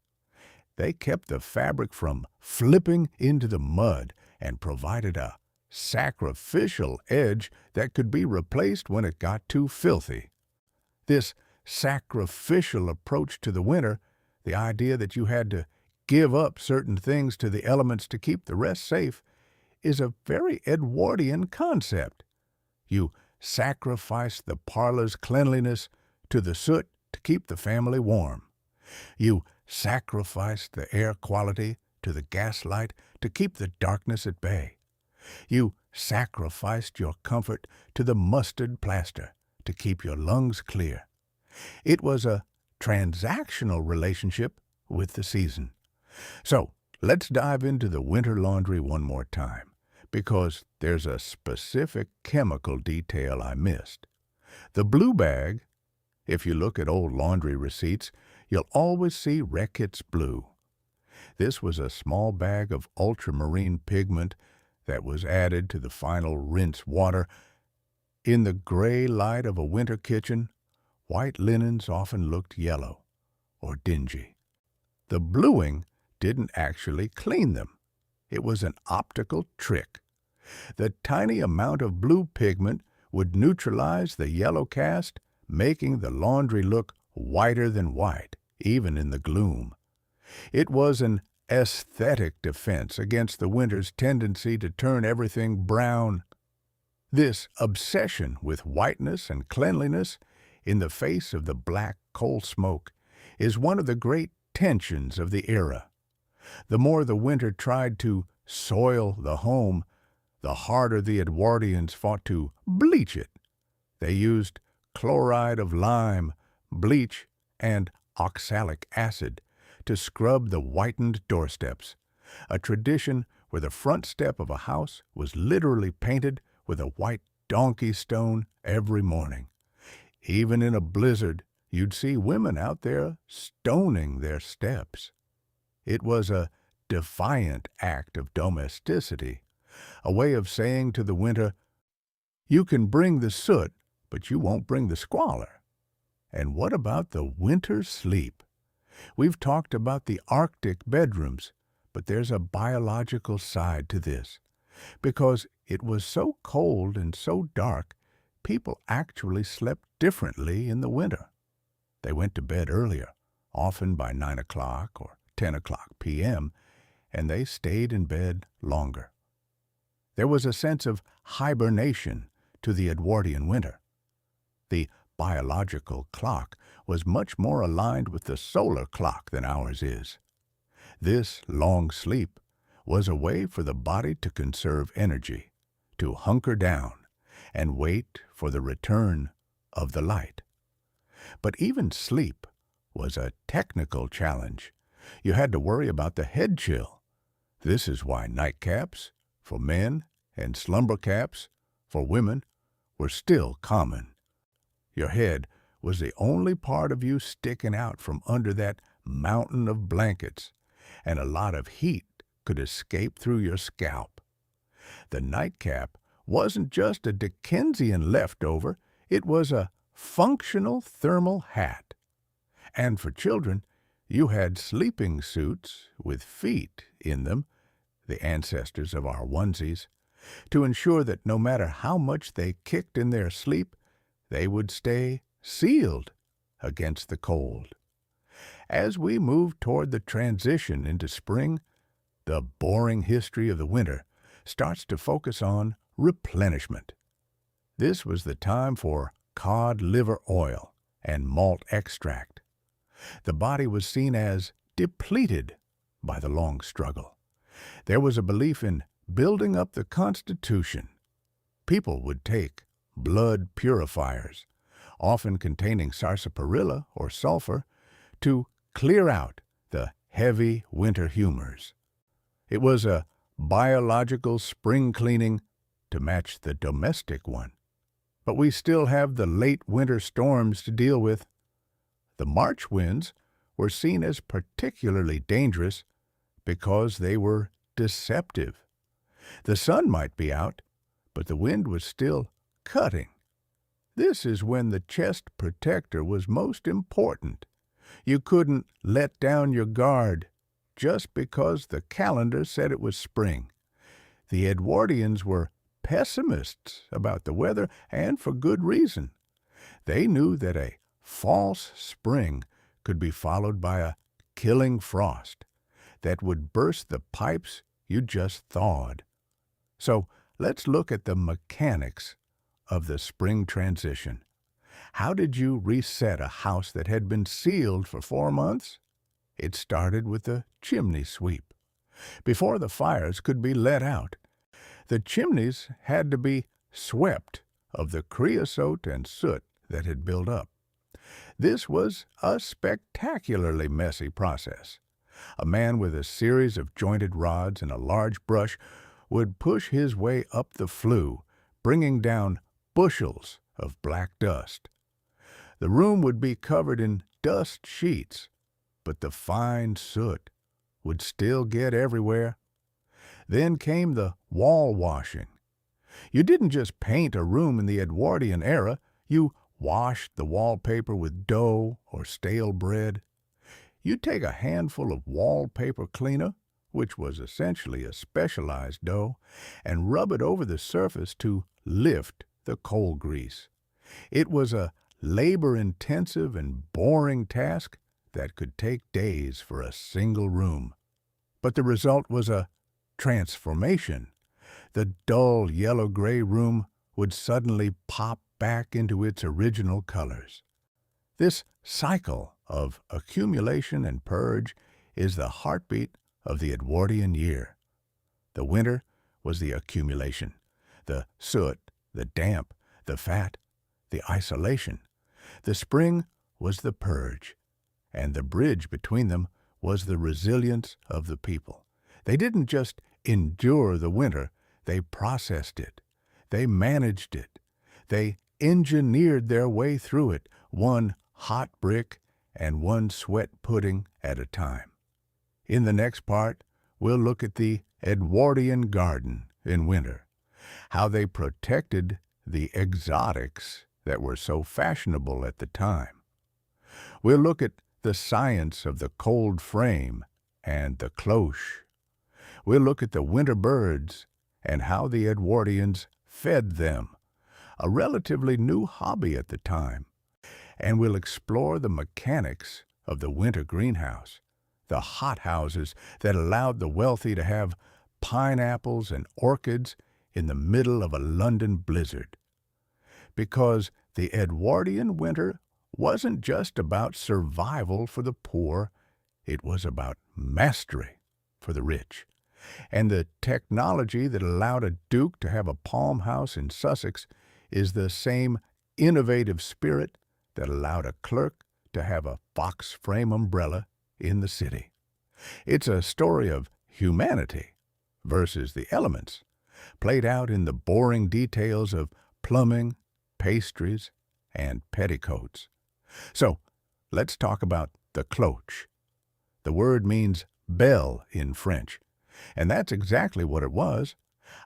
They kept the fabric from flipping into the mud and provided a sacrificial edge that could be replaced when it got too filthy. This sacrificial approach to the winter, the idea that you had to give up certain things to the elements to keep the rest safe, is a very Edwardian concept. You sacrifice the parlor's cleanliness to the soot to keep the family warm. You sacrifice the air quality to the gaslight to keep the darkness at bay. You sacrificed your comfort to the mustard plaster to keep your lungs clear. It was a transactional relationship with the season. So, let's dive into the winter laundry one more time, because there's a specific chemical detail I missed. The blue bag, if you look at old laundry receipts, you'll always see Reckitt's Blue. This was a small bag of ultramarine pigment that was added to the final rinse water. In the gray light of a winter kitchen, white linens often looked yellow or dingy. The bluing didn't actually clean them. It was an optical trick. The tiny amount of blue pigment would neutralize the yellow cast, making the laundry look whiter than white, even in the gloom. It was an aesthetic defense against the winter's tendency to turn everything brown. This obsession with whiteness and cleanliness in the face of the black coal smoke is one of the great tensions of the era. The more the winter tried to soil the home, the harder the Edwardians fought to bleach it. They used chloride of lime, bleach, and oxalic acid to scrub the whitened doorsteps, a tradition where the front step of a house was literally painted with a white donkey stone every morning. Even in a blizzard, you'd see women out there stoning their steps. It was a defiant act of domesticity, a way of saying to the winter, "You can bring the soot, but you won't bring the squalor." And what about the winter sleep? We've talked about the Arctic bedrooms, but there's a biological side to this. Because it was so cold and so dark, people actually slept differently in the winter. They went to bed earlier, often by 9 o'clock or 10 o'clock p.m., and they stayed in bed longer. There was a sense of hibernation to the Edwardian winter. The biological clock was much more aligned with the solar clock than ours is. This long sleep was a way for the body to conserve energy, to hunker down, and wait for the return of the light. But even sleep was a technical challenge. You had to worry about the head chill. This is why nightcaps for men and slumber caps for women were still common. Your head was the only part of you sticking out from under that mountain of blankets, and a lot of heat could escape through your scalp. The nightcap wasn't just a Dickensian leftover, it was a functional thermal hat. And for children, you had sleeping suits with feet in them, the ancestors of our onesies, to ensure that no matter how much they kicked in their sleep, they would stay sealed against the cold. As we move toward the transition into spring, the boring history of the winter starts to focus on replenishment. This was the time for cod liver oil and malt extract. The body was seen as depleted by the long struggle. There was a belief in building up the constitution. People would take blood purifiers, often containing sarsaparilla or sulfur, to clear out the heavy winter humors. It was a biological spring cleaning to match the domestic one. But we still have the late winter storms to deal with. The March winds were seen as particularly dangerous because they were deceptive. The sun might be out, but the wind was still cutting. This is when the chest protector was most important. You couldn't let down your guard just because the calendar said it was spring. The Edwardians were pessimists about the weather, and for good reason. They knew that a false spring could be followed by a killing frost that would burst the pipes you just thawed. So let's look at the mechanics of the spring transition. How did you reset a house that had been sealed for 4 months? It started with the chimney sweep. Before the fires could be let out, the chimneys had to be swept of the creosote and soot that had built up. This was a spectacularly messy process. A man with a series of jointed rods and a large brush would push his way up the flue, bringing down bushels of black dust. The room would be covered in dust sheets, but the fine soot would still get everywhere. Then came the wall washing. You didn't just paint a room in the Edwardian era, you washed the wallpaper with dough or stale bread. You'd take a handful of wallpaper cleaner, which was essentially a specialized dough, and rub it over the surface to lift the coal grease. It was a labor-intensive and boring task that could take days for a single room. But the result was a transformation. The dull yellow-gray room would suddenly pop back into its original colors. This cycle of accumulation and purge is the heartbeat of the Edwardian year. The winter was the accumulation, the soot, the damp, the fat, the isolation. The spring was the purge, and the bridge between them was the resilience of the people. They didn't just endure the winter, they processed it. They managed it. They engineered their way through it, one hot brick and one sweat pudding at a time. In the next part, we'll look at the Edwardian garden in winter, how they protected the exotics that were so fashionable at the time. We'll look at the science of the cold frame and the cloche. We'll look at the winter birds and how the Edwardians fed them, a relatively new hobby at the time. And we'll explore the mechanics of the winter greenhouse, the hothouses that allowed the wealthy to have pineapples and orchids in the middle of a London blizzard. Because the Edwardian winter wasn't just about survival for the poor, it was about mastery for the rich. And the technology that allowed a duke to have a palm house in Sussex is the same innovative spirit that allowed a clerk to have a fox frame umbrella in the city. It's a story of humanity versus the elements, played out in the boring details of plumbing, pastries, and petticoats. So, let's talk about the cloche. The word means bell in French, and that's exactly what it was,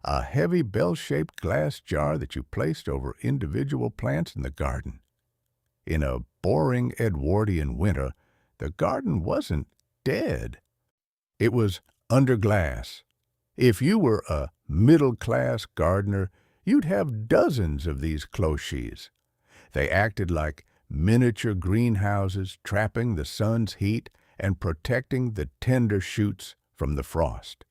a heavy bell-shaped glass jar that you placed over individual plants in the garden. In a boring Edwardian winter, the garden wasn't dead. It was under glass. If you were a middle-class gardener, you'd have dozens of these cloches. They acted like miniature greenhouses, trapping the sun's heat and protecting the tender shoots from the frost.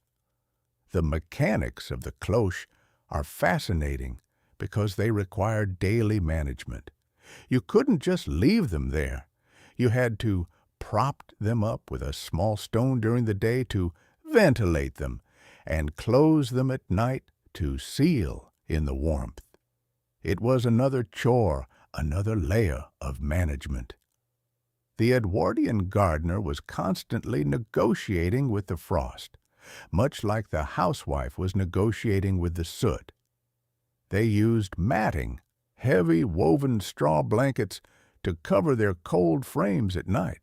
The mechanics of the cloche are fascinating because they require daily management. You couldn't just leave them there. You had to prop them up with a small stone during the day to ventilate them, and close them at night to seal in the warmth. It was another chore, another layer of management. The Edwardian gardener was constantly negotiating with the frost, much like the housewife was negotiating with the soot. They used matting, heavy woven straw blankets, to cover their cold frames at night.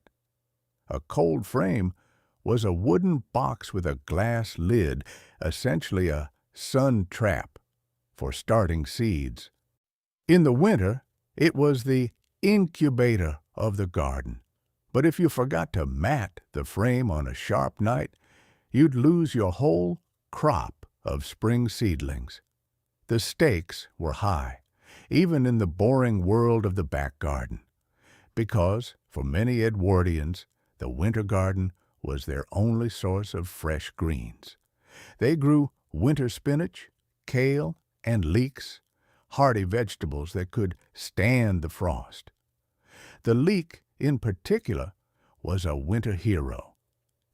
A cold frame was a wooden box with a glass lid, essentially a sun trap for starting seeds. In the winter, it was the incubator of the garden. But if you forgot to mat the frame on a sharp night, you'd lose your whole crop of spring seedlings. The stakes were high, even in the boring world of the back garden, because for many Edwardians, the winter garden was their only source of fresh greens. They grew winter spinach, kale, and leeks, hardy vegetables that could stand the frost. The leek, in particular, was a winter hero.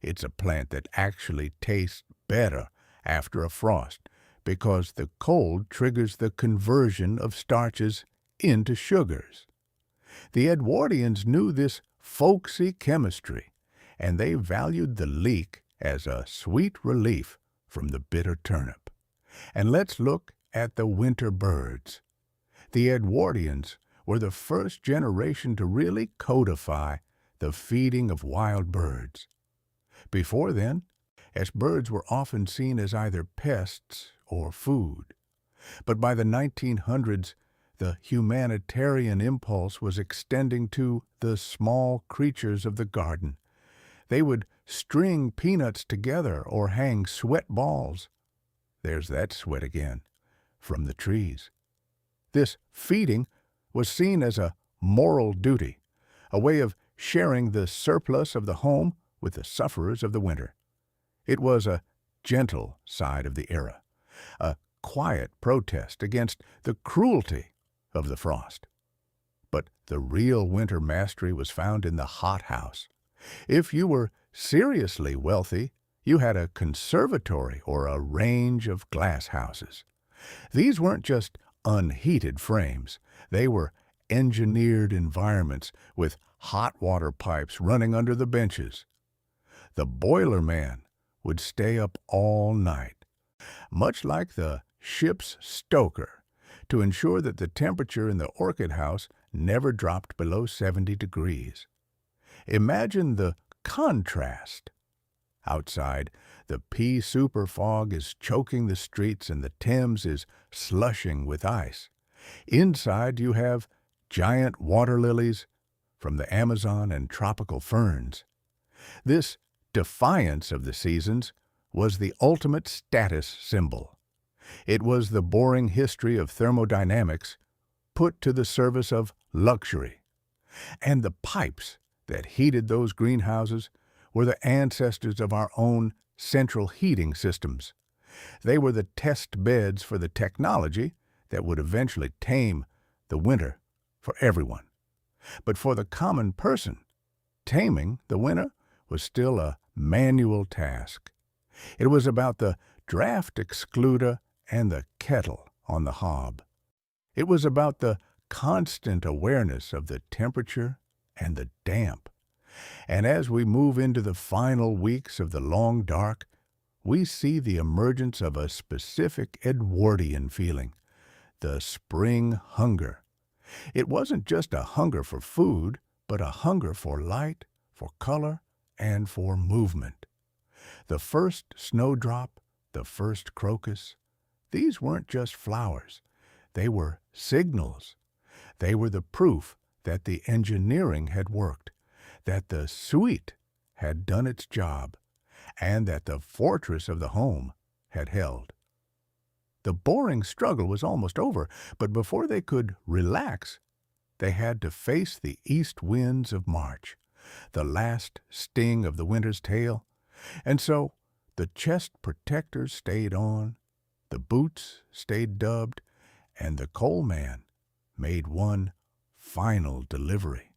It's a plant that actually tastes better after a frost because the cold triggers the conversion of starches into sugars. The Edwardians knew this folksy chemistry, and they valued the leek as a sweet relief from the bitter turnip. And let's look at the winter birds. The Edwardians were the first generation to really codify the feeding of wild birds. Before then, as birds were often seen as either pests or food. But by the 1900s, the humanitarian impulse was extending to the small creatures of the garden. They would string peanuts together or hang sweat balls. There's that sweat again, from the trees. This feeding was seen as a moral duty, a way of sharing the surplus of the home with the sufferers of the winter. It was a gentle side of the era, a quiet protest against the cruelty of the frost. But the real winter mastery was found in the hothouse. If you were seriously wealthy, you had a conservatory or a range of glass houses. These weren't just unheated frames. They were engineered environments with hot water pipes running under the benches. The boiler man would stay up all night, much like the ship's stoker, to ensure that the temperature in the orchid house never dropped below 70 degrees. Imagine the contrast. Outside, the pea super fog is choking the streets and the Thames is slushing with ice. Inside, you have giant water lilies from the Amazon and tropical ferns. This defiance of the seasons was the ultimate status symbol. It was the boring history of thermodynamics put to the service of luxury. And the pipes that heated those greenhouses were the ancestors of our own central heating systems. They were the test beds for the technology that would eventually tame the winter for everyone. But for the common person, taming the winter was still a manual task. It was about the draft excluder and the kettle on the hob. It was about the constant awareness of the temperature and the damp. And as we move into the final weeks of the long dark, we see the emergence of a specific Edwardian feeling, the spring hunger. It wasn't just a hunger for food, but a hunger for light, for color, and for movement. The first snowdrop, the first crocus, these weren't just flowers. They were signals. They were the proof that the engineering had worked, that the suite had done its job, and that the fortress of the home had held. The boring struggle was almost over, but before they could relax, they had to face the east winds of March, the last sting of the winter's tail. And so the chest protectors stayed on, the boots stayed dubbed, and the coal man made one final delivery.